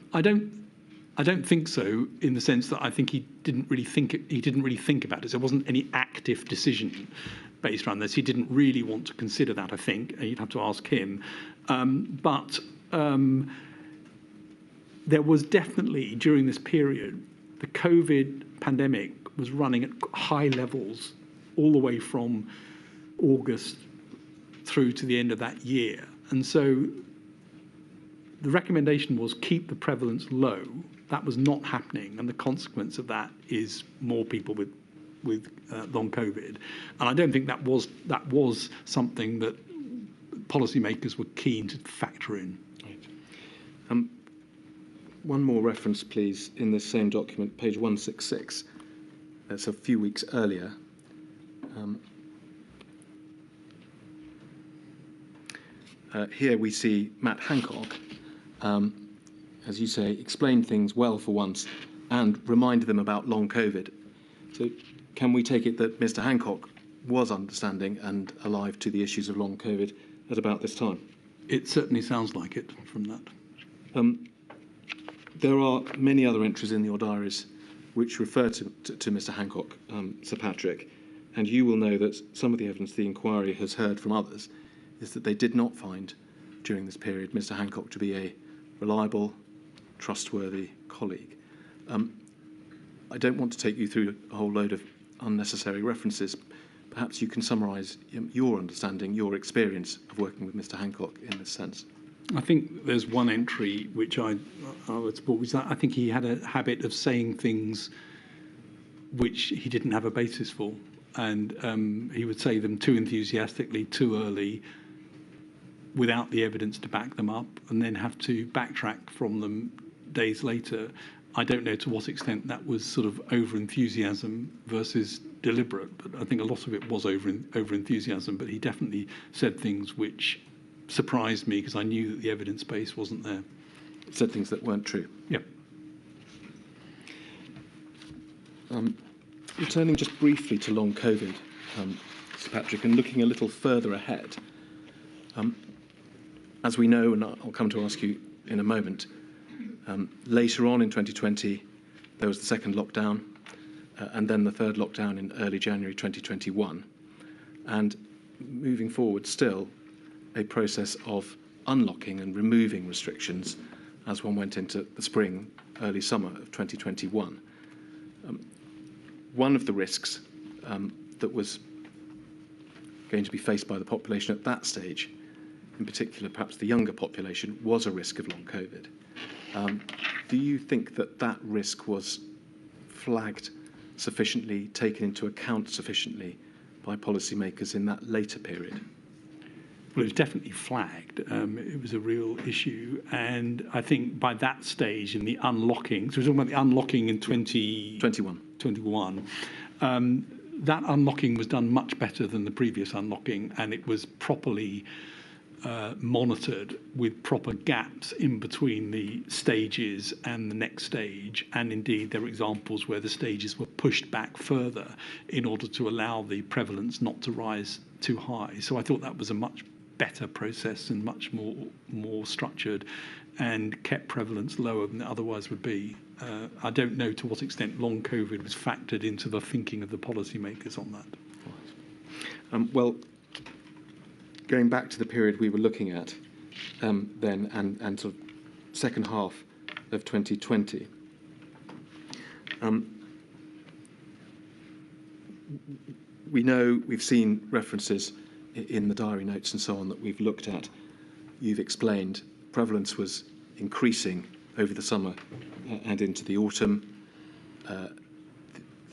I don't think so, in the sense that I think he didn't really think about it. There wasn't any active decision based around this. He didn't really want to consider that, I think. And you'd have to ask him. But there was definitely, during this period, the COVID pandemic was running at high levels all the way from August through to the end of that year. And so the recommendation was keep the prevalence low. That was not happening, and the consequence of that is more people with long COVID. And I don't think that was something that policymakers were keen to factor in. Right. One more reference, please, in this same document, page 166. That's a few weeks earlier. Here we see Matt Hancock, as you say, explain things well for once and remind them about long COVID. So can we take it that Mr. Hancock was understanding and alive to the issues of long COVID at about this time? It certainly sounds like it from that. There are many other entries in your diaries which refer to Mr. Hancock, Sir Patrick, and you will know that some of the evidence the inquiry has heard from others is that they did not find during this period Mr. Hancock to be a reliable, trustworthy colleague. I don't want to take you through a whole load of unnecessary references. Perhaps you can summarise your understanding, your experience of working with Mr. Hancock in this sense. I think there's one entry which I would support, which I think he had a habit of saying things which he didn't have a basis for. And he would say them too enthusiastically, too early, without the evidence to back them up, and then have to backtrack from them days later. I don't know to what extent that was sort of over-enthusiasm versus deliberate, but I think a lot of it was over-enthusiasm, but he definitely said things which surprised me because I knew that the evidence base wasn't there. Said things that weren't true. Yeah. Returning just briefly to long COVID, Sir Patrick, and looking a little further ahead, as we know, and I'll come to ask you in a moment, later on in 2020, there was the second lockdown, and then the third lockdown in early January 2021. And moving forward still, a process of unlocking and removing restrictions as one went into the spring, early summer of 2021. One of the risks that was going to be faced by the population at that stage, in particular perhaps the younger population, was a risk of long COVID. Do you think that that risk was flagged sufficiently, taken into account sufficiently by policymakers in that later period? Well, it was definitely flagged. It was a real issue. And I think by that stage in the unlocking, so we're talking about the unlocking in 2021, that unlocking was done much better than the previous unlocking, and it was properly monitored with proper gaps in between the stages and the next stage. And indeed, there are examples where the stages were pushed back further in order to allow the prevalence not to rise too high. So I thought that was a much better process and much more structured, and kept prevalence lower than it otherwise would be. I don't know to what extent long COVID was factored into the thinking of the policymakers on that. Well, going back to the period we were looking at then, and sort of second half of 2020, we know, we've seen references in the diary notes and so on that we've looked at. You've explained prevalence was increasing over the summer and into the autumn.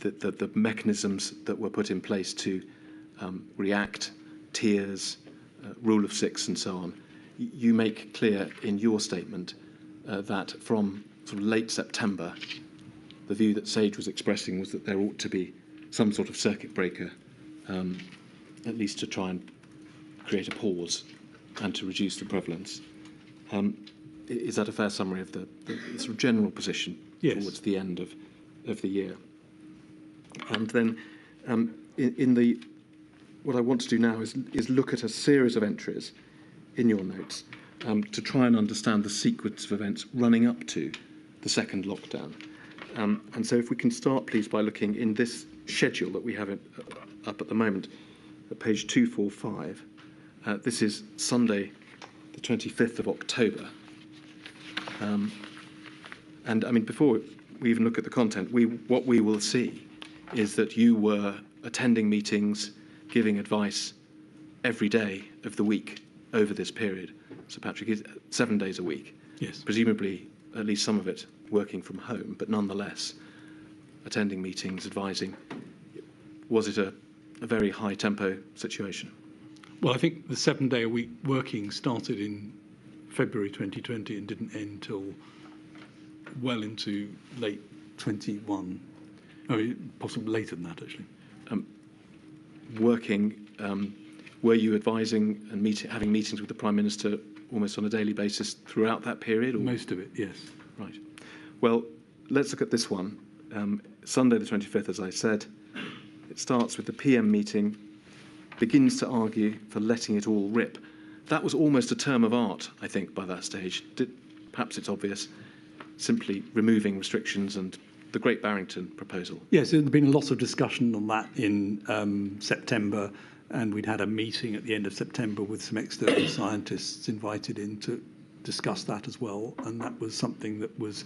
The mechanisms that were put in place to react, tiers, rule of six and so on. You make clear in your statement that from sort of late September, the view that Sage was expressing was that there ought to be some sort of circuit breaker, at least to try and create a pause and to reduce the prevalence. Is that a fair summary of the sort of general position towards the end of the year? And then what I want to do now is look at a series of entries in your notes to try and understand the sequence of events running up to the second lockdown. And so if we can start, please, by looking in this schedule that we have up at the moment, at page 245. This is Sunday, the 25th of October. And I mean, before we even look at the content, what we will see is that you were attending meetings, giving advice every day of the week over this period. So Patrick, is 7 days a week. Yes. Presumably, at least some of it working from home, but nonetheless, attending meetings, advising. Was it a very high tempo situation? Well, I think the 7 day a week working started in February 2020 and didn't end till well into late 21. Oh, possibly later than that, actually. Working, were you advising and having meetings with the Prime Minister almost on a daily basis throughout that period? Or? Most of it, yes. Right. Well, let's look at this one. Sunday the 25th, as I said, it starts with the PM meeting, begins to argue for letting it all rip. That was almost a term of art, I think, by that stage. Perhaps it's obvious, simply removing restrictions and the Great Barrington proposal. Yes, there's been a lot of discussion on that in September, and we'd had a meeting at the end of September with some external scientists invited in to discuss that as well, and that was something that was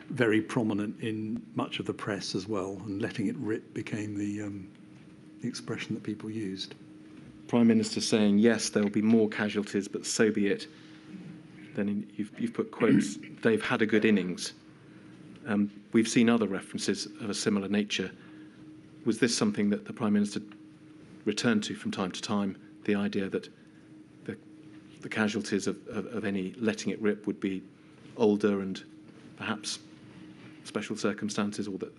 very prominent in much of the press as well, and letting it rip became the expression that people used. Prime Minister saying, yes, there will be more casualties, but so be it. Then you've put quotes, they've had a good innings. We've seen other references of a similar nature. Was this something that the Prime Minister returned to from time to time, the idea that the casualties of any letting it rip would be older and perhaps special circumstances, or that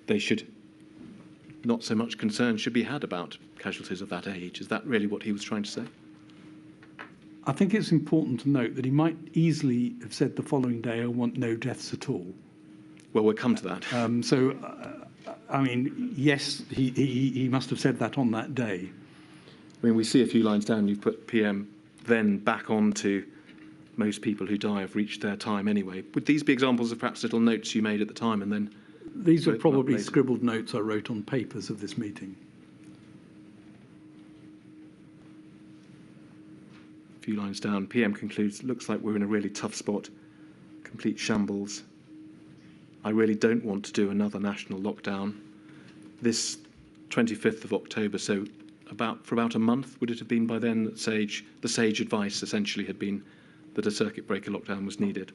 they should not so much concern should be had about casualties of that age? Is that really what he was trying to say? I think it's important to note that he might easily have said the following day, I want no deaths at all. Well, we'll come to that. I mean, yes, he must have said that on that day. I mean, we see a few lines down, you've put PM then back on to most people who die have reached their time anyway. Would these be examples of perhaps little notes you made at the time and then... These were probably scribbled notes I wrote on papers of this meeting. A few lines down, PM concludes, looks like we're in a really tough spot, complete shambles. I really don't want to do another national lockdown. This 25th of October, so for about a month, would it have been by then that the sage advice essentially had been that a circuit breaker lockdown was needed?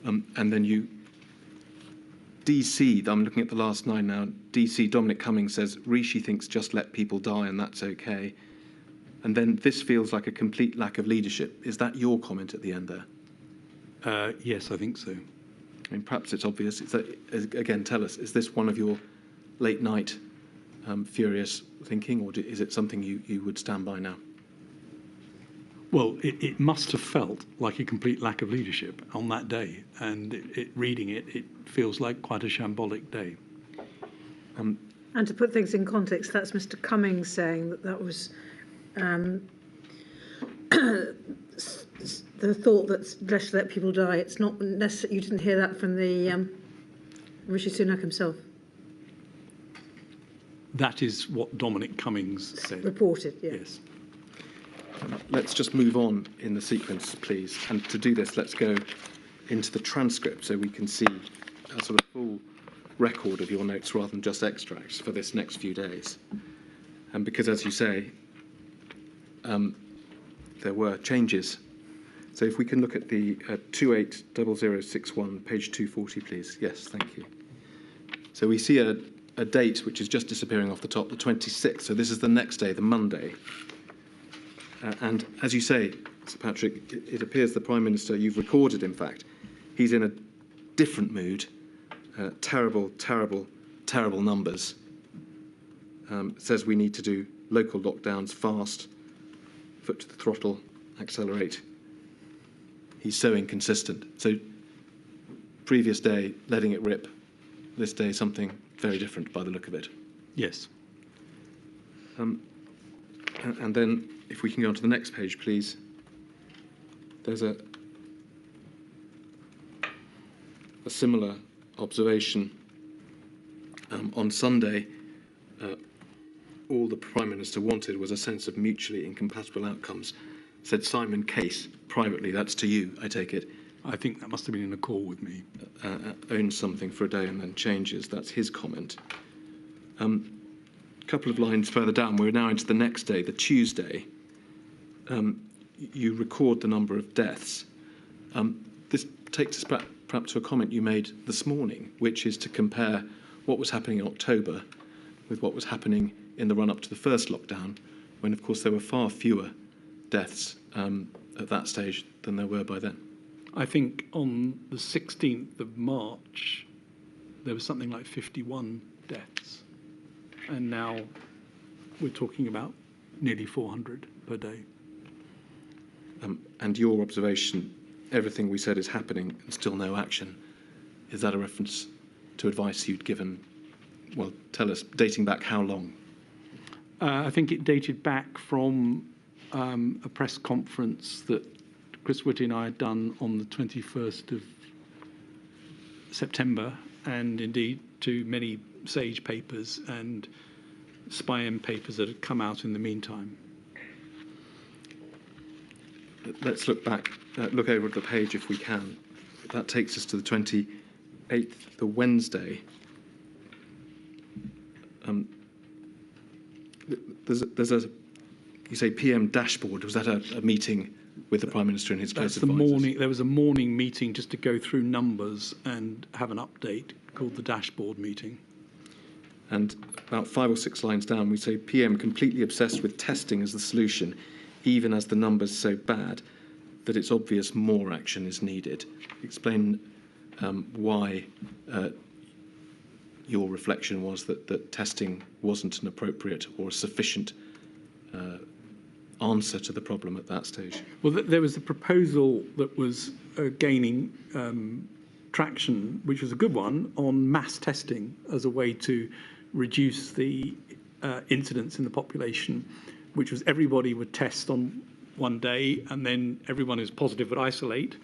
And then DC, I'm looking at the last 9 now, DC, Dominic Cummings says, Rishi thinks just let people die and that's okay. And then this feels like a complete lack of leadership. Is that your comment at the end there? Yes, I think so. I mean, perhaps it's obvious. Again, tell us, is this one of your late night furious thinking, or is it something you would stand by now? Well, it must have felt like a complete lack of leadership on that day, and reading it feels like quite a shambolic day. And to put things in context, that's Mr. Cummings saying that was the thought that let's let people die. It's not necessarily, you didn't hear that from the Rishi Sunak himself. That is what Dominic Cummings said. Reported, yeah. Yes. Let's just move on in the sequence, please. And to do this, let's go into the transcript so we can see a sort of full record of your notes rather than just extracts for this next few days. And because, as you say, there were changes. So if we can look at the 280061, page 240, please. Yes, thank you. So we see a date which is just disappearing off the top, the 26th. So this is the next day, the Monday. And as you say, Sir Patrick, it appears the Prime Minister, you've recorded, in fact, he's in a different mood. Terrible, terrible, terrible numbers. Says we need to do local lockdowns fast, foot to the throttle, accelerate. He's so inconsistent. So previous day, letting it rip. This day, something very different by the look of it. Yes. And then, if we can go on to the next page, please. There's a similar observation. On Sunday, all the Prime Minister wanted was a sense of mutually incompatible outcomes, said Simon Case privately. That's to you, I take it. I think that must have been in a call with me. Owns something for a day and then changes. That's his comment. A couple of lines further down, we're now into the next day, the Tuesday. You record the number of deaths. This takes us perhaps to a comment you made this morning, which is to compare what was happening in October with what was happening in the run-up to the first lockdown, when, of course, there were far fewer deaths at that stage than there were by then. I think on the 16th of March, there was something like 51 deaths. And now we're talking about nearly 400 per day. And your observation, everything we said is happening and still no action. Is that a reference to advice you'd given? Well, tell us, dating back how long? I think it dated back from a press conference that Chris Whitty and I had done on the 21st of September, and indeed to many SAGE papers and SPI-M papers that had come out in the meantime. Let's look back, look over at the page if we can. That takes us to the 28th, the Wednesday. There's a, you say PM dashboard. Was that a meeting with the Prime Minister and his close advisors? There was a morning meeting just to go through numbers and have an update called the dashboard meeting. And about 5 or 6 lines down, we say PM completely obsessed with testing as the solution, even as the numbers so bad that it's obvious more action is needed. Explain why your reflection was that testing wasn't an appropriate or sufficient answer to the problem at that stage. Well, there was a proposal that was gaining traction, which was a good one, on mass testing as a way to reduce the incidence in the population, which was everybody would test on one day and then everyone who's positive would isolate,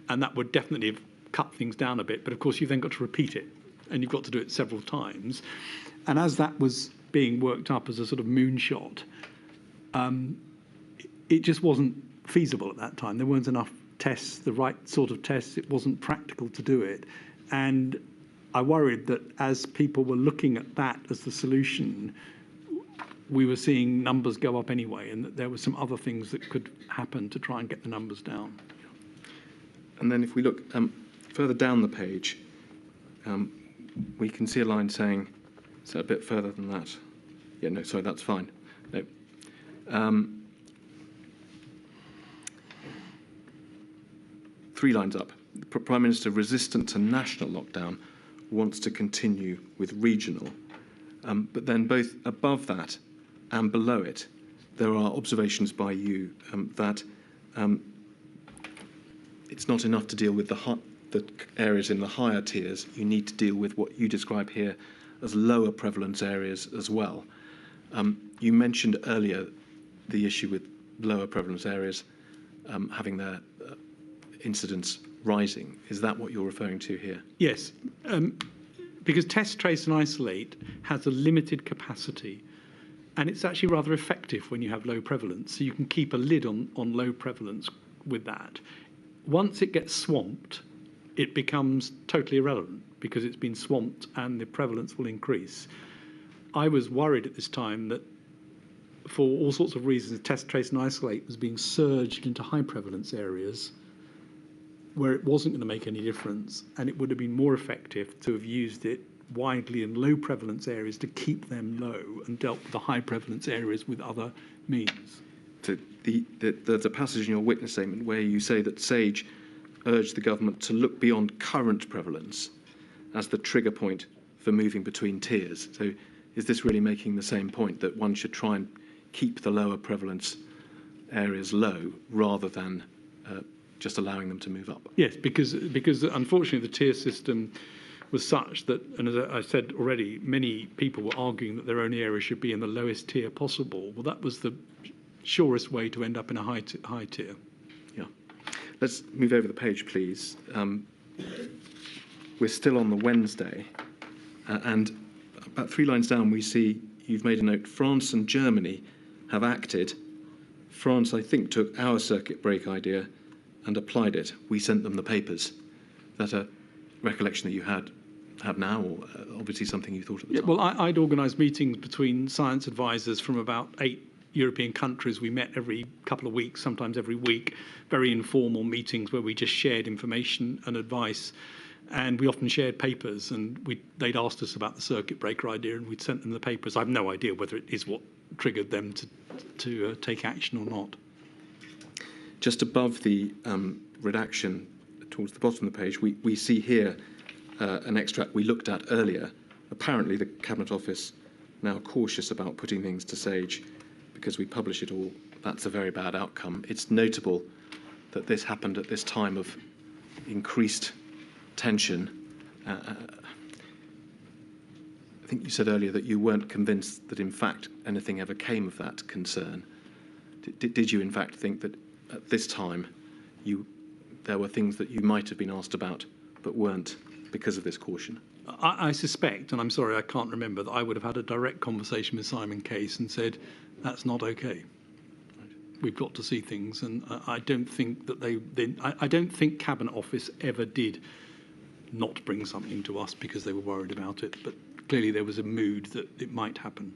and that would definitely have cut things down a bit. But of course, you've then got to repeat it, and you've got to do it several times. And as that was being worked up as a sort of moonshot, it just wasn't feasible at that time. There weren't enough tests, the right sort of tests. It wasn't practical to do it. And I worried that as people were looking at that as the solution, we were seeing numbers go up anyway, and that there were some other things that could happen to try and get the numbers down. And then if we look further down the page, we can see a line saying, so a bit further than that. Yeah, no, sorry, that's fine. No. 3 lines up. The Prime Minister, resistant to national lockdown, wants to continue with regional. But then both above that and below it, there are observations by you that it's not enough to deal with the areas in the higher tiers. You need to deal with what you describe here as lower prevalence areas as well. You mentioned earlier the issue with lower prevalence areas having their incidence rising. Is that what you're referring to here? Yes, because test, trace and isolate has a limited capacity, and it's actually rather effective when you have low prevalence. So you can keep a lid on low prevalence with that. Once it gets swamped, it becomes totally irrelevant because it's been swamped and the prevalence will increase. I was worried at this time that for all sorts of reasons, test, trace and isolate was being surged into high prevalence areas where it wasn't going to make any difference, and it would have been more effective to have used it widely in low prevalence areas to keep them low and dealt with the high prevalence areas with other means. There's a passage in your witness statement where you say that Sage urged the government to look beyond current prevalence as the trigger point for moving between tiers. So is this really making the same point, that one should try and keep the lower prevalence areas low rather than just allowing them to move up? Yes, because unfortunately the tier system was such that, and as I said already, many people were arguing that their own area should be in the lowest tier possible. Well, that was the surest way to end up in a high tier. Yeah. Let's move over the page, please. We're still on the Wednesday, and about 3 lines down we see you've made a note. France and Germany have acted. France, I think, took our circuit break idea and applied it. We sent them the papers. Is that a recollection that you have now, or obviously something you thought at the time? Well, I'd organised meetings between science advisors from about 8 European countries. We met every couple of weeks, sometimes every week, very informal meetings where we just shared information and advice. And we often shared papers, and they'd asked us about the circuit breaker idea, and we'd sent them the papers. I have no idea whether it is what triggered them to take action or not. Just above the redaction, towards the bottom of the page, we see here an extract we looked at earlier. Apparently, the Cabinet Office now cautious about putting things to Sage because we publish it all. That's a very bad outcome. It's notable that this happened at this time of increased tension. I think you said earlier that you weren't convinced that, in fact, anything ever came of that concern. Did you, in fact, think that at this time there were things that you might have been asked about but weren't because of this caution? I suspect, and I'm sorry I can't remember, that I would have had a direct conversation with Simon Case and said, that's not okay. Right. We've got to see things, and I don't think that I don't think Cabinet Office ever did not bring something to us because they were worried about it, but clearly there was a mood that it might happen.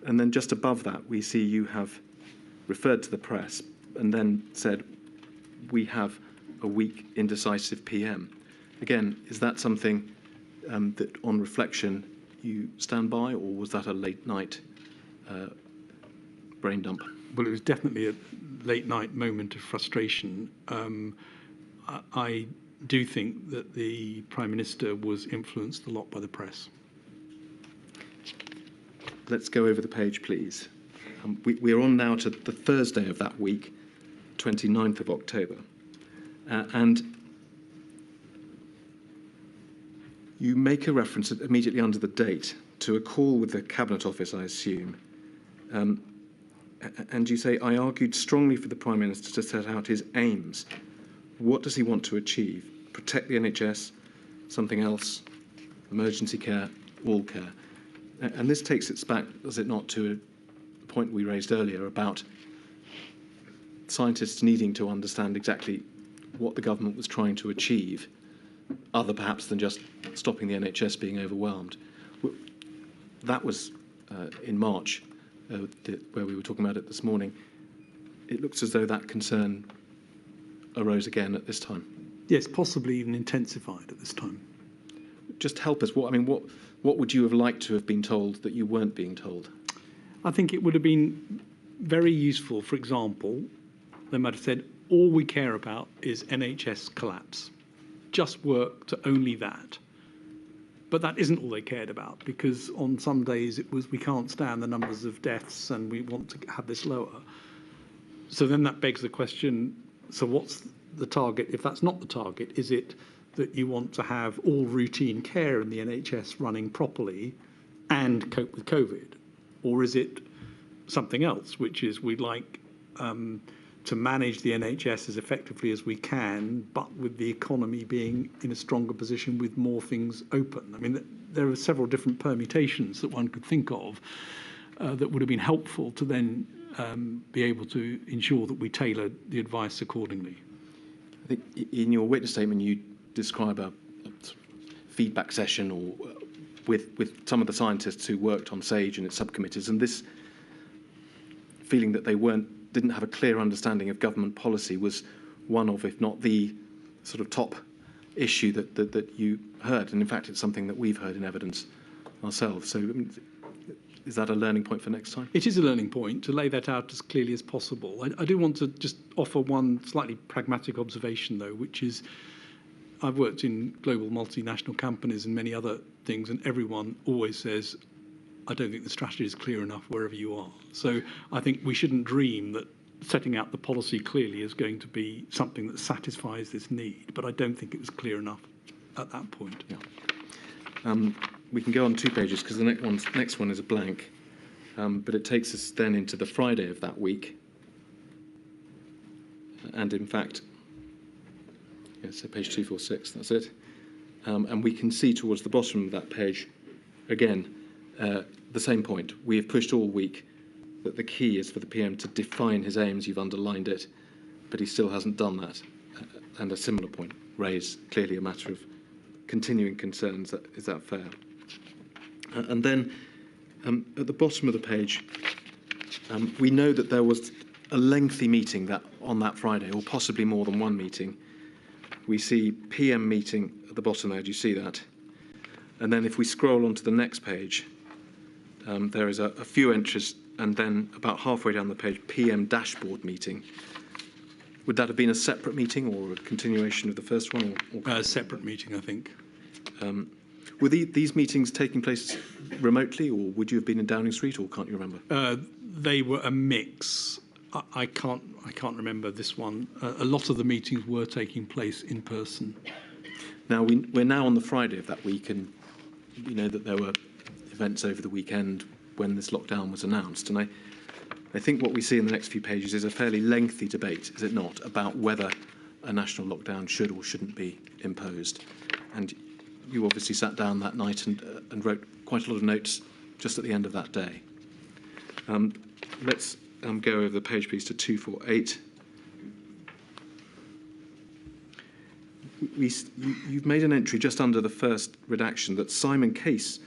And then just above that, we see you have referred to the press and then said, we have a weak, indecisive PM. Again, is that something that, on reflection, you stand by, or was that a late-night brain dump? Well, it was definitely a late-night moment of frustration. I do think that the Prime Minister was influenced a lot by the press. Let's go over the page, please. We are on now to the Thursday of that week, 29th of October. And you make a reference immediately under the date to a call with the Cabinet Office, I assume. And you say, I argued strongly for the Prime Minister to set out his aims. What does he want to achieve? Protect the NHS, something else, emergency care, all care. And this takes us back, does it not, to a point we raised earlier about scientists needing to understand exactly what the government was trying to achieve, other perhaps than just stopping the NHS being overwhelmed. That was in March where we were talking about it this morning, it looks as though that concern arose again at this time. Yes, possibly even intensified at this time. Just help us. What would you have liked to have been told that you weren't being told? I think it would have been very useful, for example, they might have said, all we care about is NHS collapse. Just work to only that. But that isn't all they cared about, because on some days it was, we can't stand the numbers of deaths and we want to have this lower. So then that begs the question, so what's the target? If that's not the target, is it that you want to have all routine care in the NHS running properly and cope with COVID? Or is it something else, which is we'd like to manage the NHS as effectively as we can, but with the economy being in a stronger position with more things open? I mean, there are several different permutations that one could think of that would have been helpful to then be able to ensure that we tailor the advice accordingly. I think in your witness statement you describe a feedback session or with some of the scientists who worked on SAGE and its subcommittees, and this feeling that they didn't have a clear understanding of government policy was one of, if not the sort of top issue that you heard. And in fact, it's something that we've heard in evidence ourselves. So is that a learning point for next time? It is a learning point to lay that out as clearly as possible. I do want to just offer one slightly pragmatic observation, though, which is I've worked in global multinational companies and many other things, and everyone always says, I don't think the strategy is clear enough wherever you are. So I think we shouldn't dream that setting out the policy clearly is going to be something that satisfies this need, but I don't think it was clear enough at that point. Yeah. We can go on 2 pages because the next one is a blank, but it takes us then into the Friday of that week. And in fact, yeah, so page 246, that's it. And we can see towards the bottom of that page, again, the same point. We have pushed all week that the key is for the PM to define his aims. You've underlined it, but he still hasn't done that. And a similar point raised, clearly a matter of continuing concerns. Is that fair? And then at the bottom of the page, we know that there was a lengthy meeting on that Friday, or possibly more than one meeting. We see PM meeting at the bottom there. Do you see that? And then if we scroll on to the next page, there is a few entries, and then about halfway down the page, PM dashboard meeting. Would that have been a separate meeting or a continuation of the first one? A separate meeting, I think. Were these meetings taking place remotely, or would you have been in Downing Street, or can't you remember? They were a mix. I can't remember this one. A lot of the meetings were taking place in person. Now, we're now on the Friday of that week, and you know that there were events over the weekend when this lockdown was announced. And I think what we see in the next few pages is a fairly lengthy debate, is it not, about whether a national lockdown should or shouldn't be imposed. And you obviously sat down that night and wrote quite a lot of notes just at the end of that day. Let's go over the page, please, to 248. You've made an entry just under the first redaction that Simon Case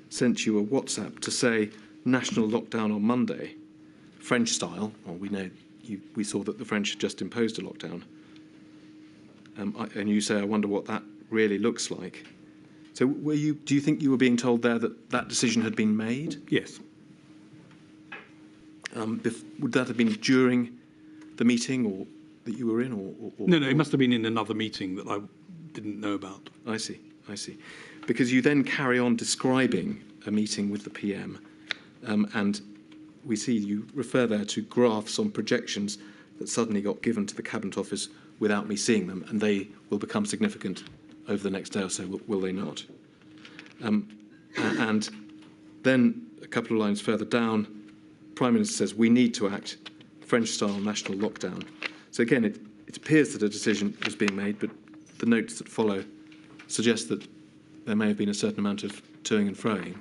sent you a WhatsApp to say national lockdown on Monday, French style. Well, we saw that the French had just imposed a lockdown. And you say, I wonder what that really looks like. So do you think you were being told there that decision had been made? Yes. Would that have been during the meeting or that you were in? Or No, it must have been in another meeting that I didn't know about. I see. Because you then carry on describing a meeting with the PM, and we see you refer there to graphs on projections that suddenly got given to the Cabinet Office without me seeing them, and they will become significant over the next day or so, will they not? And then a couple of lines further down, Prime Minister says, we need to act, French-style national lockdown. So again, it appears that a decision was being made, but the notes that follow suggest that there may have been a certain amount of toing and froing.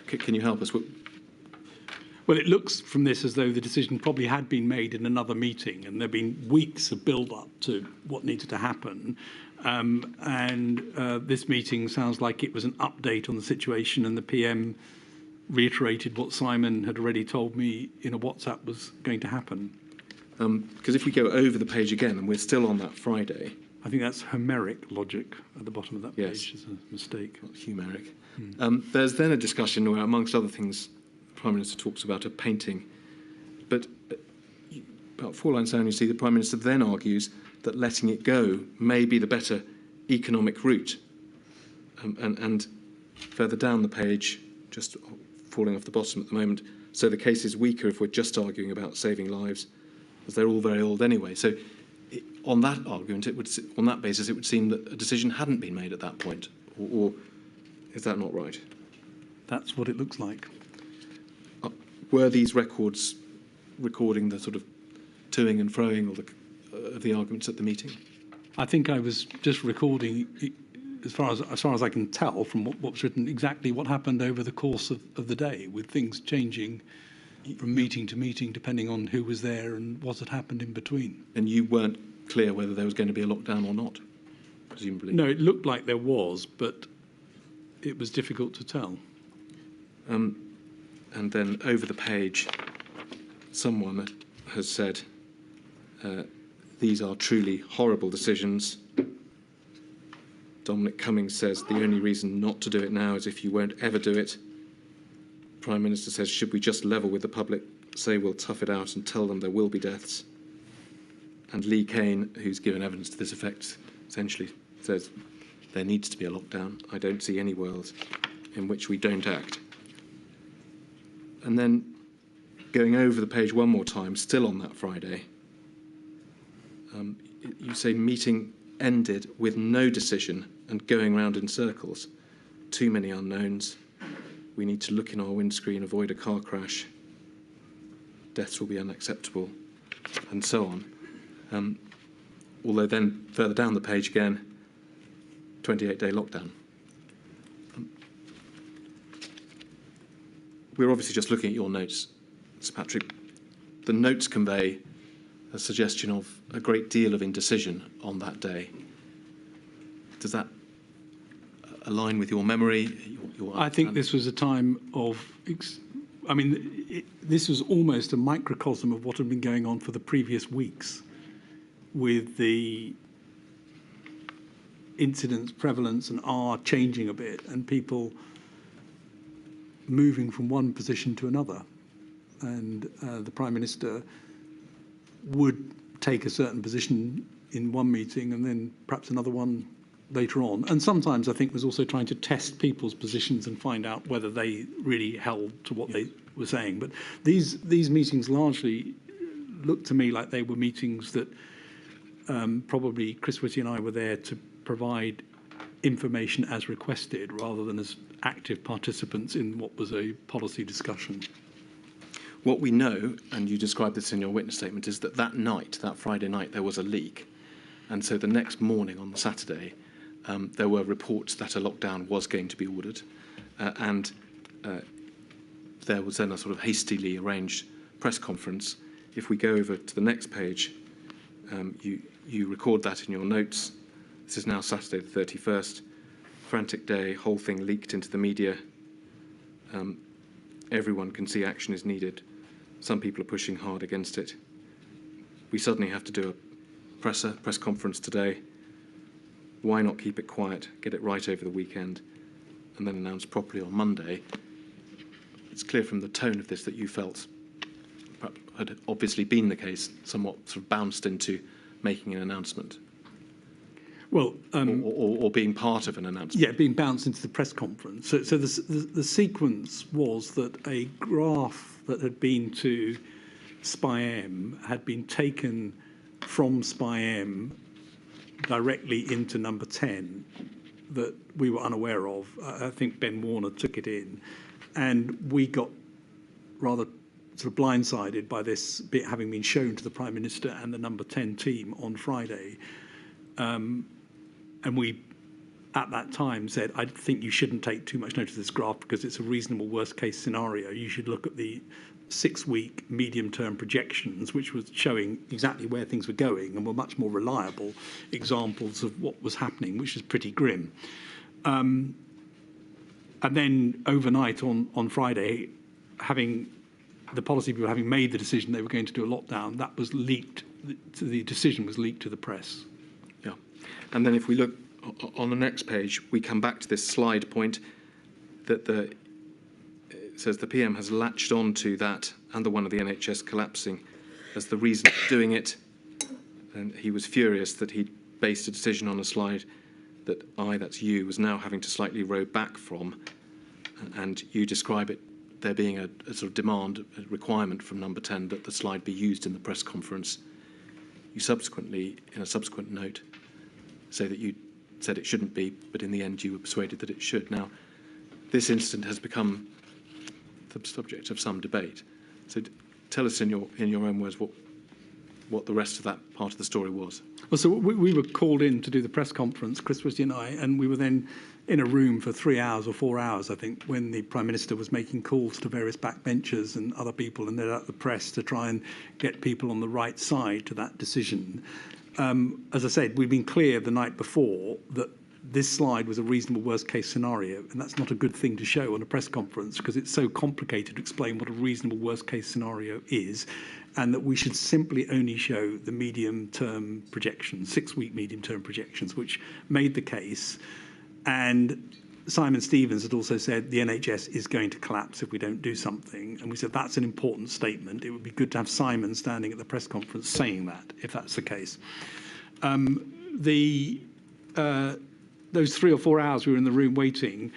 Can you help us? Well, it looks from this as though the decision probably had been made in another meeting, and there have been weeks of build-up to what needed to happen. This meeting sounds like it was an update on the situation, and the PM reiterated what Simon had already told me in a WhatsApp was going to happen. Because if we go over the page again, and we're still on that Friday. I think that's Homeric logic at the bottom of that Yes. page. Is a mistake. Not Homeric. There's then a discussion where, amongst other things, the Prime Minister talks about a painting. But about 4 lines down, you see the Prime Minister then argues that letting it go may be the better economic route. And further down the page, just falling off the bottom at the moment, so the case is weaker if we're just arguing about saving lives, as they're all very old anyway. So on that argument, on that basis, it would seem that a decision hadn't been made at that point. Or is that not right? That's what it looks like. Were these records recording the sort of toing and froing of the arguments at the meeting? I think I was just recording, as far as I can tell from what was written, exactly what happened over the course of the day, with things changing from meeting to meeting, depending on who was there and what had happened in between. And you weren't clear whether there was going to be a lockdown or not, presumably? No, it looked like there was, but it was difficult to tell. And then over the page, someone has said, these are truly horrible decisions. Dominic Cummings says the only reason not to do it now is if you won't ever do it. Prime Minister says, should we just level with the public, say we'll tough it out and tell them there will be deaths? And Lee Kane, who's given evidence to this effect, essentially says there needs to be a lockdown. I don't see any world in which we don't act. And then going over the page one more time, still on that Friday, you say meeting ended with no decision and going round in circles. Too many unknowns. We need to look in our windscreen, avoid a car crash. Deaths will be unacceptable, and so on. Although then further down the page again, 28-day lockdown. We're obviously just looking at your notes, Sir Patrick. The notes convey a suggestion of a great deal of indecision on that day. Does that align with your memory? I think this was a time of, this was almost a microcosm of what had been going on for the previous weeks, with the incidence, prevalence and R changing a bit and people moving from one position to another. And the Prime Minister would take a certain position in one meeting and then perhaps another one later on. And sometimes I think was also trying to test people's positions and find out whether they really held to what they were saying. But these meetings largely looked to me like they were meetings that probably Chris Whitty and I were there to provide information as requested rather than as active participants in what was a policy discussion. What we know, and you described this in your witness statement, is that night, that Friday night, there was a leak. And so the next morning on the Saturday, there were reports that a lockdown was going to be ordered. And there was then a sort of hastily arranged press conference. If we go over to the next page, you record that in your notes. This is now Saturday the 31st. Frantic day, whole thing leaked into the media. Everyone can see action is needed. Some people are pushing hard against it. We suddenly have to do a press conference today. Why not keep it quiet, get it right over the weekend, and then announce properly on Monday? It's clear from the tone of this that you felt, perhaps had obviously been the case, somewhat sort of bounced into making an announcement. Well, or being part of an announcement. Yeah, being bounced into the press conference. So the sequence was that a graph that had been to SPI-M had been taken from SPI-M directly into number 10 that we were unaware of. I think Ben Warner took it in, and we got rather sort of blindsided by this having been shown to the Prime Minister and the number 10 team on Friday. And we, at that time, said, I think you shouldn't take too much notice of this graph because it's a reasonable worst-case scenario. You should look at the 6-week medium-term projections, which was showing exactly where things were going and were much more reliable examples of what was happening, which is pretty grim. And then overnight on Friday, the policy people having made the decision they were going to do a lockdown, that was leaked. The decision was leaked to the press. Yeah. And then if we look on the next page, we come back to this slide point that it says the PM has latched on to that and the one of the NHS collapsing as the reason for doing it. And he was furious that he'd based a decision on a slide that that's you, was now having to slightly row back from. And you describe it there being a sort of demand, a requirement from number 10 that the slide be used in the press conference. You subsequently, in a subsequent note, say that you said it shouldn't be, but in the end you were persuaded that it should. Now, this incident has become the subject of some debate. So tell us in your own words what the rest of that part of the story was. Well, so we were called in to do the press conference, Chris Christie and I, and we were then in a room for 3 hours or 4 hours, I think, when the Prime Minister was making calls to various backbenchers and other people and then at the press to try and get people on the right side to that decision. As I said, we'd been clear the night before that this slide was a reasonable worst-case scenario, and that's not a good thing to show on a press conference because it's so complicated to explain what a reasonable worst-case scenario is, and that we should simply only show the medium-term projections, 6-week medium-term projections, which made the case. And Simon Stevens had also said the NHS is going to collapse if we don't do something. And we said that's an important statement. It would be good to have Simon standing at the press conference saying that, if that's the case. Those 3 or 4 hours we were in the room waiting,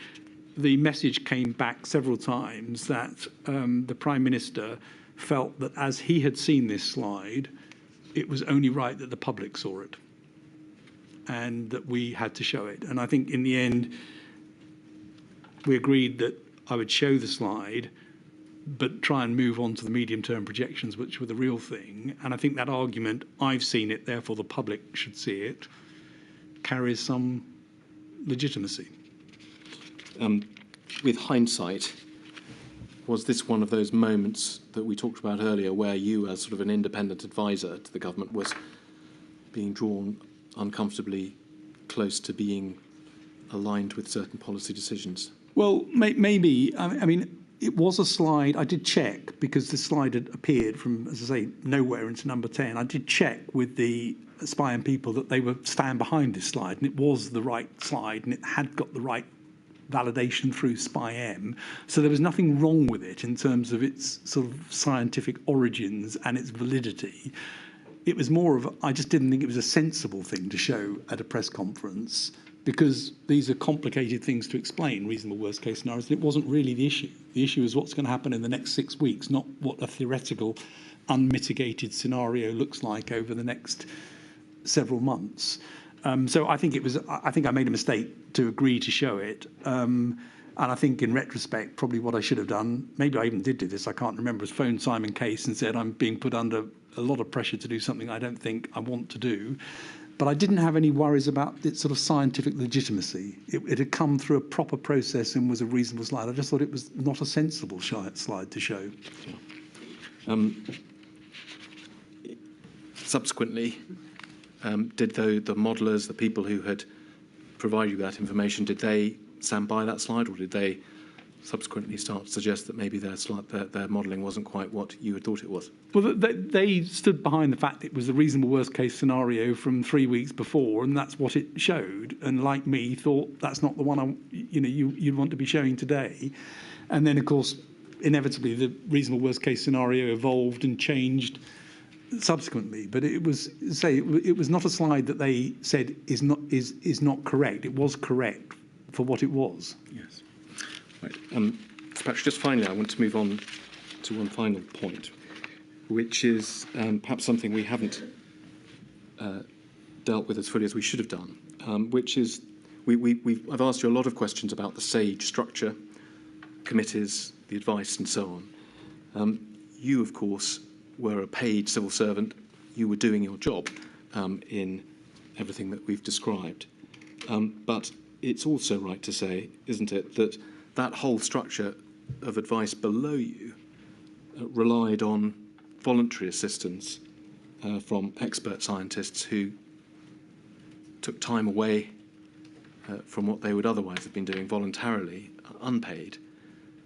the message came back several times that the Prime Minister felt that as he had seen this slide, it was only right that the public saw it and that we had to show it. And I think in the end, we agreed that I would show the slide, but try and move on to the medium-term projections, which were the real thing. And I think that argument, I've seen it, therefore the public should see it, carries some legitimacy. With hindsight, was this one of those moments that we talked about earlier where you, as sort of an independent advisor to the government, was being drawn uncomfortably close to being aligned with certain policy decisions? Well, maybe. I mean, it was a slide. I did check because the slide had appeared from, as I say, nowhere into number 10. I did check with the Spy and people that they would stand behind this slide, and it was the right slide, and it had got the right validation through Spy M. So there was nothing wrong with it in terms of its sort of scientific origins and its validity. It was more of, I just didn't think it was a sensible thing to show at a press conference because these are complicated things to explain, reasonable worst case scenarios, and it wasn't really the issue. The issue is what's going to happen in the next 6 weeks, not what a theoretical, unmitigated scenario looks like over the next several months. So I think I made a mistake to agree to show it. And I think in retrospect, probably what I should have done, maybe I even did do this, I can't remember, was phone Simon Case and said, I'm being put under a lot of pressure to do something I don't think I want to do. But I didn't have any worries about its sort of scientific legitimacy. It had come through a proper process and was a reasonable slide. I just thought it was not a sensible slide to show. Subsequently, did the modellers, the people who had provided you that information, did they stand by that slide, or did they subsequently start to suggest that maybe their modelling wasn't quite what you had thought it was? Well, they stood behind the fact it was a reasonable worst-case scenario from 3 weeks before, and that's what it showed. And like me, thought that's not the one you'd want to be showing today. And then, of course, inevitably, the reasonable worst-case scenario evolved and changed subsequently, but it was not a slide that they said is not correct. It was correct for what it was. Yes. Right. So Patrick, just finally, I want to move on to one final point, which is perhaps something we haven't dealt with as fully as we should have done. Which is I've asked you a lot of questions about the SAGE structure, committees, the advice, and so on. You, of course, were a paid civil servant. You were doing your job in everything that we've described. But it's also right to say, isn't it, that that whole structure of advice below you relied on voluntary assistance from expert scientists who took time away from what they would otherwise have been doing voluntarily unpaid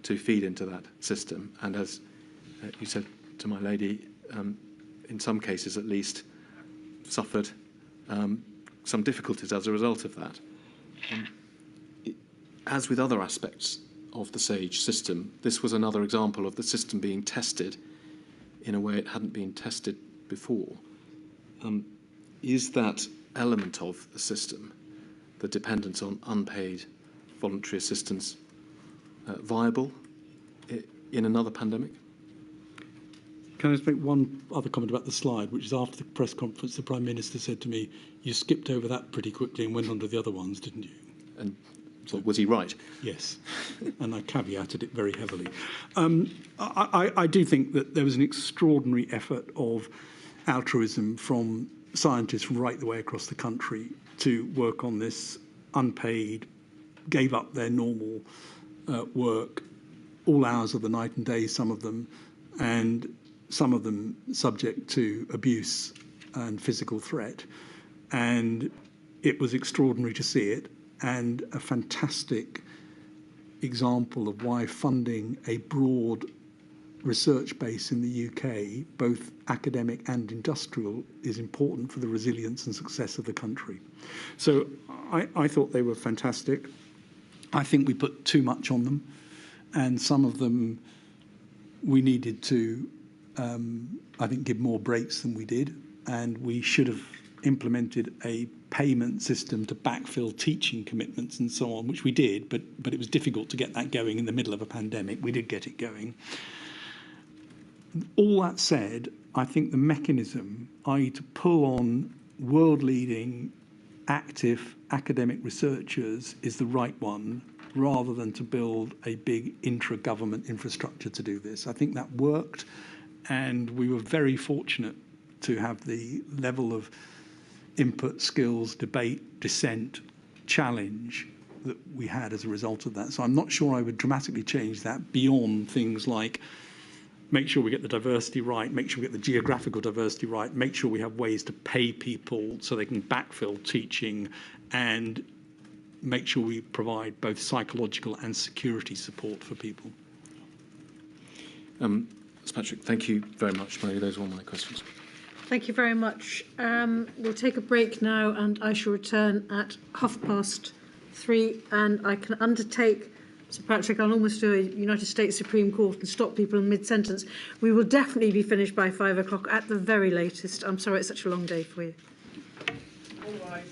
to feed into that system. And as you said to my lady, in some cases at least, suffered some difficulties as a result of that. As with other aspects of the SAGE system, this was another example of the system being tested in a way it hadn't been tested before. Is that element of the system, the dependence on unpaid voluntary assistance, viable in another pandemic? Can I just make one other comment about the slide, which is after the press conference, the Prime Minister said to me, "You skipped over that pretty quickly and went on to the other ones, didn't you?" And so, was he right? Yes, and I caveated it very heavily. I do think that there was an extraordinary effort of altruism from scientists right the way across the country to work on this unpaid, gave up their normal work, all hours of the night and day, some of them, and some of them subject to abuse and physical threat. And it was extraordinary to see it, and a fantastic example of why funding a broad research base in the UK, both academic and industrial, is important for the resilience and success of the country. So I thought they were fantastic. I think we put too much on them, and some of them we needed to, I think, give more breaks than we did, and we should have implemented a payment system to backfill teaching commitments and so on, which we did, but it was difficult to get that going in the middle of a pandemic. We did get it going. All that said, I think the mechanism, i.e. to pull on world-leading, active academic researchers, is the right one, rather than to build a big intra-government infrastructure to do this. I think that worked, and we were very fortunate to have the level of input, skills, debate, dissent, challenge that we had as a result of that. So I'm not sure I would dramatically change that beyond things like make sure we get the diversity right, make sure we get the geographical diversity right, make sure we have ways to pay people so they can backfill teaching, and make sure we provide both psychological and security support for people. Patrick, thank you very much. Those are all my questions. Thank you very much. We'll take a break now, and I shall return at 3:30. And I can undertake, Sir Patrick, I'll almost do a United States Supreme Court and stop people in mid-sentence. We will definitely be finished by 5 o'clock at the very latest. I'm sorry it's such a long day for you. All right.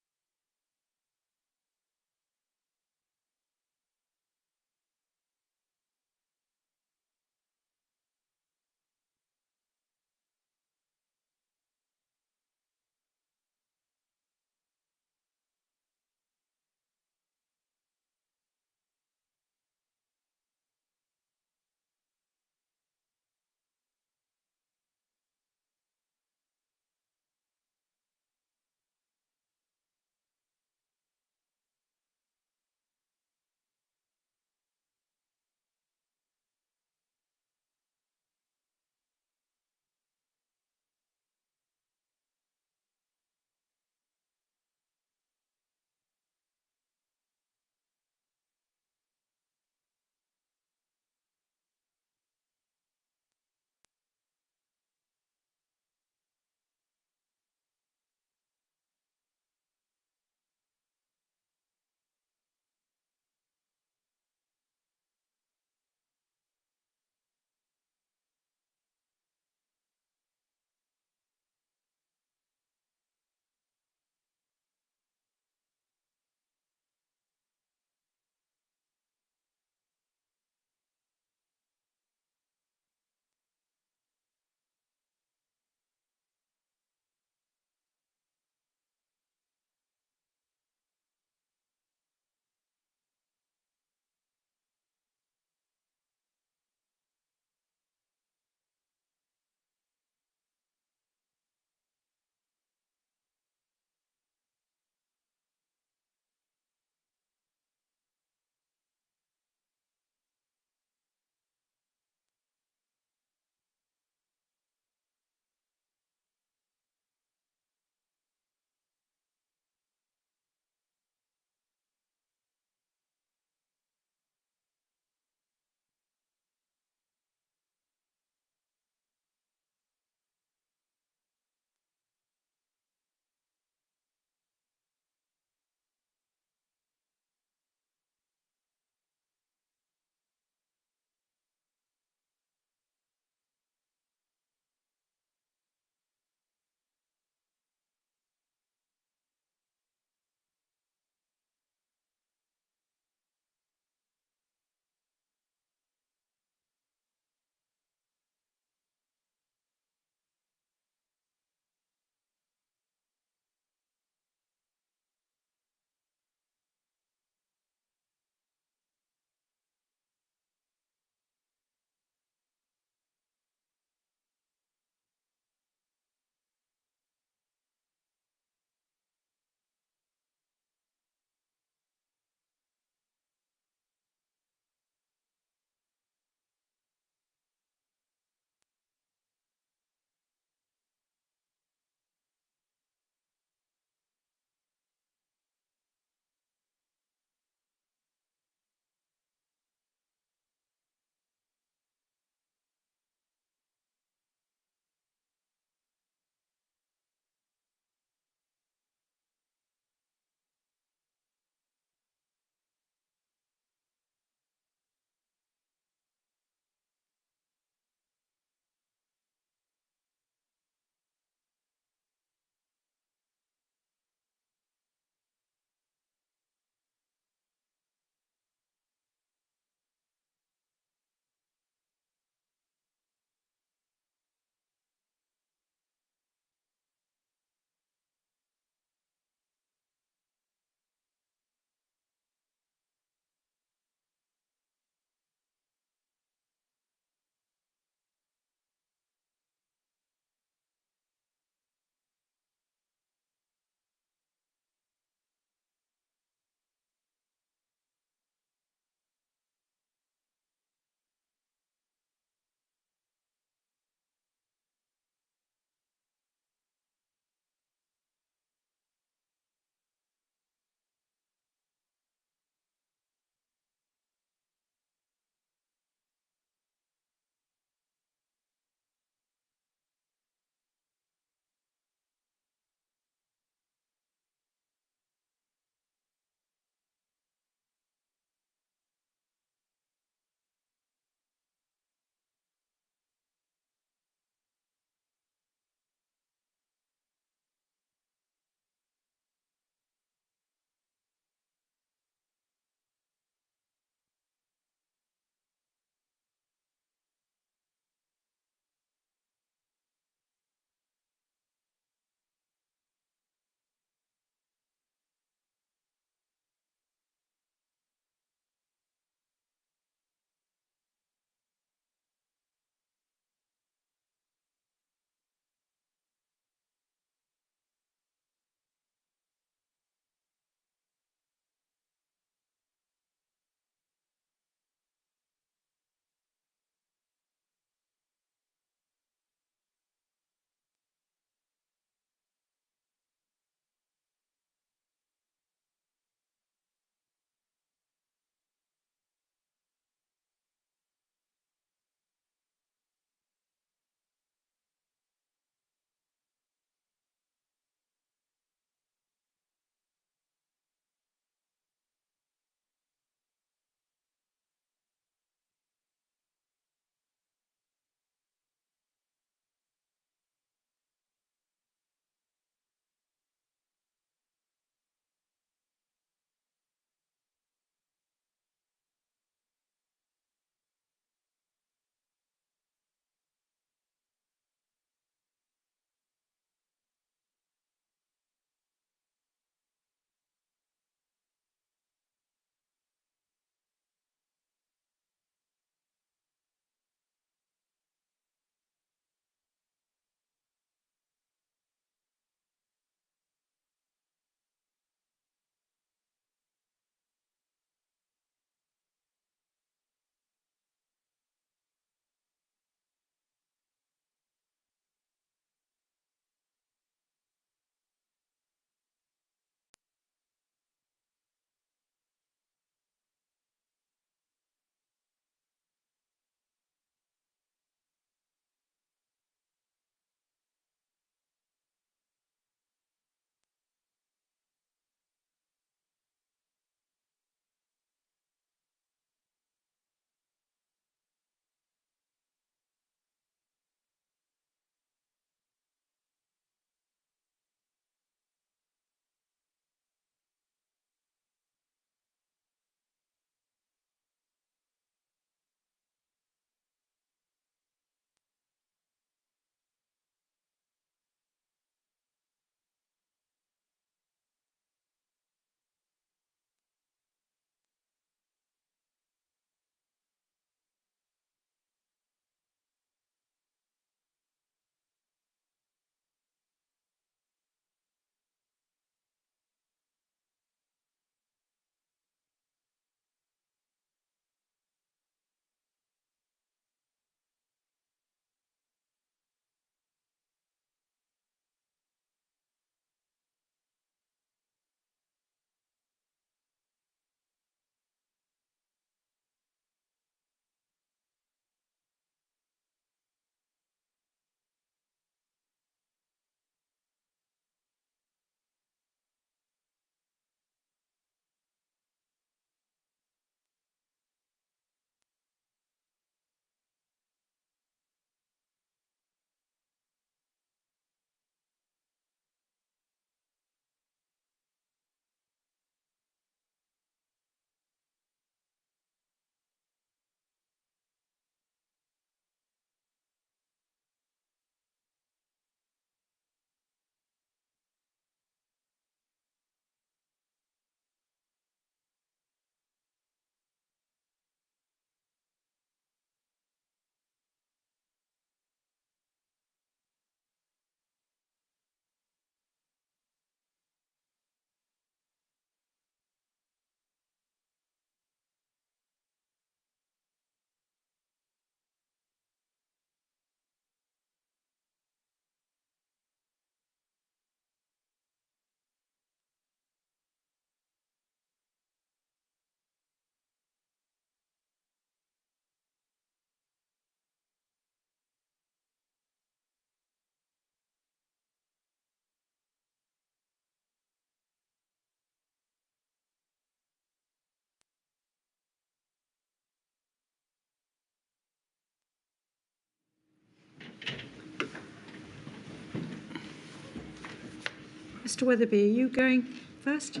Mr Weatherby, are you going first?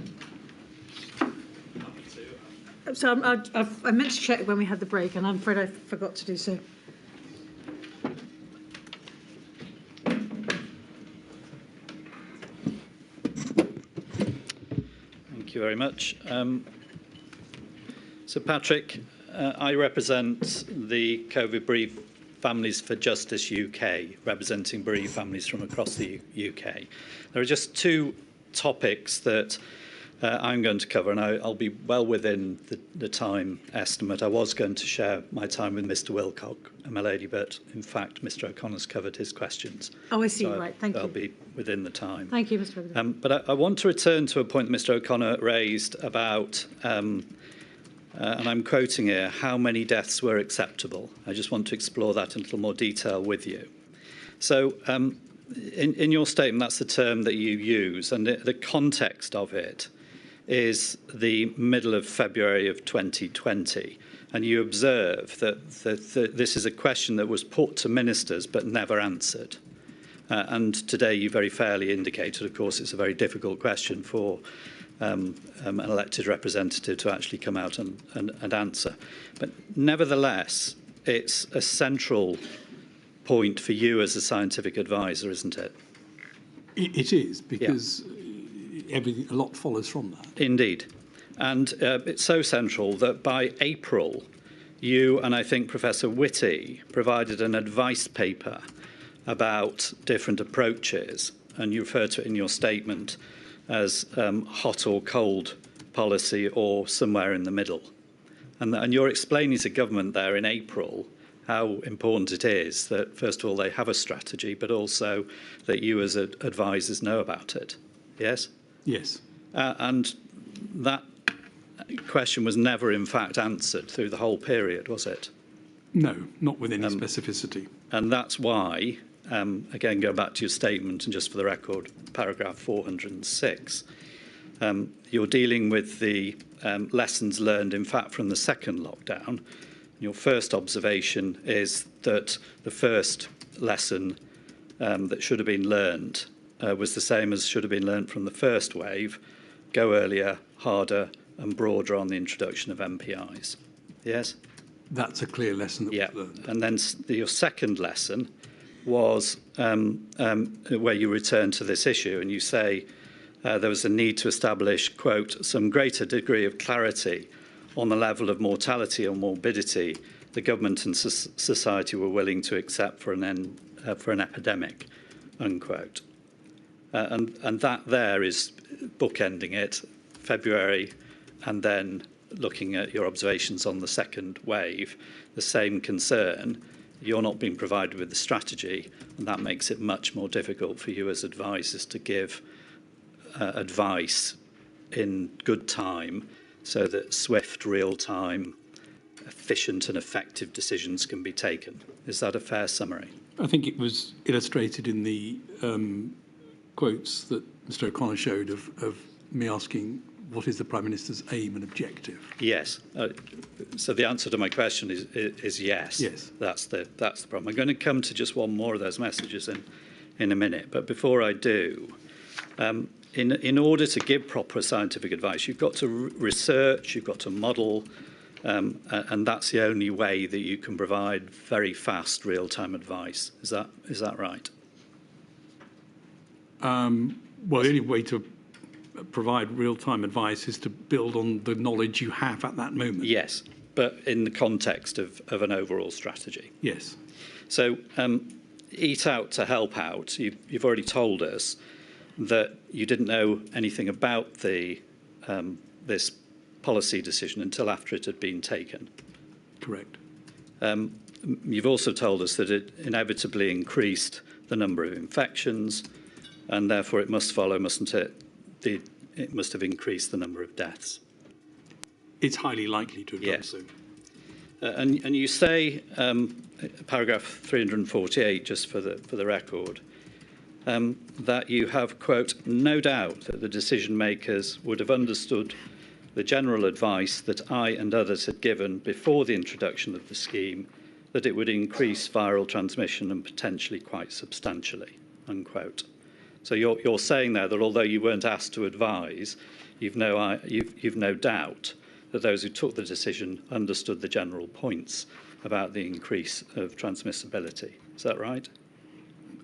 So I meant to check when we had the break, and I'm afraid I forgot to do so. Thank you very much. So, Patrick, I represent the COVID bereaved Families for Justice UK, representing bereaved families from across the UK. There are just two topics that I'm going to cover, and I'll be well within the time estimate. I was going to share my time with Mr Wilcock, my lady, but in fact, Mr O'Connor's covered his questions. Oh, I see, so right, thank you. I'll be within the time. Thank you, Mr Weatherby. But I want to return to a point that Mr O'Connor raised about, and I'm quoting here, how many deaths were acceptable. I just want to explore that in a little more detail with you. So, in your statement, that's the term that you use, and the context of it is the middle of February of 2020, and you observe that this is a question that was put to ministers but never answered. And today you very fairly indicated, of course, it's a very difficult question for an elected representative to actually come out and answer. But nevertheless, it's a central point for you as a scientific advisor, isn't it? It is, because a lot follows from that. Indeed. And it's so central that by April, you and I think Professor Whitty provided an advice paper about different approaches, and you refer to it in your statement as hot or cold policy or somewhere in the middle. And you're explaining to government there in April how important it is that, first of all, they have a strategy, but also that you as advisors know about it. Yes? Yes. And that question was never, in fact, answered through the whole period, was it? No, not with any specificity. And that's why, again, going back to your statement, and just for the record, paragraph 406, you're dealing with the lessons learned, in fact, from the second lockdown. Your first observation is that the first lesson that should have been learned was the same as should have been learnt from the first wave: go earlier, harder and broader on the introduction of MPIs. Yes? That's a clear lesson that was learned. And then your second lesson was where you return to this issue and you say there was a need to establish, quote, some greater degree of clarity on the level of mortality or morbidity the government and society were willing to accept for an epidemic, unquote. And that there is bookending it, February, and then looking at your observations on the second wave, the same concern. You're not being provided with the strategy, and that makes it much more difficult for you as advisors to give advice in good time so that swift, real-time, efficient and effective decisions can be taken. Is that a fair summary? I think it was illustrated in the quotes that Mr O'Connor showed of me asking what is the Prime Minister's aim and objective. Yes. So the answer to my question is yes. Yes. That's the problem. I'm going to come to just one more of those messages in a minute. But before I do, in order to give proper scientific advice, you've got to research, you've got to model, and that's the only way that you can provide very fast, real-time advice. Is that right? Well, the only way to provide real-time advice is to build on the knowledge you have at that moment. Yes, but in the context of an overall strategy. Yes. So, eat out to help out. You've already told us that you didn't know anything about the this policy decision until after it had been taken. Correct. You've also told us that it inevitably increased the number of infections, and therefore it must follow, mustn't it? It must have increased the number of deaths. It's highly likely to have done so. And you say, paragraph 348, just for the record, that you have, quote, no doubt that the decision makers would have understood the general advice that I and others had given before the introduction of the scheme, that it would increase viral transmission and potentially quite substantially, unquote. So you're saying there that although you weren't asked to advise, you've no doubt that those who took the decision understood the general points about the increase of transmissibility. Is that right?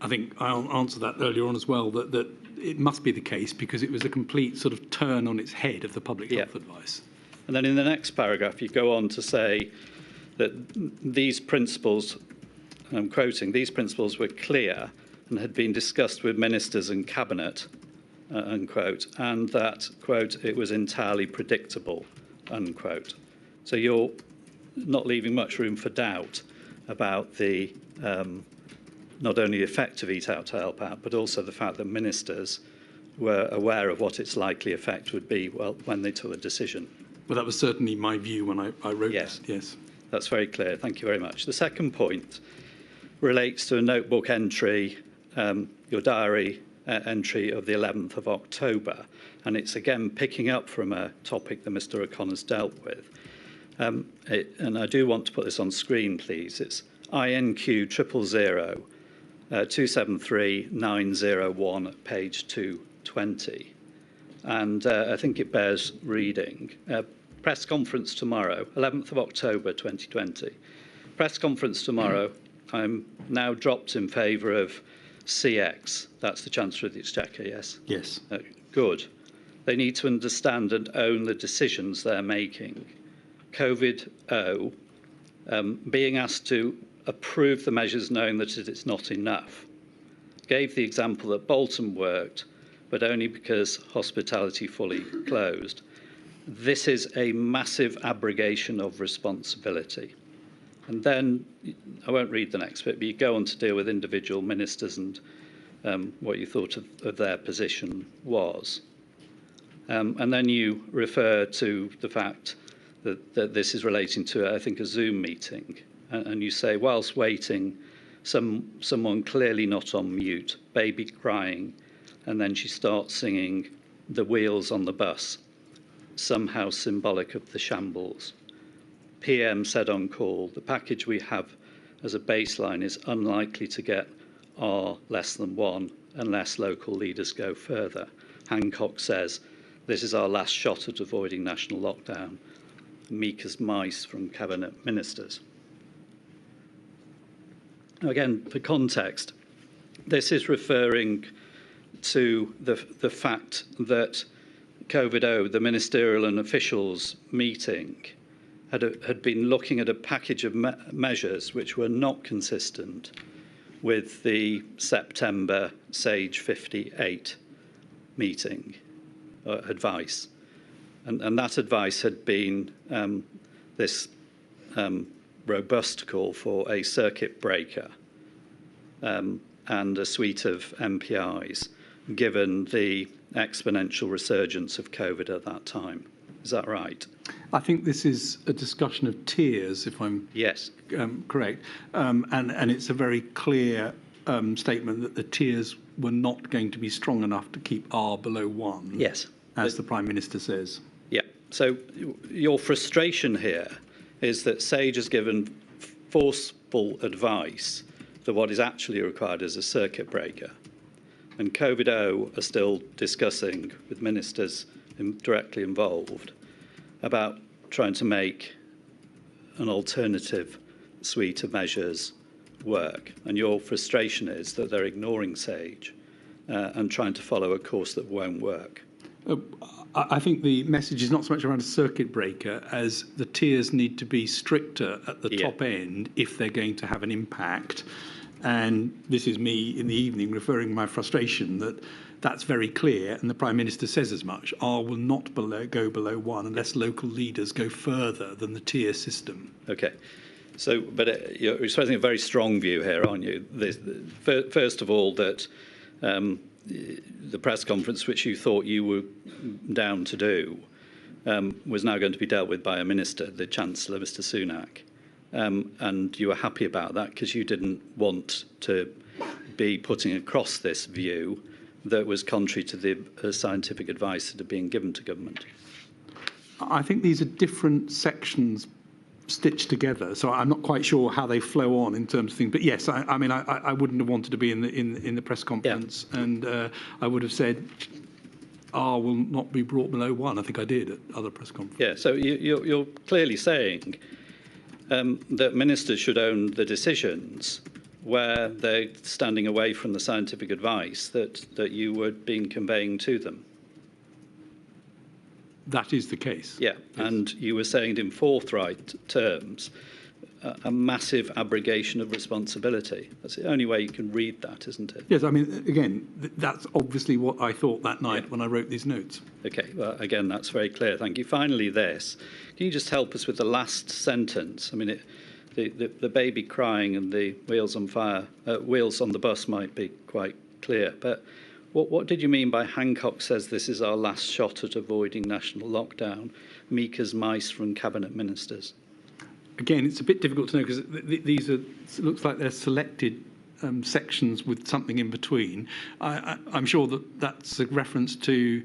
I think I answered that earlier on as well, that it must be the case because it was a complete sort of turn on its head of the public health advice. And then in the next paragraph, you go on to say that these principles, and I'm quoting, these principles were clear and had been discussed with ministers and cabinet, unquote, and that, quote, it was entirely predictable, unquote. So you're not leaving much room for doubt about the not only the effect of Eat Out to Help Out, but also the fact that ministers were aware of what its likely effect would be when they took the decision. Well, that was certainly my view when I wrote this. Yes. That's very clear. Thank you very much. The second point relates to a notebook entry, your diary entry of the 11th of October. And it's again picking up from a topic that Mr. O'Connor's dealt with. And I do want to put this on screen, please. It's INQ 000 273 901, page 220. And I think it bears reading. Press conference tomorrow, 11th of October 2020. Press conference tomorrow. I'm now dropped in favour of CX. That's the Chancellor of the Exchequer, yes? Yes. Good. They need to understand and own the decisions they're making. COVID-0, being asked to approve the measures knowing that it's not enough. Gave the example that Bolton worked, but only because hospitality fully closed. This is a massive abrogation of responsibility. And then, I won't read the next bit, but you go on to deal with individual ministers and what you thought of their position was. And then you refer to the fact that this is relating to, I think, a Zoom meeting. And you say, whilst waiting, someone clearly not on mute, baby crying, and then she starts singing The Wheels on the Bus, somehow symbolic of the shambles. PM said on call, the package we have as a baseline is unlikely to get R less than 1 unless local leaders go further. Hancock says, this is our last shot at avoiding national lockdown. Meek as mice from cabinet ministers. Now again, for context, this is referring to the fact that COVID-0, the ministerial and officials meeting, had been looking at a package of measures which were not consistent with the September SAGE 58 meeting advice. And that advice had been this robust call for a circuit breaker and a suite of MPIs, given the exponential resurgence of COVID at that time. Is that right? I think this is a discussion of tiers, if I'm correct. And it's a very clear statement that the tiers were not going to be strong enough to keep R below 1. Yes. As the Prime Minister says. Yeah. So your frustration here is that SAGE has given forceful advice that what is actually required is a circuit breaker. And COVID-0 are still discussing with ministers directly involved about trying to make an alternative suite of measures work. And your frustration is that they're ignoring SAGE and trying to follow a course that won't work. I think the message is not so much around a circuit breaker as the tiers need to be stricter at the top end if they're going to have an impact. And this is me in the evening referring to my frustration that that's very clear, and the Prime Minister says as much. R will not go below 1 unless local leaders go further than the tier system. Okay. So, but you're expressing a very strong view here, aren't you? First of all, that the press conference, which you thought you were down to do, was now going to be dealt with by a minister, the Chancellor, Mr. Sunak. And you were happy about that because you didn't want to be putting across this view that was contrary to the scientific advice that had been given to government. I think these are different sections stitched together, so I'm not quite sure how they flow on in terms of things. But yes, I mean, I wouldn't have wanted to be in the press conference, and I would have said, R will not be brought below 1. I think I did at other press conferences. Yeah, so you're clearly saying that ministers should own the decisions where they're standing away from the scientific advice that you were being conveying to them. That is the case. Yeah, yes. And you were saying in forthright terms a massive abrogation of responsibility. That's the only way you can read that, isn't it? Yes, I mean, again, that's obviously what I thought that night when I wrote these notes. Okay, well, again, that's very clear. Thank you. Finally, this. Can you just help us with the last sentence? I mean, the baby crying and the wheels on fire, wheels on the bus might be quite clear, but what did you mean by Hancock says this is our last shot at avoiding national lockdown, meek as mice from cabinet ministers? Again, it's a bit difficult to know because these are, it looks like they're selected sections with something in between. I'm sure that that's a reference to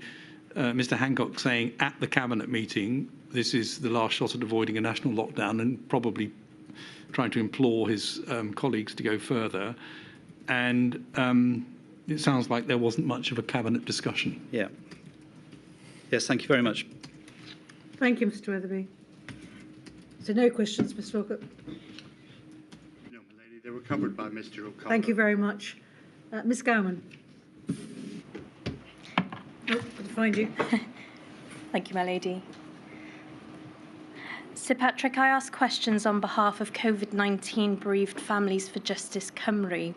Mr. Hancock saying at the cabinet meeting, this is the last shot at avoiding a national lockdown, and probably trying to implore his colleagues to go further. And it sounds like there wasn't much of a cabinet discussion. Yeah. Yes, thank you very much. Thank you, Mr. Weatherby. So no questions, Mr. Alcott? No, my lady, they were covered by Mr. O'Connor. Thank you very much. Ms. Gowman. Oh, I'll find you. Thank you, my lady. Sir Patrick, I ask questions on behalf of COVID-19 bereaved families for Justice Cymru.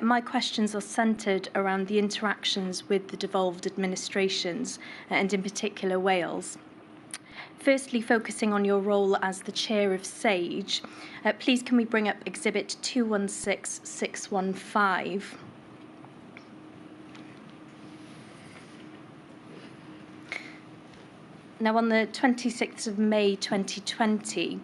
My questions are centred around the interactions with the devolved administrations, and in particular Wales. Firstly, focusing on your role as the chair of SAGE, please can we bring up Exhibit 216615? Now, on the 26th of May 2020,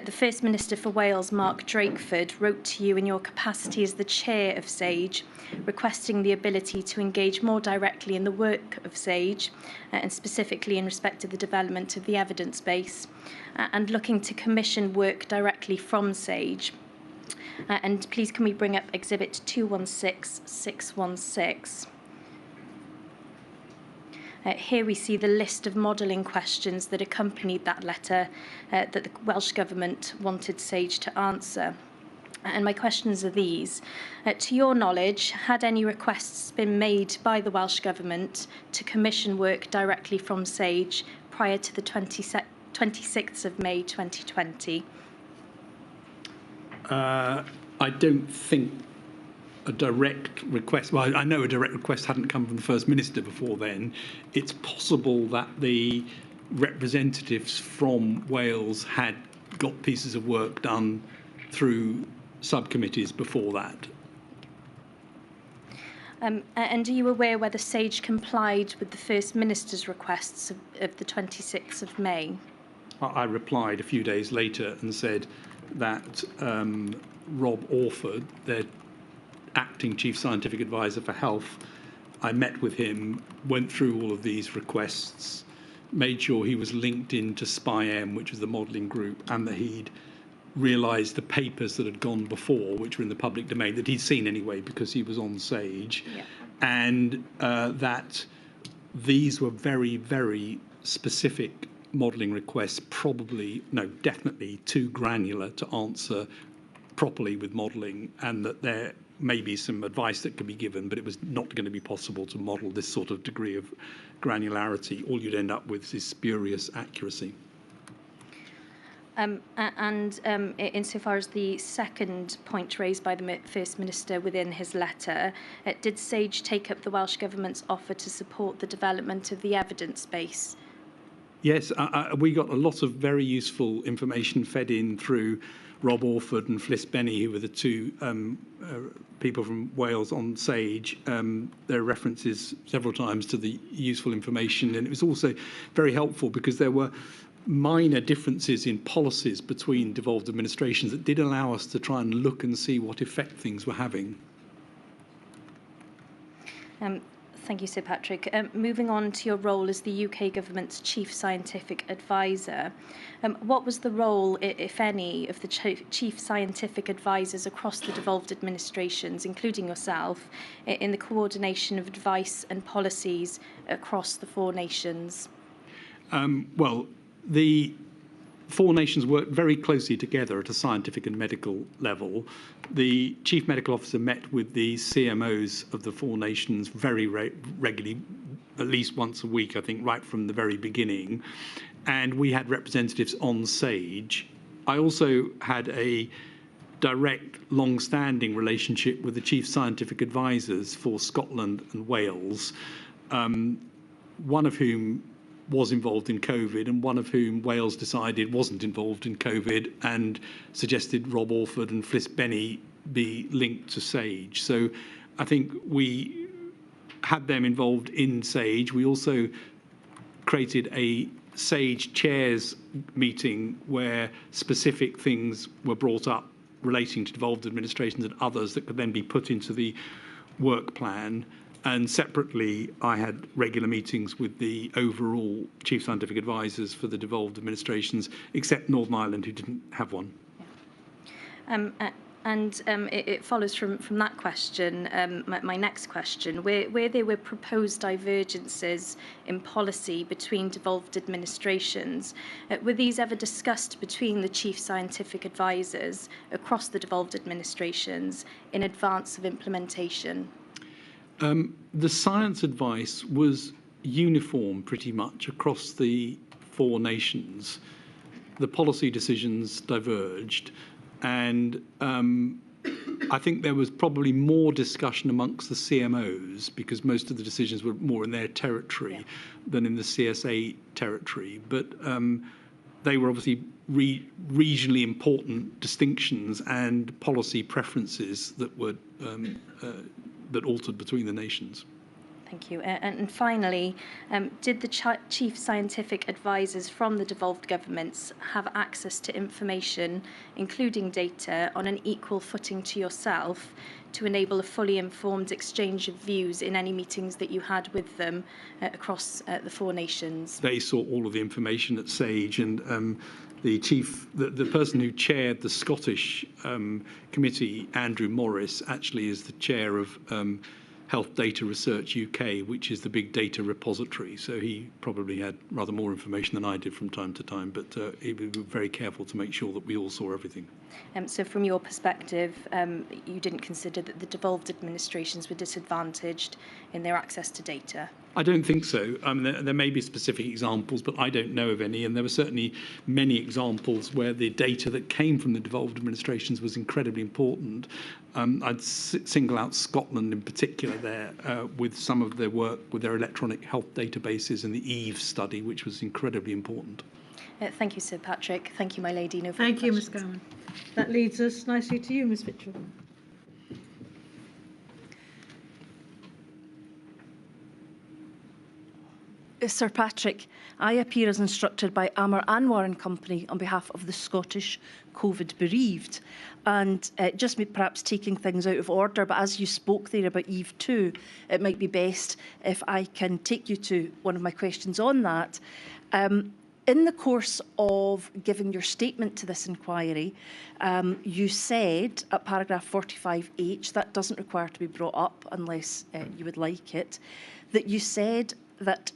the First Minister for Wales, Mark Drakeford, wrote to you in your capacity as the chair of SAGE, requesting the ability to engage more directly in the work of SAGE, and specifically in respect of the development of the evidence base, and looking to commission work directly from SAGE. And please can we bring up Exhibit 216616? Here we see the list of modelling questions that accompanied that letter that the Welsh Government wanted SAGE to answer. And my questions are these. To your knowledge, had any requests been made by the Welsh Government to commission work directly from SAGE prior to the 26th of May 2020? I don't think a direct request, well, I know a direct request hadn't come from the First Minister before then. It's possible that the representatives from Wales had got pieces of work done through subcommittees before that. And are you aware whether SAGE complied with the First Minister's requests of the 26th of May? I replied a few days later and said that Rob Orford, their acting Chief Scientific Advisor for Health, I met with him, went through all of these requests, made sure he was linked into SPI-M, which was the modelling group, and that he'd realised the papers that had gone before, which were in the public domain, that he'd seen anyway because he was on SAGE, Yeah. and that these were very, very specific modelling requests, definitely too granular to answer properly with modelling, and that there may be some advice that could be given, but it was not going to be possible to model this sort of degree of granularity. All you'd end up with is spurious accuracy. Insofar as the second point raised by the First Minister within his letter, did SAGE take up the Welsh Government's offer to support the development of the evidence base? Yes, we got a lot of very useful information fed in through Rob Orford and Fliss Benny, who were the two people from Wales on SAGE. There are references several times to the useful information, and it was also very helpful because there were minor differences in policies between devolved administrations that did allow us to try and look and see what effect things were having. Thank you, Sir Patrick. Moving on to your role as the UK Government's Chief Scientific Advisor, what was the role, if any, of the Chief Scientific Advisors across the devolved administrations, including yourself, in the coordination of advice and policies across the four nations? Well, the four nations worked very closely together at a scientific and medical level. The Chief Medical Officer met with the CMOs of the four nations very regularly, at least once a week, I think, right from the very beginning. And we had representatives on SAGE. I also had a direct, long-standing relationship with the Chief Scientific Advisors for Scotland and Wales, one of whom was involved in COVID and one of whom Wales decided wasn't involved in COVID and suggested Rob Orford and Fliss Benny be linked to SAGE. So I think we had them involved in SAGE. We also created a SAGE chairs meeting where specific things were brought up relating to devolved administrations and others that could then be put into the work plan. And separately, I had regular meetings with the overall Chief Scientific Advisors for the devolved administrations, except Northern Ireland, who didn't have one. It follows from that question, my next question, where there were proposed divergences in policy between devolved administrations, were these ever discussed between the Chief Scientific Advisors across the devolved administrations in advance of implementation? The science advice was uniform pretty much across the four nations. The policy decisions diverged, and I think there was probably more discussion amongst the CMOs because most of the decisions were more in their territory than in the CSA territory. But they were obviously regionally important distinctions and policy preferences that were that altered between the nations. Thank you. And finally, did the Chief Scientific Advisors from the devolved governments have access to information, including data, on an equal footing to yourself to enable a fully informed exchange of views in any meetings that you had with them across the four nations? They saw all of the information at SAGE, and the person who chaired the Scottish committee, Andrew Morris, actually is the chair of Health Data Research UK, which is the big data repository. So he probably had rather more information than I did from time to time, but he was very careful to make sure that we all saw everything. So from your perspective, you didn't consider that the devolved administrations were disadvantaged in their access to data? I don't think so. I mean, there may be specific examples, but I don't know of any. And there were certainly many examples where the data that came from the devolved administrations was incredibly important. I'd single out Scotland in particular there with some of their work with their electronic health databases and the EVE study, which was incredibly important. Thank you, Sir Patrick. Thank you, my lady. No further Thank you, Ms. questions. Gowan. That leads us nicely to you, Ms. Mitchell. Sir Patrick, I appear as instructed by Amar Anwar and Company on behalf of the Scottish COVID bereaved. And just perhaps taking things out of order, but as you spoke there about Eve 2, it might be best if I can take you to one of my questions on that. In the course of giving your statement to this inquiry, you said at paragraph 45H, that doesn't require to be brought up unless you would like it, that you said that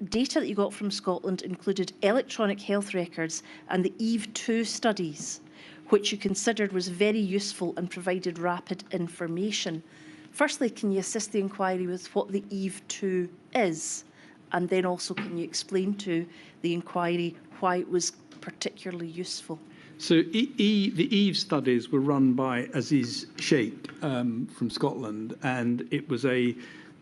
data that you got from Scotland included electronic health records and the Eve 2 studies, which you considered was very useful and provided rapid information. Firstly, can you assist the inquiry with what the Eve 2 is? And then also, can you explain to the inquiry why it was particularly useful? So the EVE studies were run by Aziz Sheikh from Scotland, and it was a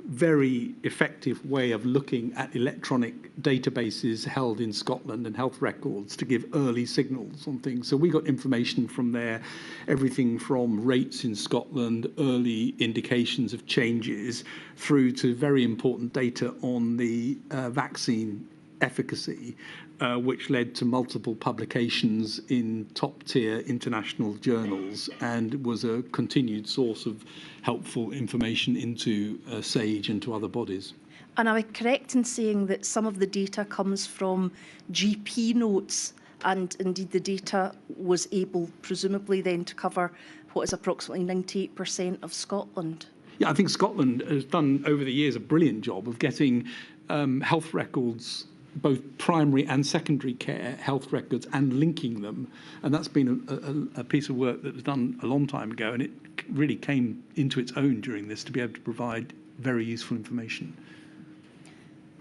very effective way of looking at electronic databases held in Scotland and health records to give early signals on things. So we got information from there, everything from rates in Scotland, early indications of changes, through to very important data on the vaccine efficacy, which led to multiple publications in top-tier international journals and was a continued source of helpful information into SAGE and to other bodies. And am I correct in saying that some of the data comes from GP notes, and indeed the data was able, presumably then, to cover what is approximately 98% of Scotland? Yeah, I think Scotland has done over the years a brilliant job of getting health records, both primary and secondary care health records, and linking them. And that's been a piece of work that was done a long time ago, and it really came into its own during this to be able to provide very useful information.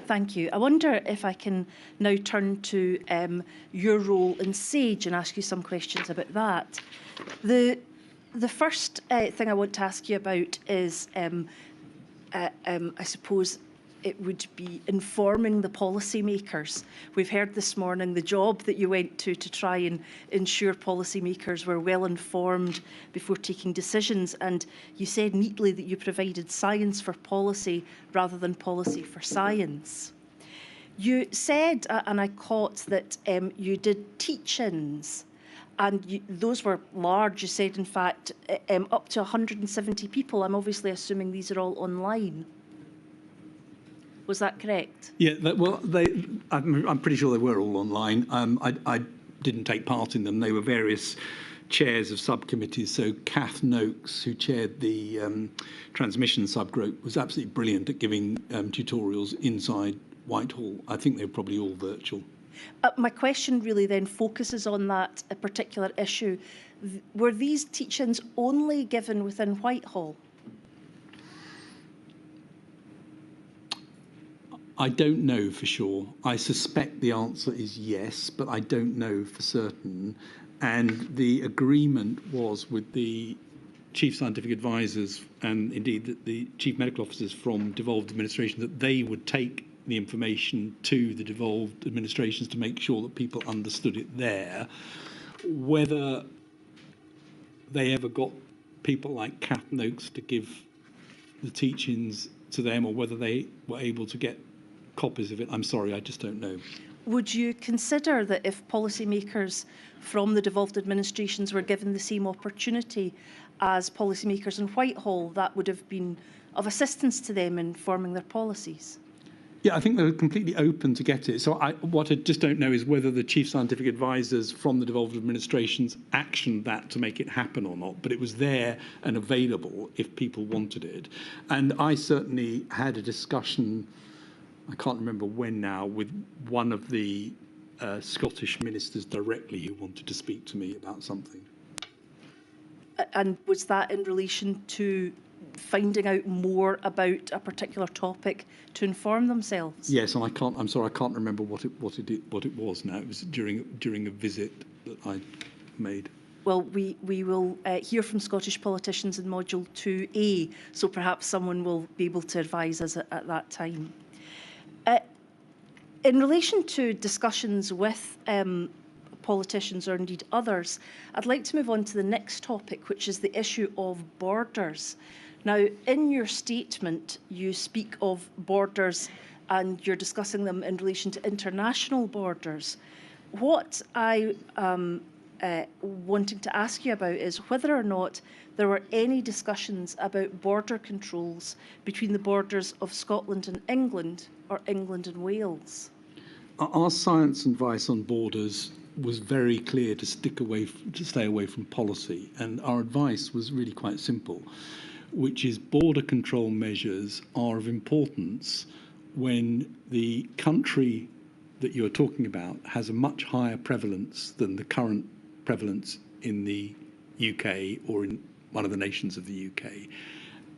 Thank you. I wonder if I can now turn to your role in SAGE and ask you some questions about that. The first thing I want to ask you about is, I suppose, it would be informing the policymakers. We've heard this morning the job that you went to try and ensure policymakers were well informed before taking decisions, and you said neatly that you provided science for policy rather than policy for science. You said, and I caught, that you did teach-ins, and those were large. You said, in fact, up to 170 people. I'm obviously assuming these are all online. Was that correct? Yeah, I'm pretty sure they were all online. I didn't take part in them. They were various chairs of subcommittees. So Kath Noakes, who chaired the transmission subgroup, was absolutely brilliant at giving tutorials inside Whitehall. I think they were probably all virtual. My question really then focuses on that particular issue. Were these teach-ins only given within Whitehall? I don't know for sure. I suspect the answer is yes, but I don't know for certain. And the agreement was with the chief scientific advisors and indeed the chief medical officers from devolved administration that they would take the information to the devolved administrations to make sure that people understood it there. Whether they ever got people like Kath Noakes to give the teach-ins to them, or whether they were able to get copies of it, I'm sorry, I just don't know. Would you consider that if policymakers from the devolved administrations were given the same opportunity as policymakers in Whitehall, that would have been of assistance to them in forming their policies? Yeah, I think they were completely open to get it. So what I just don't know is whether the chief scientific advisors from the devolved administrations actioned that to make it happen or not. But it was there and available if people wanted it. And I certainly had a discussion, I can't remember when now, with one of the Scottish ministers directly who wanted to speak to me about something. And was that in relation to finding out more about a particular topic to inform themselves? Yes, and I'm sorry, I can't remember what it was now. It was during a visit that I made. Well, we will hear from Scottish politicians in Module 2A, so perhaps someone will be able to advise us at that time. In relation to discussions with politicians or indeed others, I'd like to move on to the next topic, which is the issue of borders. Now, in your statement, you speak of borders and you're discussing them in relation to international borders. What I am wanting to ask you about is whether or not there were any discussions about border controls between the borders of Scotland and England, or England and Wales. Our science advice on borders was very clear to stay away from policy, and our advice was really quite simple, which is border control measures are of importance when the country that you are talking about has a much higher prevalence than the current prevalence in the UK or in one of the nations of the UK.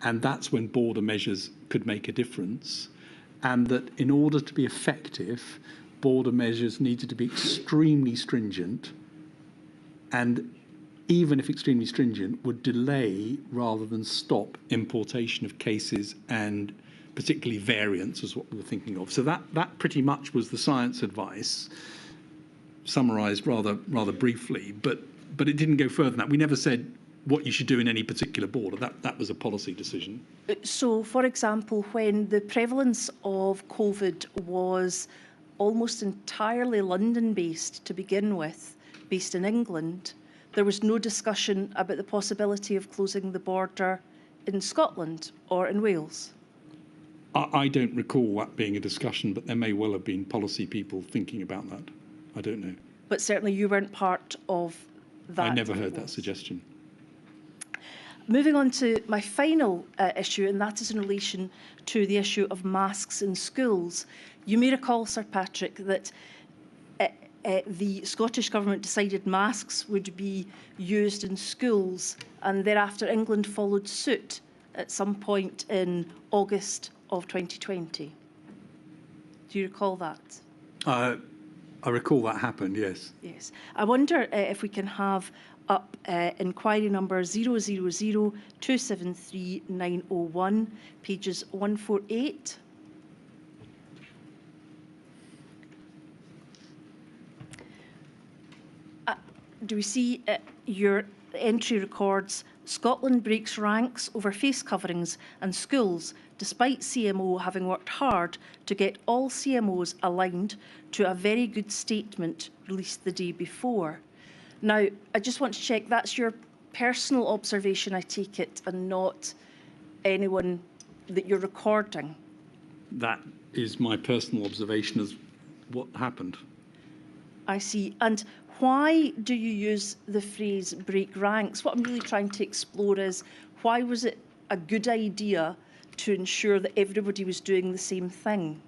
And that's when border measures could make a difference. And that in order to be effective, border measures needed to be extremely stringent, and even if extremely stringent, would delay rather than stop importation of cases, and particularly variants is what we were thinking of. So that pretty much was the science advice, summarised rather briefly, but it didn't go further than that. We never said what you should do in any particular border. That was a policy decision. So, for example, when the prevalence of COVID was almost entirely London-based to begin with, based in England, there was no discussion about the possibility of closing the border in Scotland or in Wales? I don't recall that being a discussion, but there may well have been policy people thinking about that. I don't know. But certainly you weren't part of that. I never heard that suggestion. Moving on to my final issue, and that is in relation to the issue of masks in schools. You may recall, Sir Patrick, that the Scottish Government decided masks would be used in schools, and thereafter England followed suit at some point in August of 2020. Do you recall that? I recall that happened, yes. Yes. I wonder if we can have up inquiry number 000273901, pages 148. Do we see your entry records, Scotland breaks ranks over face coverings and schools, despite CMO having worked hard to get all CMOs aligned to a very good statement released the day before. Now, I just want to check, that's your personal observation, I take it, and not anyone that you're recording? That is my personal observation as what happened. I see. And why do you use the phrase break ranks? What I'm really trying to explore is, why was it a good idea to ensure that everybody was doing the same thing?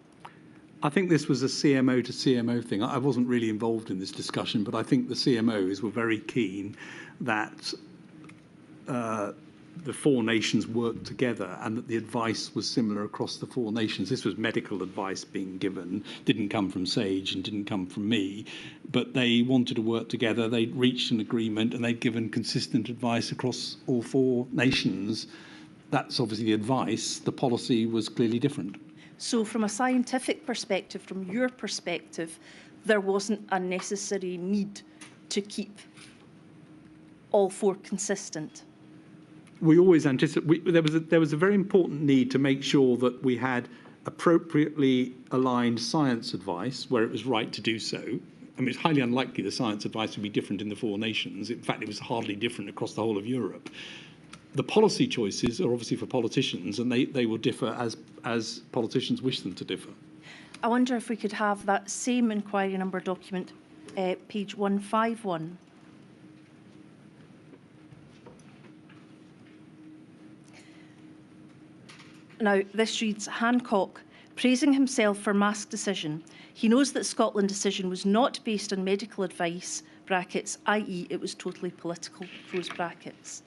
I think this was a CMO to CMO thing. I wasn't really involved in this discussion, but I think the CMOs were very keen that the four nations worked together and that the advice was similar across the four nations. This was medical advice being given, didn't come from SAGE and didn't come from me, but they wanted to work together. They'd reached an agreement and they'd given consistent advice across all four nations. That's obviously the advice. The policy was clearly different. So from a scientific perspective, from your perspective, there wasn't a necessary need to keep all four consistent? We always anticipate, there was a very important need to make sure that we had appropriately aligned science advice where it was right to do so. I mean, it's highly unlikely the science advice would be different in the four nations. In fact, it was hardly different across the whole of Europe. The policy choices are obviously for politicians, and they will differ as politicians wish them to differ. I wonder if we could have that same inquiry number document, page 151. Now, this reads, Hancock, praising himself for mask decision. He knows that Scotland decision was not based on medical advice, brackets, i.e. it was totally political, close brackets.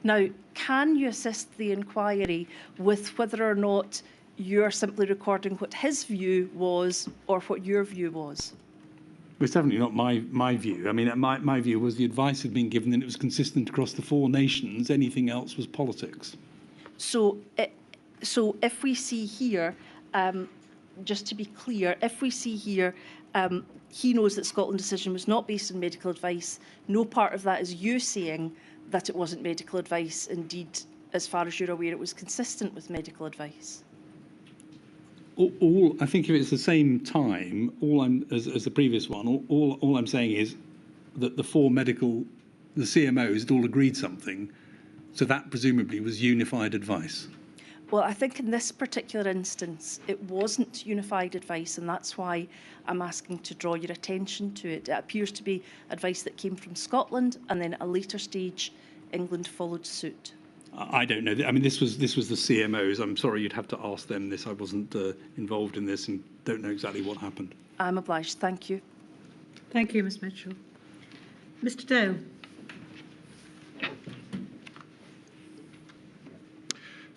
Now, can you assist the inquiry with whether or not you're simply recording what his view was or what your view was? It's definitely not my view. I mean, my view was the advice had been given and it was consistent across the four nations. Anything else was politics. So if we see here, just to be clear, if we see here, he knows that Scotland decision was not based on medical advice. No part of that is you saying that it wasn't medical advice. Indeed, as far as you're aware, it was consistent with medical advice. I think if it's the same time, as the previous one, all I'm saying is that the CMOs had all agreed something, so that presumably was unified advice. Well, I think in this particular instance, it wasn't unified advice, and that's why I'm asking to draw your attention to it. It appears to be advice that came from Scotland, and then at a later stage, England followed suit. I don't know. I mean, this was the CMOs. I'm sorry, you'd have to ask them this. I wasn't involved in this and don't know exactly what happened. I'm obliged. Thank you. Thank you, Ms Mitchell. Mr Dale.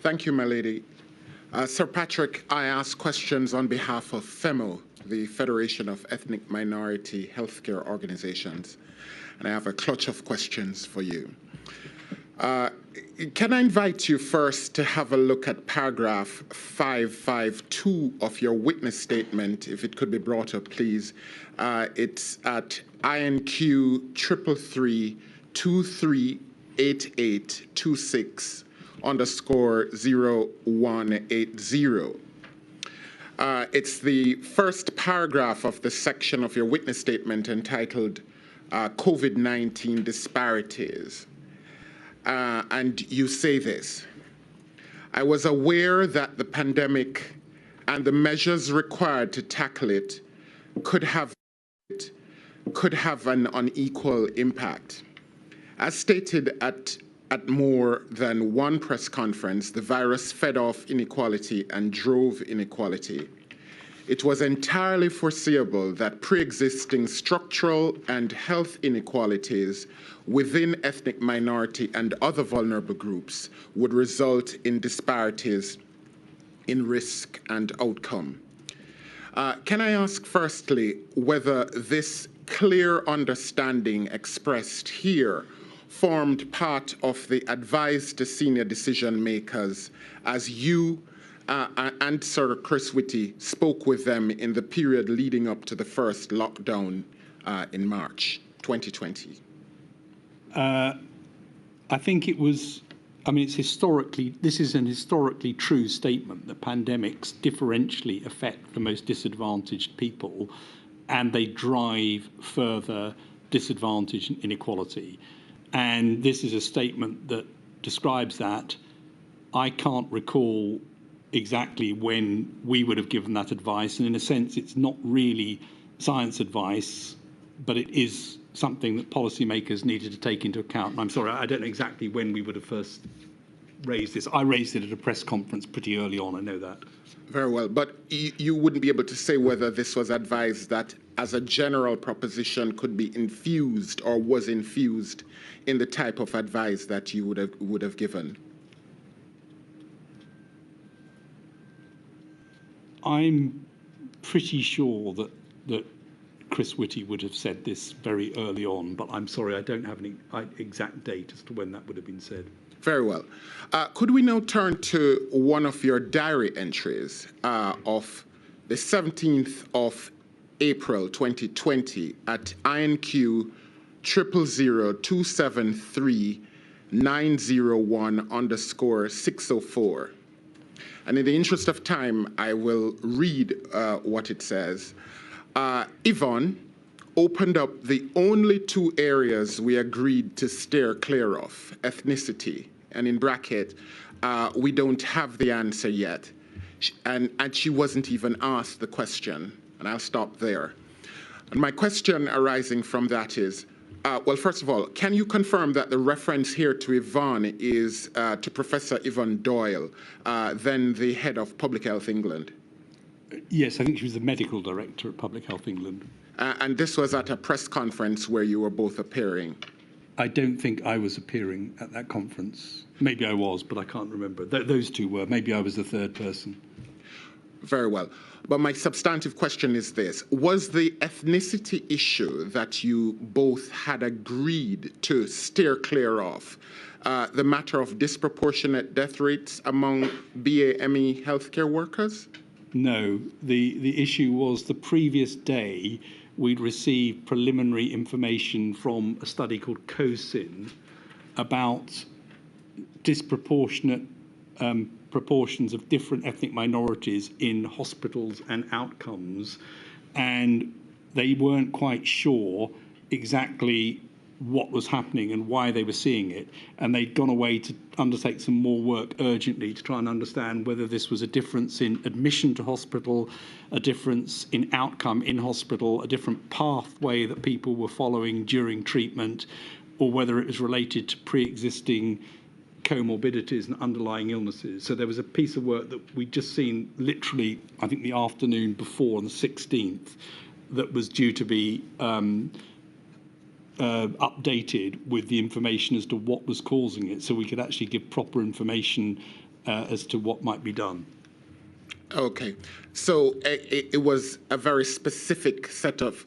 Thank you, my lady. Sir Patrick, I ask questions on behalf of FEMO, the Federation of Ethnic Minority Healthcare Organizations, and I have a clutch of questions for you. Can I invite you first to have a look at paragraph 552 of your witness statement, if it could be brought up, please. It's at INQ 333238826. _0180. It's the first paragraph of the section of your witness statement entitled COVID-19 Disparities. And you say this: I was aware that the pandemic and the measures required to tackle it could have an unequal impact. As stated at more than one press conference, the virus fed off inequality and drove inequality. It was entirely foreseeable that pre-existing structural and health inequalities within ethnic minority and other vulnerable groups would result in disparities in risk and outcome. Can I ask firstly whether this clear understanding expressed here formed part of the advice to senior decision makers as you and Sir Chris Whitty spoke with them in the period leading up to the first lockdown in March 2020? I think it was, I mean, this is an historically true statement that pandemics differentially affect the most disadvantaged people, and they drive further disadvantage and inequality. And this is a statement that describes that. I can't recall exactly when we would have given that advice, and in a sense it's not really science advice, but it is something that policymakers needed to take into account. And I'm sorry, I don't know exactly when we would have first raised this. I raised it at a press conference pretty early on, I know that. Very well, but you wouldn't be able to say whether this was advised that as a general proposition could be infused or was infused in the type of advice that you would have given? I'm pretty sure that Chris Whitty would have said this very early on, but I'm sorry, I don't have any exact date as to when that would have been said. Very well. Could we now turn to one of your diary entries of the 17th of April 2020 at INQ 000273901_604. And in the interest of time, I will read what it says. Yvonne opened up the only two areas we agreed to steer clear of: ethnicity, and in bracket, we don't have the answer yet. And she wasn't even asked the question, and I'll stop there. And my question arising from that is, well, first of all, can you confirm that the reference here to Yvonne is to Professor Yvonne Doyle, then the head of Public Health England? Yes, I think she was the medical director at Public Health England. And this was at a press conference where you were both appearing? I don't think I was appearing at that conference. Maybe I was, but I can't remember. Those two were. Maybe I was the third person. Very well. But my substantive question is this. Was the ethnicity issue that you both had agreed to steer clear of the matter of disproportionate death rates among BAME healthcare workers? No. The issue was the previous day we'd received preliminary information from a study called COSIN about disproportionate proportions of different ethnic minorities in hospitals and outcomes, and they weren't quite sure exactly what was happening and why they were seeing it, and they'd gone away to undertake some more work urgently to try and understand whether this was a difference in admission to hospital, a difference in outcome in hospital, a different pathway that people were following during treatment, or whether it was related to pre-existing comorbidities and underlying illnesses. So there was a piece of work that we'd just seen literally, I think, the afternoon before, on the 16th, that was due to be updated with the information as to what was causing it, so we could actually give proper information as to what might be done. Okay, so it was a very specific set of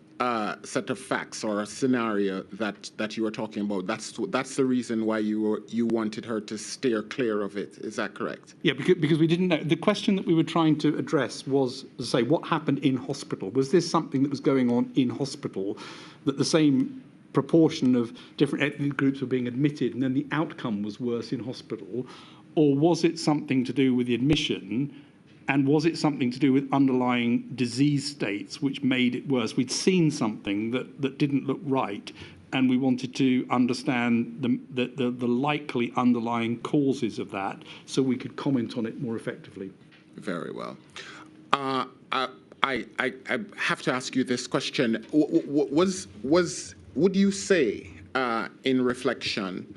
facts or a scenario that you were talking about. That's the reason why you wanted her to steer clear of it. Is that correct? Yeah, because we didn't know. The question that we were trying to address was, to say, what happened in hospital? Was this something that was going on in hospital, that the same proportion of different ethnic groups were being admitted and then the outcome was worse in hospital? Or was it something to do with the admission And was it something to do with underlying disease states which made it worse? We'd seen something that didn't look right, and we wanted to understand the likely underlying causes of that so we could comment on it more effectively. Very well. I have to ask you this question. Would you say, in reflection,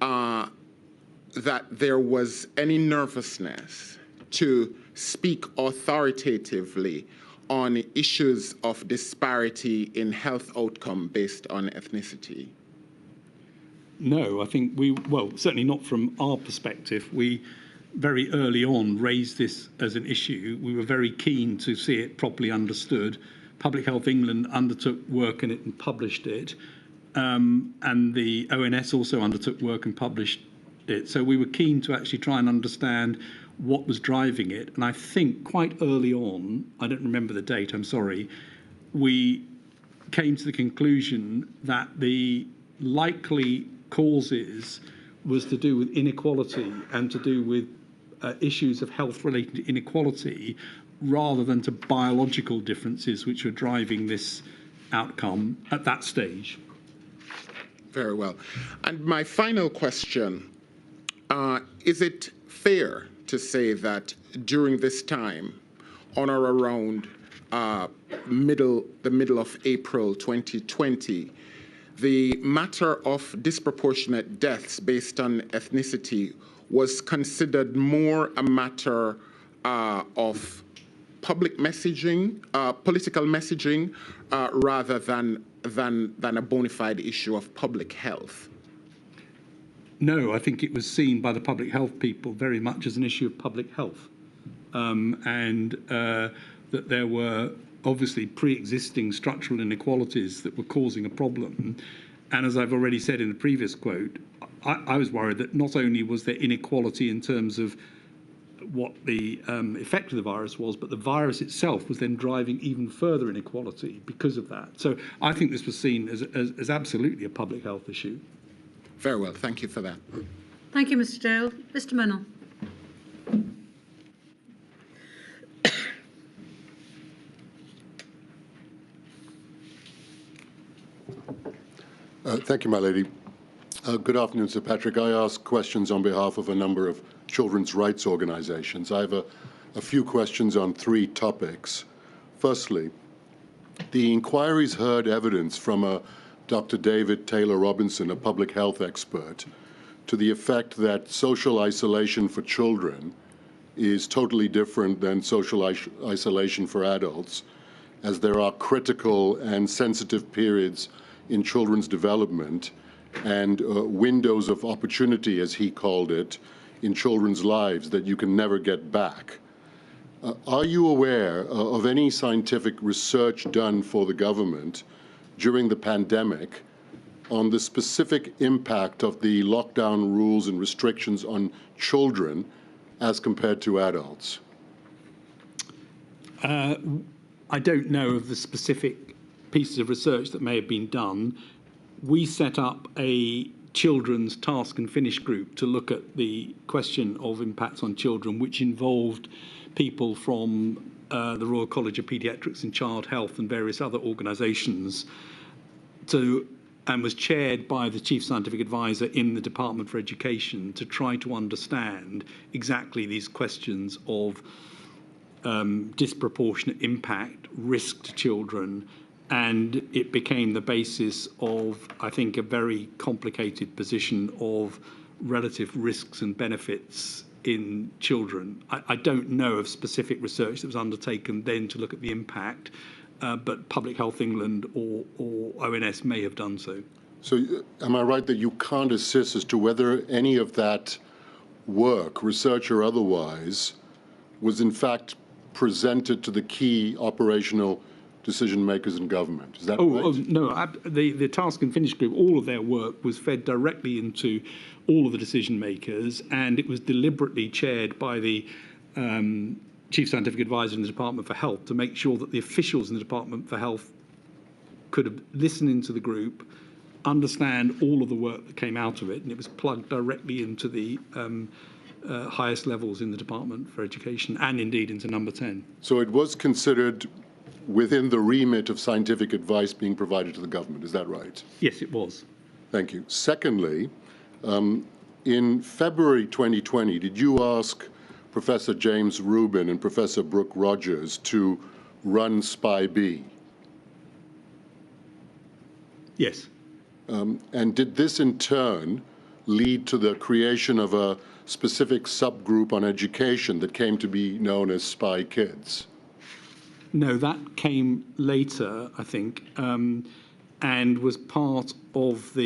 that there was any nervousness to speak authoritatively on issues of disparity in health outcome based on ethnicity? No, I think well, certainly not from our perspective. We very early on raised this as an issue. We were very keen to see it properly understood. Public Health England undertook work in it and published it. And the ONS also undertook work and published it. So we were keen to actually try and understand what was driving it. And I think quite early on, I don't remember the date, I'm sorry, we came to the conclusion that the likely causes was to do with inequality and to do with issues of health-related inequality rather than to biological differences which were driving this outcome at that stage. Very well. And my final question, is it fair to say that during this time, on or around the middle of April 2020, the matter of disproportionate deaths based on ethnicity was considered more a matter of public messaging, political messaging, rather than a bona fide issue of public health? No, I think it was seen by the public health people very much as an issue of public health, and that there were obviously pre-existing structural inequalities that were causing a problem. And as I've already said in the previous quote, I was worried that not only was there inequality in terms of what the effect of the virus was, but the virus itself was then driving even further inequality because of that. So I think this was seen as absolutely a public health issue. Very well. Thank you for that. Thank you, Mr. Dale. Mr. Mennell. Thank you, my lady. Good afternoon, Sir Patrick. I ask questions on behalf of a number of children's rights organizations. I have a few questions on three topics. Firstly, the inquiries heard evidence from Dr. David Taylor Robinson, a public health expert, to the effect that social isolation for children is totally different than social isolation for adults, as there are critical and sensitive periods in children's development and windows of opportunity, as he called it, in children's lives that you can never get back. Are you aware of any scientific research done for the government during the pandemic on the specific impact of the lockdown rules and restrictions on children as compared to adults? I don't know of the specific pieces of research that may have been done. We set up a children's task and finish group to look at the question of impacts on children, which involved people from the Royal College of Paediatrics and Child Health and various other organisations, and was chaired by the Chief Scientific Advisor in the Department for Education to try to understand exactly these questions of disproportionate impact, risk to children, and it became the basis of, I think, a very complicated position of relative risks and benefits in children. I don't know of specific research that was undertaken then to look at the impact, but Public Health England or ONS may have done so. So am I right that you can't assist as to whether any of that work, research or otherwise, was in fact presented to the key operational decision makers in government? Is that right? Oh, no. The Task and Finish Group, all of their work was fed directly into all of the decision makers, and it was deliberately chaired by the Chief Scientific Advisor in the Department for Health to make sure that the officials in the Department for Health could listen into the group, understand all of the work that came out of it, and it was plugged directly into the highest levels in the Department for Education and indeed into number 10. So it was considered within the remit of scientific advice being provided to the government, is that right? Yes, it was. Thank you. Secondly, in February 2020, did you ask Professor James Rubin and Professor Brooke Rogers to run SPY-B? Yes. And did this in turn lead to the creation of a specific subgroup on education that came to be known as SPY Kids? No, that came later, I think, and was part of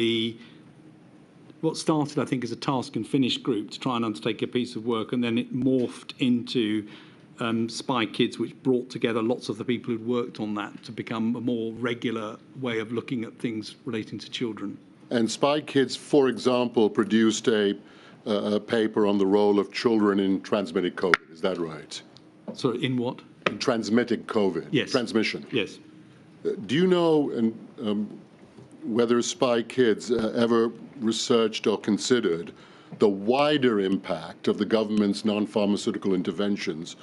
what started, I think, as a task and finish group to try and undertake a piece of work, and then it morphed into SPY Kids, which brought together lots of the people who'd worked on that to become a more regular way of looking at things relating to children. And SPY Kids, for example, produced a paper on the role of children in transmitted COVID. Is that right? So in what? In transmitted COVID. Yes. Transmission. Yes. Do you know whether SPY Kids ever researched or considered the wider impact of the government's non-pharmaceutical interventions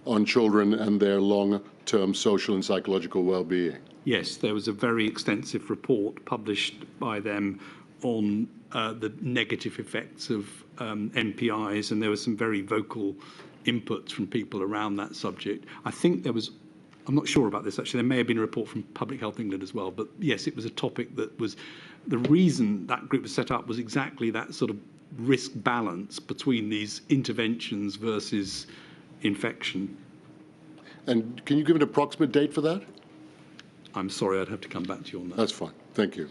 on children and their long-term social and psychological well-being? Yes, there was a very extensive report published by them on the negative effects of NPIs, and there were some very vocal inputs from people around that subject. I think there was, I'm not sure about this actually, there may have been a report from Public Health England as well, but yes, it was a topic that was, the reason that group was set up was exactly that sort of risk balance between these interventions versus infection. And can you give an approximate date for that? I'm sorry, I'd have to come back to you on that. That's fine, thank you.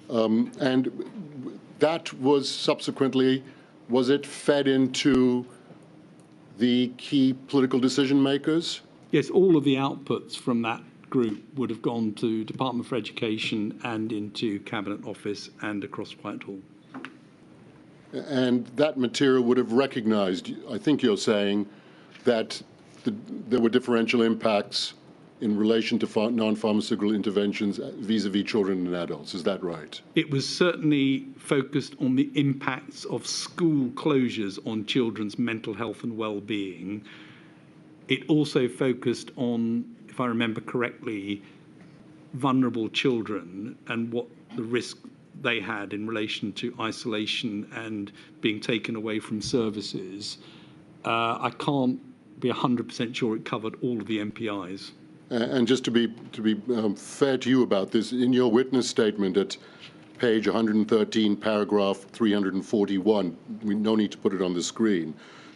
And that was subsequently, was it fed into the key political decision makers? Yes, all of the outputs from that group would have gone to Department for Education and into Cabinet Office and across Whitehall. And that material would have recognised, I think you're saying, that there were differential impacts in relation to non-pharmaceutical interventions vis-a-vis children and adults. Is that right? It was certainly focused on the impacts of school closures on children's mental health and well-being. It also focused on, if I remember correctly, vulnerable children and what the risk they had in relation to isolation and being taken away from services. I can't be 100% sure it covered all of the NPIs. And just to be fair to you about this, in your witness statement at page 113, paragraph 341, no need to put it on the screen,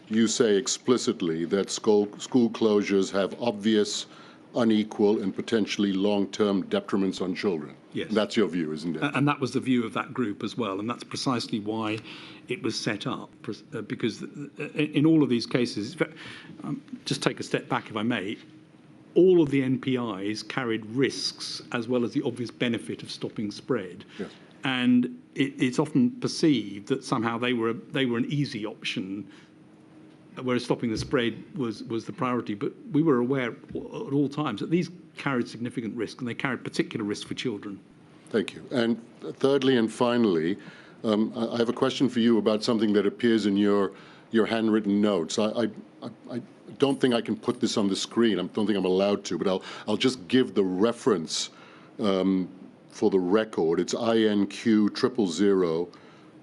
you say explicitly that school closures have obvious, unequal, and potentially long-term detriments on children. Yes. That's your view, isn't it? And that was the view of that group as well, and that's precisely why it was set up, because in all of these cases, just take a step back if I may, all of the NPIs carried risks as well as the obvious benefit of stopping spread. Yes. And it's often perceived that somehow they were an easy option, whereas stopping the spread was the priority. But we were aware at all times that these carried significant risk, and they carried particular risk for children. Thank you. And thirdly and finally, I have a question for you about something that appears in your handwritten notes. I don't think I can put this on the screen. I don't think I'm allowed to, but I'll just give the reference for the record. It's INQ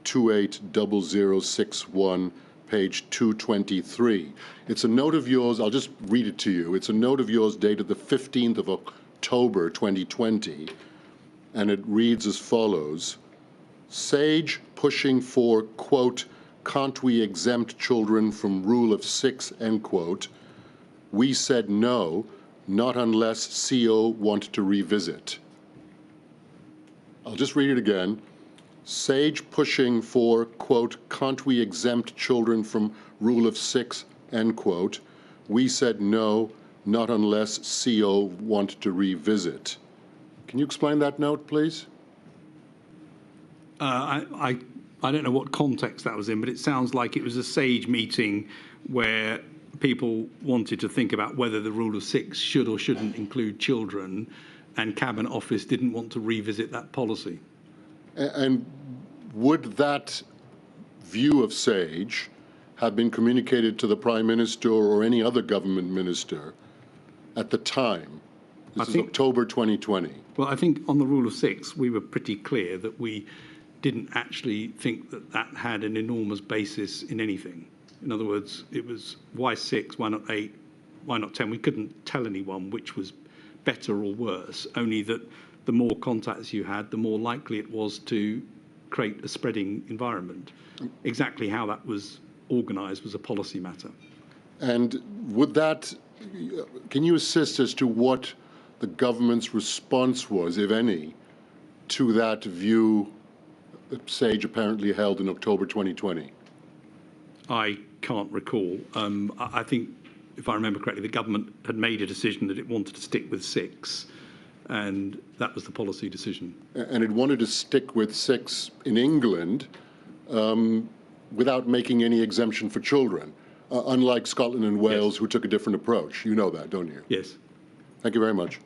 000280061, page 223. It's a note of yours. I'll just read it to you. It's a note of yours dated the 15th of October 2020, and it reads as follows: SAGE pushing for, quote, can't we exempt children from rule of 6, end quote. We said no, not unless CO want to revisit. I'll just read it again. SAGE pushing for, quote, can't we exempt children from rule of 6, end quote. We said no, not unless CO want to revisit. Can you explain that note, please? I don't know what context that was in, but it sounds like it was a SAGE meeting where people wanted to think about whether the rule of 6 should or shouldn't include children, and Cabinet Office didn't want to revisit that policy. And would that view of SAGE had been communicated to the Prime Minister or any other government minister at the time? This is October 2020. Well, I think on the rule of six, we were pretty clear that we didn't actually think that that had an enormous basis in anything. In other words, it was why 6, why not 8, why not 10? We couldn't tell anyone which was better or worse, only that the more contacts you had, the more likely it was to create a spreading environment. Exactly how that was organised was a policy matter. And would that, can you assist as to what the government's response was, if any, to that view that SAGE apparently held in October 2020? I can't recall. I think, if I remember correctly, the government had made a decision that it wanted to stick with 6, and that was the policy decision. And it wanted to stick with 6 in England without making any exemption for children, unlike Scotland and Wales, yes, who took a different approach. You know that, don't you? Yes. Thank you very much.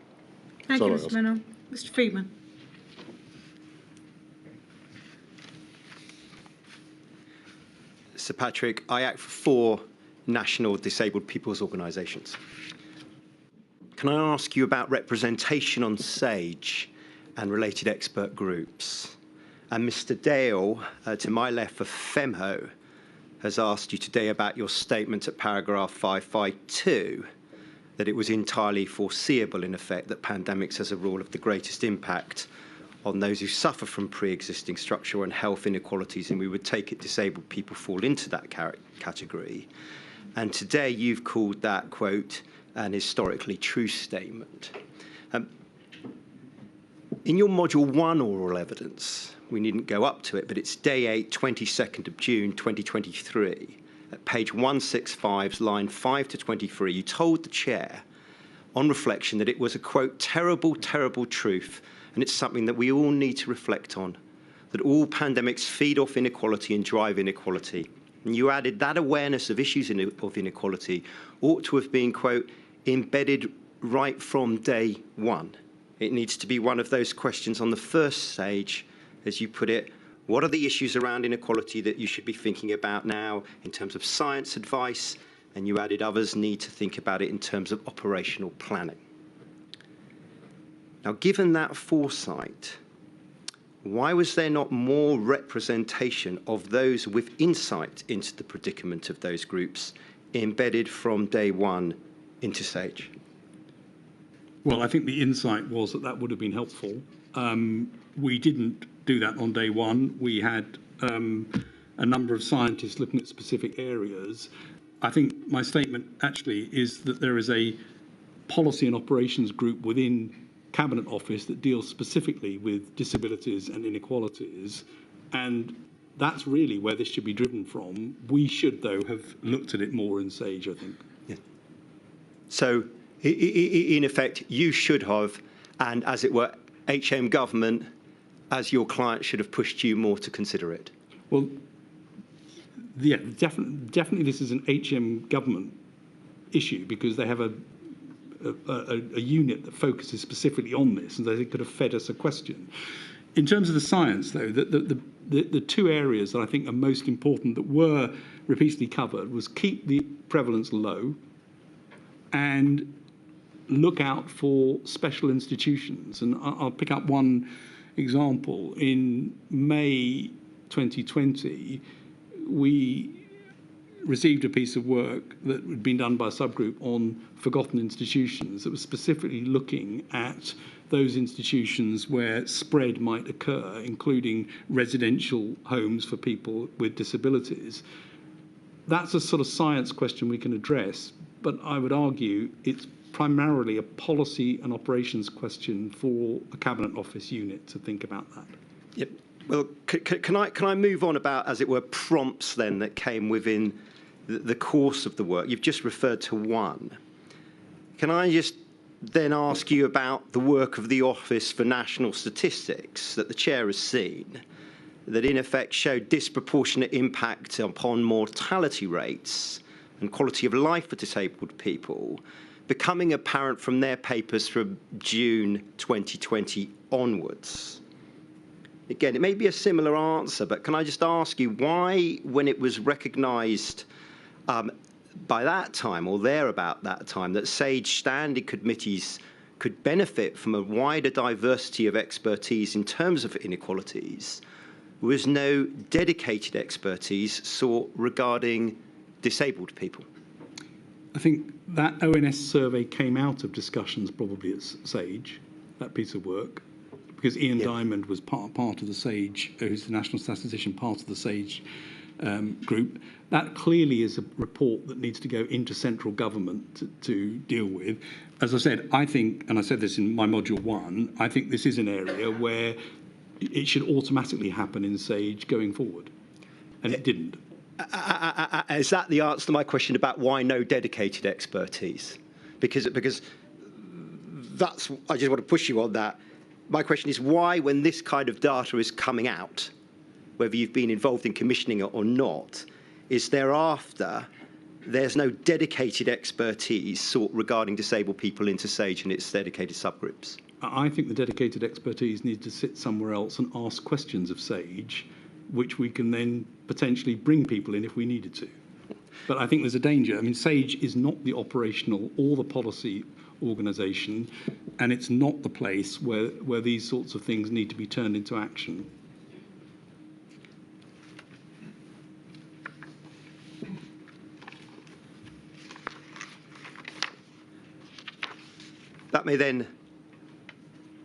Thank you, Mr. Menon. Mr. Freeman. Sir Patrick, I act for 4 national disabled people's organisations. Can I ask you about representation on SAGE and related expert groups? And Mr. Dale, to my left for FEMHO, has asked you today about your statement at paragraph 552, that it was entirely foreseeable, in effect, that pandemics as a rule have the greatest impact on those who suffer from pre-existing structural and health inequalities, and we would take it disabled people fall into that category. And today you've called that, quote, an historically true statement. In your Module 1 oral evidence, we needn't go up to it, but it's day 8, 22nd of June, 2023. At page 165, line 5 to 23, you told the chair, on reflection, that it was a, quote, terrible, terrible truth, and it's something that we all need to reflect on, that all pandemics feed off inequality and drive inequality. And you added that awareness of issues of inequality ought to have been, quote, embedded right from day 1. It needs to be one of those questions on the first stage, as you put it. What are the issues around inequality that you should be thinking about now in terms of science advice? And you added others need to think about it in terms of operational planning. Now, given that foresight, why was there not more representation of those with insight into the predicament of those groups embedded from day 1 into SAGE? Well, I think the insight was that that would have been helpful. We didn't do that on day 1. We had a number of scientists looking at specific areas. I think my statement actually is that there is a policy and operations group within Cabinet Office that deals specifically with disabilities and inequalities, and that's really where this should be driven from. We should, though, have looked at it more in SAGE, I think. Yeah. So, in effect, you should have, and as it were, HM government, as your client, should have pushed you more to consider it. Well, yeah, definitely this is an HM government issue, because they have a unit that focuses specifically on this, and they could have fed us a question. In terms of the science, though, the 2 areas that I think are most important that were repeatedly covered was keep the prevalence low and look out for special institutions. And I'll pick up one example. In May 2020, we received a piece of work that had been done by a subgroup on forgotten institutions that was specifically looking at those institutions where spread might occur, including residential homes for people with disabilities. That's a sort of science question we can address, but I would argue it's primarily a policy and operations question for a Cabinet Office unit to think about that. Yep. Well, can I move on about, as it were, prompts then that came within the course of the work? You've just referred to one. Can I just then ask you about the work of the Office for National Statistics that the chair has seen, that in effect showed disproportionate impact upon mortality rates and quality of life for disabled people, becoming apparent from their papers from June 2020 onwards? Again, it may be a similar answer, but can I just ask you why, when it was recognised by that time, or thereabout that time, that SAGE standing committees could benefit from a wider diversity of expertise in terms of inequalities, was no dedicated expertise sought regarding disabled people. I think that ONS survey came out of discussions probably at SAGE, that piece of work, because Ian Diamond was part of the SAGE, who's the national statistician, part of the SAGE group. That clearly is a report that needs to go into central government to deal with. As I said, I think, and I said this in my module 1, I think this is an area where it should automatically happen in SAGE going forward, and it didn't. Is that the answer to my question about why no dedicated expertise? Because that's, I just want to push you on that. My question is why, when this kind of data is coming out, whether you've been involved in commissioning it or not, is thereafter there's no dedicated expertise sought regarding disabled people into SAGE and its dedicated subgroups? I think the dedicated expertise needs to sit somewhere else and ask questions of SAGE, which we can then potentially bring people in if we needed to. But I think there's a danger. I mean, SAGE is not the operational or the policy organisation, and it's not the place where these sorts of things need to be turned into action. That may then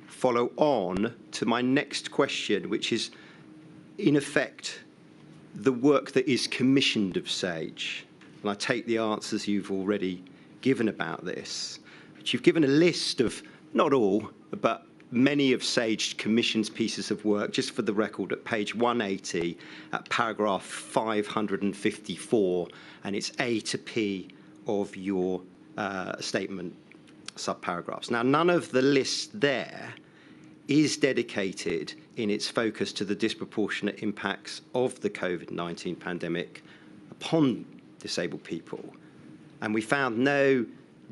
follow on to my next question, which is, in effect, the work that is commissioned of SAGE. And I take the answers you've already given about this. But you've given a list of, not all, but many of SAGE commission's pieces of work, just for the record, at page 180, at paragraph 554, and it's A to P of your statement subparagraphs. Now, none of the list there is dedicated in its focus to the disproportionate impacts of the COVID-19 pandemic upon disabled people. And we found no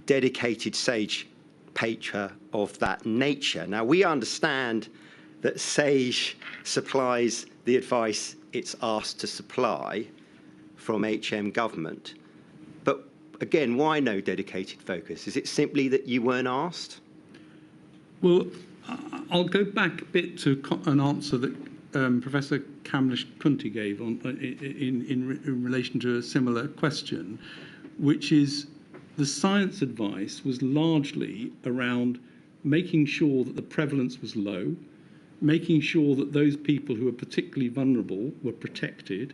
dedicated SAGE paper of that nature. Now, we understand that SAGE supplies the advice it's asked to supply from HM government. But again, why no dedicated focus? Is it simply that you weren't asked? Well, I'll go back a bit to an answer that Professor Kamlesh-Kunti gave in relation to a similar question, which is the science advice was largely around making sure that the prevalence was low, making sure that those people who are particularly vulnerable were protected,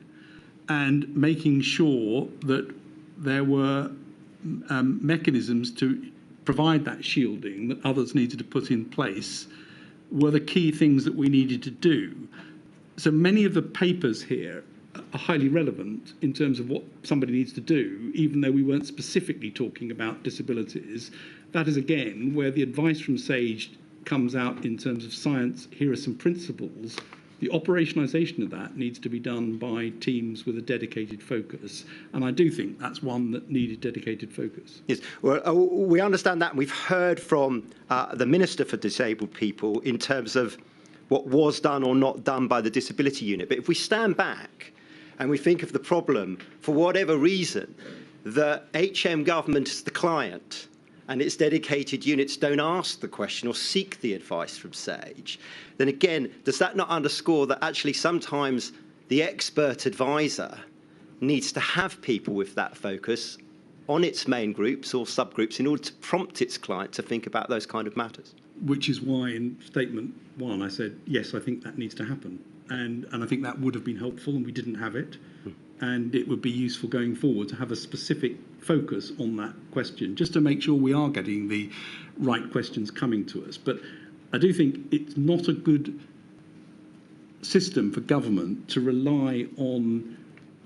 and making sure that there were mechanisms to provide that shielding that others needed to put in place were the key things that we needed to do. So many of the papers here are highly relevant in terms of what somebody needs to do, even though we weren't specifically talking about disabilities. That is, again, where the advice from SAGE comes out in terms of science. Here are some principles. The operationalisation of that needs to be done by teams with a dedicated focus. And I do think that's one that needed dedicated focus. Yes, well, we understand that. We've heard from the Minister for Disabled People in terms of what was done or not done by the Disability Unit. But if we stand back and we think of the problem, for whatever reason, the HM government is the client, and its dedicated units don't ask the question or seek the advice from SAGE, then again, does that not underscore that actually sometimes the expert advisor needs to have people with that focus on its main groups or subgroups in order to prompt its client to think about those kind of matters? Which is why in statement 1 I said, yes, I think that needs to happen. And I think that would have been helpful, and we didn't have it. And it would be useful going forward to have a specific focus on that question, just to make sure we are getting the right questions coming to us. But I do think it's not a good system for government to rely on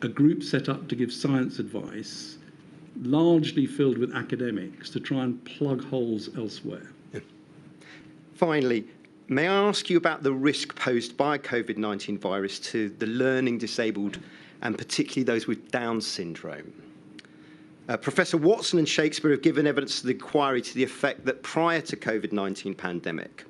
a group set up to give science advice, largely filled with academics, to try and plug holes elsewhere. Finally, may I ask you about the risk posed by COVID-19 virus to the learning disabled and particularly those with Down syndrome? Professor Watson and Shakespeare have given evidence to the inquiry to the effect that prior to COVID-19 pandemic,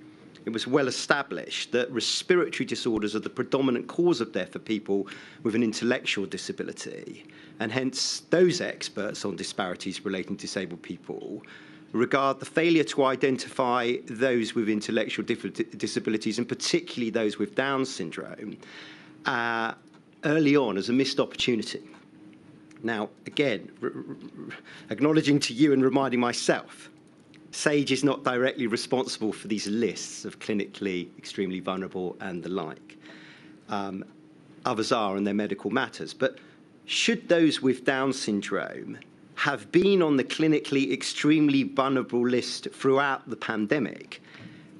it was well established that respiratory disorders are the predominant cause of death for people with an intellectual disability. And hence, those experts on disparities relating to disabled people regard the failure to identify those with intellectual disabilities, and particularly those with Down syndrome, early on as a missed opportunity. Now, again, acknowledging to you and reminding myself, SAGE is not directly responsible for these lists of clinically extremely vulnerable and the like. Others are in their medical matters. But should those with Down syndrome have been on the clinically extremely vulnerable list throughout the pandemic?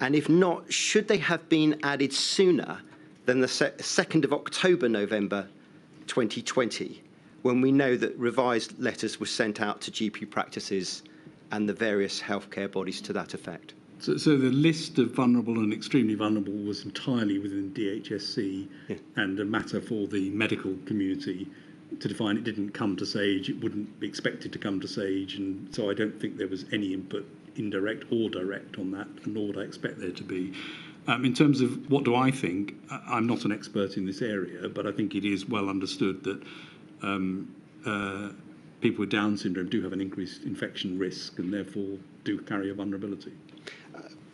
And if not, should they have been added sooner than the 2nd of October, November 2020, when we know that revised letters were sent out to GP practices and the various healthcare bodies to that effect? So the list of vulnerable and extremely vulnerable was entirely within DHSC, and a matter for the medical community to define. It didn't come to SAGE, it wouldn't be expected to come to SAGE, and so I don't think there was any input, indirect or direct, on that, nor would I expect there to be. In terms of what do I think, I'm not an expert in this area, but I think it is well understood that people with Down syndrome do have an increased infection risk and therefore do carry a vulnerability.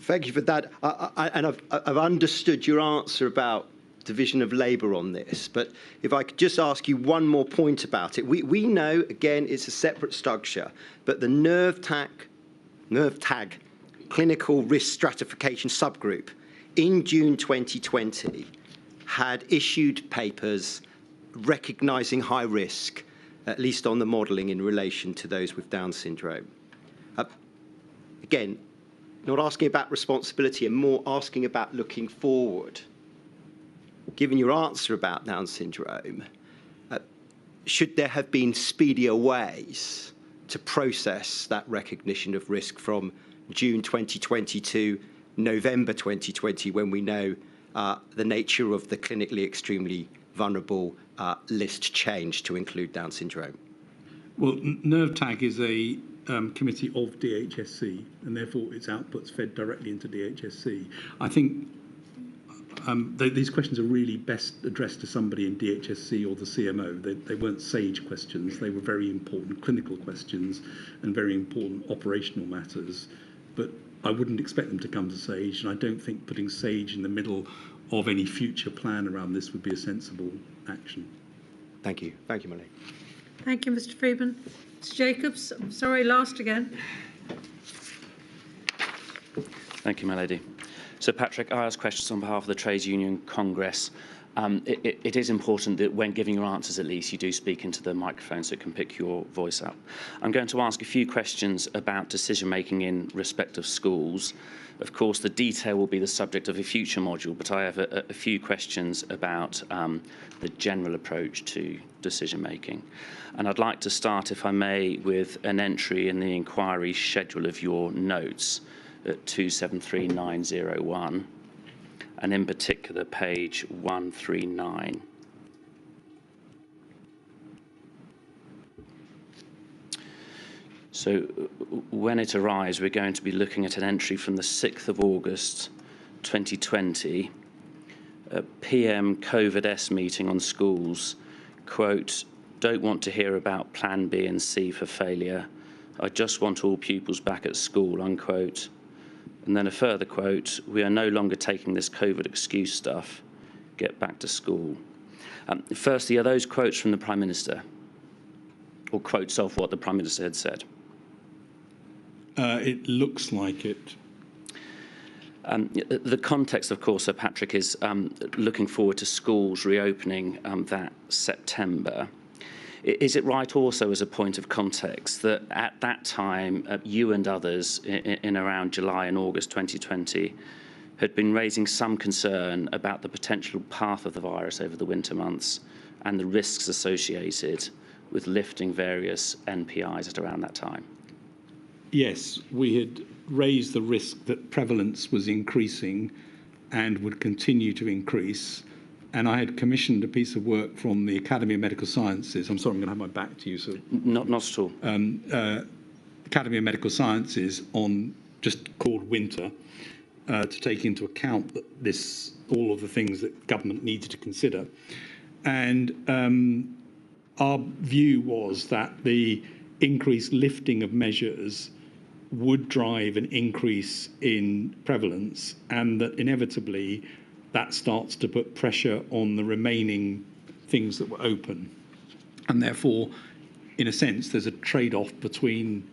Thank you for that. I've understood your answer about division of labour on this, but if I could just ask you one more point about it. We know, again, it's a separate structure, but the nerve tag clinical risk stratification subgroup in June 2020 had issued papers recognising high risk, at least on the modelling in relation to those with Down syndrome. Again, not asking about responsibility and more asking about looking forward. Given your answer about Down syndrome, should there have been speedier ways to process that recognition of risk from June 2020 to November 2020, when we know the nature of the clinically extremely vulnerable list changed to include Down syndrome? Well, NerveTag is a committee of DHSC, and therefore its outputs fed directly into DHSC. I think these questions are really best addressed to somebody in DHSC or the CMO. They weren't SAGE questions. They were very important clinical questions and very important operational matters. But I wouldn't expect them to come to SAGE, and I don't think putting SAGE in the middle of any future plan around this would be a sensible action. Thank you. Thank you, Malay. Thank you, Mr. Freeman. Mr. Jacobs, I'm sorry, last again. Thank you, my lady. So, Patrick, I ask questions on behalf of the Trades Union Congress. It is important that when giving your answers, at least, you do speak into the microphone so it can pick your voice up. I'm going to ask a few questions about decision-making in respect of schools. Of course, the detail will be the subject of a future module, but I have a few questions about the general approach to decision-making. And I'd like to start, if I may, with an entry in the inquiry schedule of your notes at 273901. And in particular, page 139. So when it arrives, we're going to be looking at an entry from the 6th of August, 2020, a PM COVID-S meeting on schools, quote, "Don't want to hear about plan B and C for failure. I just want all pupils back at school," unquote. And then a further quote, "We are no longer taking this COVID excuse stuff. Get back to school." Firstly, are those quotes from the Prime Minister? Or quotes of what the Prime Minister had said? It looks like it. The context, of course, Sir Patrick, is looking forward to schools reopening that September. Is it right also as a point of context that at that time, you and others in around July and August 2020 had been raising some concern about the potential path of the virus over the winter months and the risks associated with lifting various NPIs at around that time? Yes, we had raised the risk that prevalence was increasing and would continue to increase. And I had commissioned a piece of work from the Academy of Medical Sciences. I'm sorry, I'm going to have my back to you. So not at all. Academy of Medical Sciences on just called Winter, to take into account that all of the things that government needed to consider. And our view was that the increased lifting of measures would drive an increase in prevalence, and that inevitably that starts to put pressure on the remaining things that were open. And therefore, in a sense, there's a trade-off between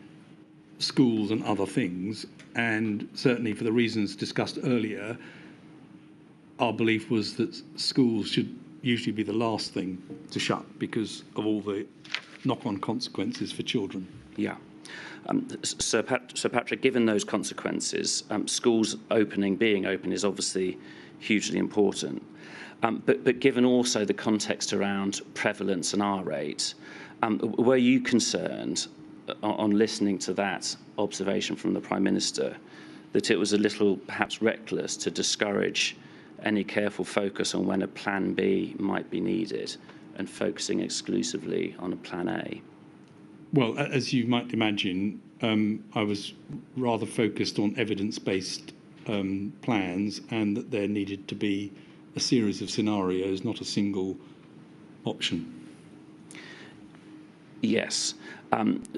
schools and other things. And certainly for the reasons discussed earlier, our belief was that schools should usually be the last thing to shut because of all the knock-on consequences for children. Yeah. Sir Patrick, given those consequences, schools being open is obviously hugely important. But given also the context around prevalence and R rate, were you concerned on listening to that observation from the Prime Minister that it was a little perhaps reckless to discourage any careful focus on when a plan B might be needed and focusing exclusively on a plan A? Well, as you might imagine, I was rather focused on evidence-based plans, and that there needed to be a series of scenarios, not a single option. Yes. And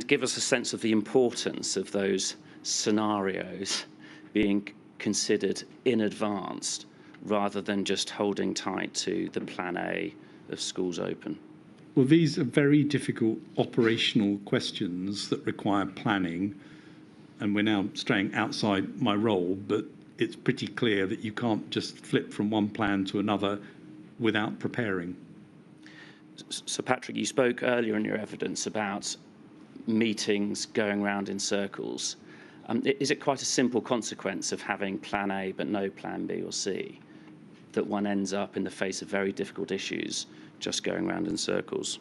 give us a sense of the importance of those scenarios being considered in advance rather than just holding tight to the plan A of schools open. Well, these are very difficult operational questions that require planning, and we're now straying outside my role, but it's pretty clear that you can't just flip from one plan to another without preparing. So, Patrick, you spoke earlier in your evidence about meetings going round in circles. Is it quite a simple consequence of having plan A but no plan B or C, that one ends up in the face of very difficult issues just going round in circles?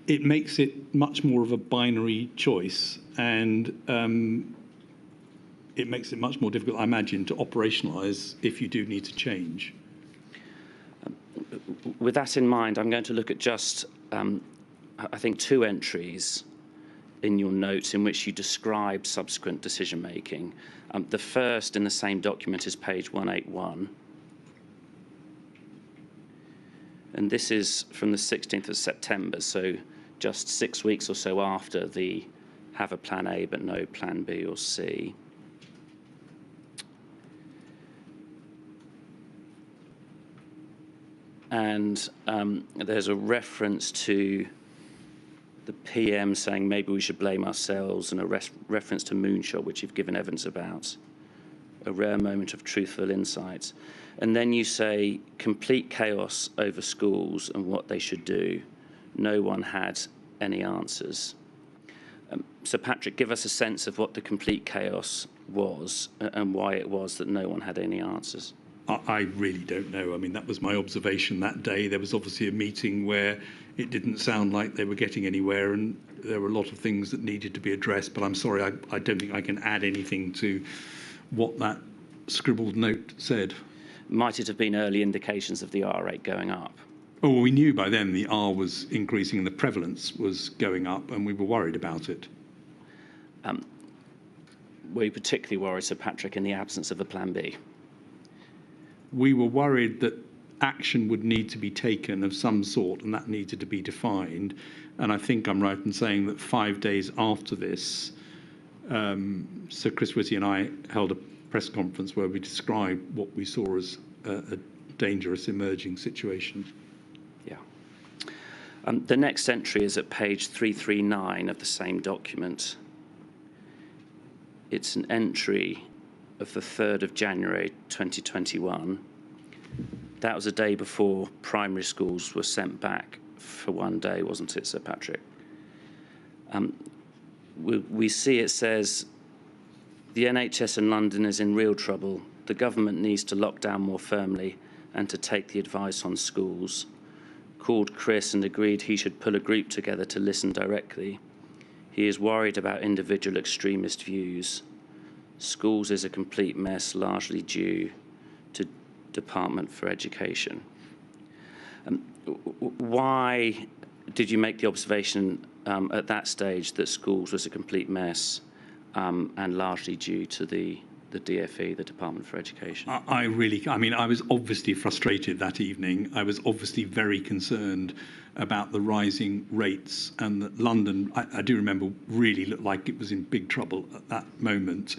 It makes it much more of a binary choice, and it makes it much more difficult, I imagine, to operationalise if you do need to change. With that in mind, I'm going to look at just, I think, 2 entries in your notes in which you describe subsequent decision-making. The first in the same document is page 181. And this is from the 16th of September, so just 6 weeks or so after the have a plan A but no plan B or C. And there's a reference to the PM saying maybe we should blame ourselves, and a reference to moonshot, which you've given evidence about, a rare moment of truthful insight. And then you say complete chaos over schools and what they should do. No one had any answers. So, Patrick, give us a sense of what the complete chaos was and why it was that no one had any answers. I really don't know. I mean, that was my observation that day. There was obviously a meeting where it didn't sound like they were getting anywhere, and there were a lot of things that needed to be addressed. But I'm sorry, I don't think I can add anything to what that scribbled note said. Might it have been early indications of the R rate going up? Oh, well, we knew by then the R was increasing and the prevalence was going up, and we were worried about it. Were you particularly worried, Sir Patrick, in the absence of a plan B? We were worried that action would need to be taken of some sort, and that needed to be defined. And I think I'm right in saying that 5 days after this, Sir Chris Whitty and I held a press conference where we described what we saw as a dangerous emerging situation. Yeah. The next entry is at page 339 of the same document. It's an entry of the 3rd of January 2021. That was a day before primary schools were sent back for 1 day, wasn't it, Sir Patrick? We see it says, the NHS in London is in real trouble. The government needs to lock down more firmly and to take the advice on schools. Called Chris and agreed he should pull a group together to listen directly. He is worried about individual extremist views. Schools is a complete mess, largely due to Department for Education. Why did you make the observation at that stage that schools was a complete mess? and largely due to the DFE, the Department for Education? I mean, I was obviously frustrated that evening. I was obviously very concerned about the rising rates, and that London, I do remember, really looked like it was in big trouble at that moment.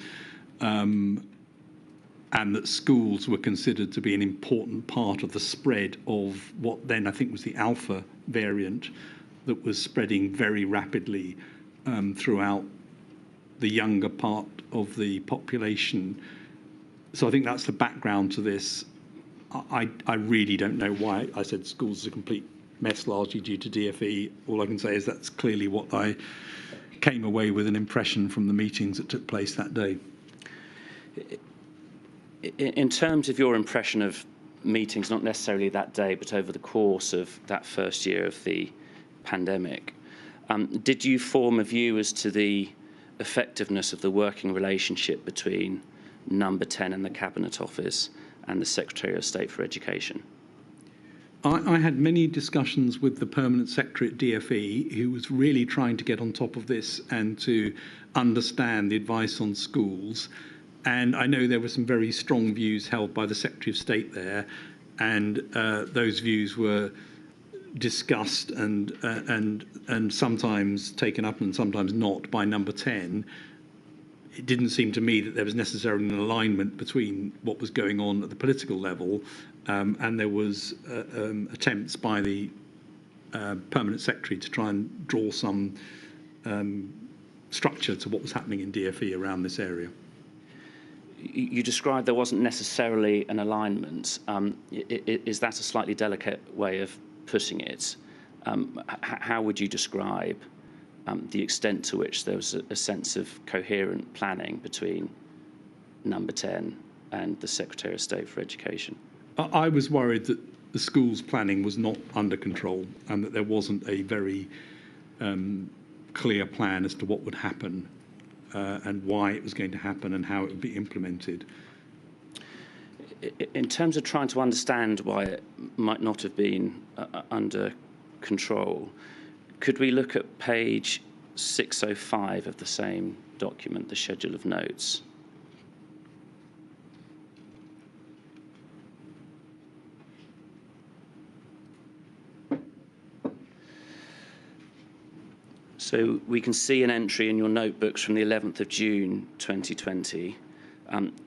And that schools were considered to be an important part of the spread of what then I think was the Alpha variant that was spreading very rapidly throughout the younger part of the population. So I think that's the background to this. I really don't know why I said schools are a complete mess, largely due to DFE. All I can say is that's clearly what I came away with, an impression from the meetings that took place that day. In terms of your impression of meetings, not necessarily that day, but over the course of that first year of the pandemic, did you form a view as to the effectiveness of the working relationship between Number 10 and the Cabinet Office and the Secretary of State for Education? I had many discussions with the Permanent Secretary at DFE, who was really trying to get on top of this and to understand the advice on schools. And I know there were some very strong views held by the Secretary of State there, and those views were discussed and sometimes taken up and sometimes not by Number 10. It didn't seem to me that there was necessarily an alignment between what was going on at the political level, and there was attempts by the Permanent Secretary to try and draw some structure to what was happening in DFE around this area. You described there wasn't necessarily an alignment. Is that a slightly delicate way of putting it? How would you describe the extent to which there was a sense of coherent planning between Number 10 and the Secretary of State for Education? I was worried that the school's planning was not under control and that there wasn't a very clear plan as to what would happen and why it was going to happen and how it would be implemented. In terms of trying to understand why it might not have been under control, could we look at page 605 of the same document, the Schedule of Notes? So we can see an entry in your notebooks from the 11th of June 2020.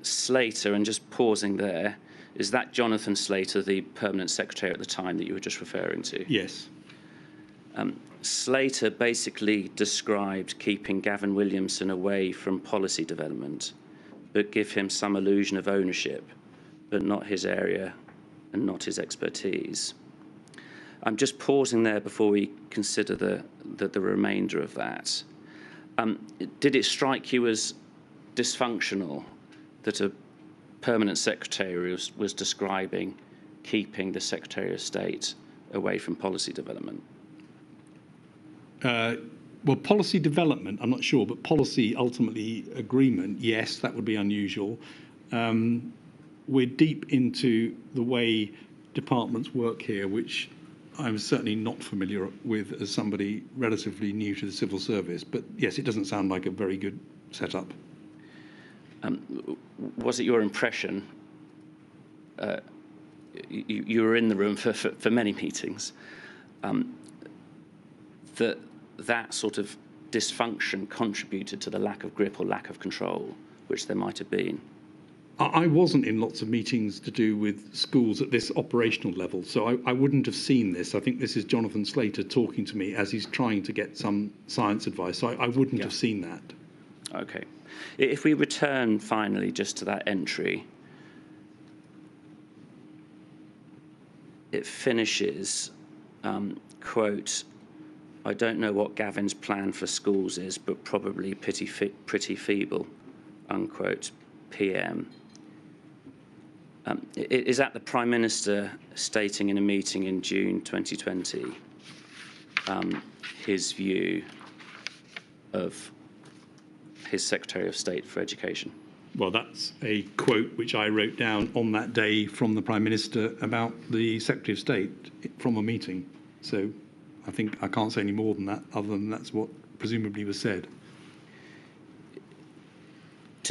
Slater, and just pausing there, is that Jonathan Slater, the Permanent Secretary at the time that you were just referring to? Yes. Slater basically described keeping Gavin Williamson away from policy development, but give him some illusion of ownership, but not his area and not his expertise. I'm just pausing there before we consider the remainder of that. Did it strike you as dysfunctional that a Permanent Secretary was describing keeping the Secretary of State away from policy development? Well, policy development, I'm not sure, but policy ultimately agreement, yes, that would be unusual. We're deep into the way departments work here, which I'm certainly not familiar with as somebody relatively new to the civil service. But yes, it doesn't sound like a very good setup. Was it your impression, you were in the room for many meetings, that sort of dysfunction contributed to the lack of grip or lack of control, which there might have been? I wasn't in lots of meetings to do with schools at this operational level, so I wouldn't have seen this. I think this is Jonathan Slater talking to me as he's trying to get some science advice, so I wouldn't have seen that. Okay. If we return finally just to that entry, it finishes, quote, "I don't know what Gavin's plan for schools is, but probably pretty feeble," unquote, PM. Is that the Prime Minister stating in a meeting in June 2020 his view of his Secretary of State for Education? Well, that's a quote which I wrote down on that day from the Prime Minister about the Secretary of State from a meeting. So I think I can't say any more than that, other than that's what presumably was said.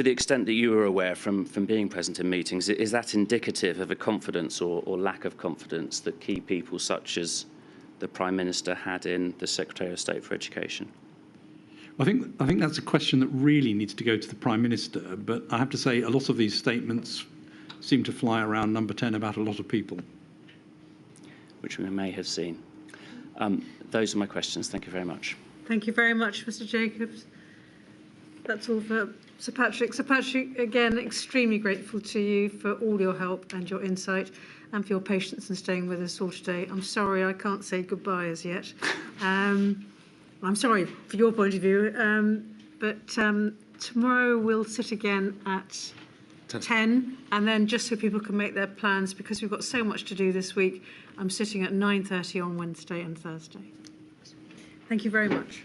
to the extent that you were aware from being present in meetings, is that indicative of a confidence or lack of confidence that key people such as the Prime Minister had in the Secretary of State for Education? I think that's a question that really needs to go to the Prime Minister, but I have to say a lot of these statements seem to fly around number 10 about a lot of people. Which we may have seen. Those are my questions. Thank you very much. Thank you very much, Mr. Jacobs. That's all for Sir Patrick. Sir Patrick, again, extremely grateful to you for all your help and your insight and for your patience in staying with us all today. I'm sorry I can't say goodbye as yet. I'm sorry for your point of view, but tomorrow we'll sit again at 10, and then just so people can make their plans, because we've got so much to do this week, I'm sitting at 9:30 on Wednesday and Thursday. Thank you very much.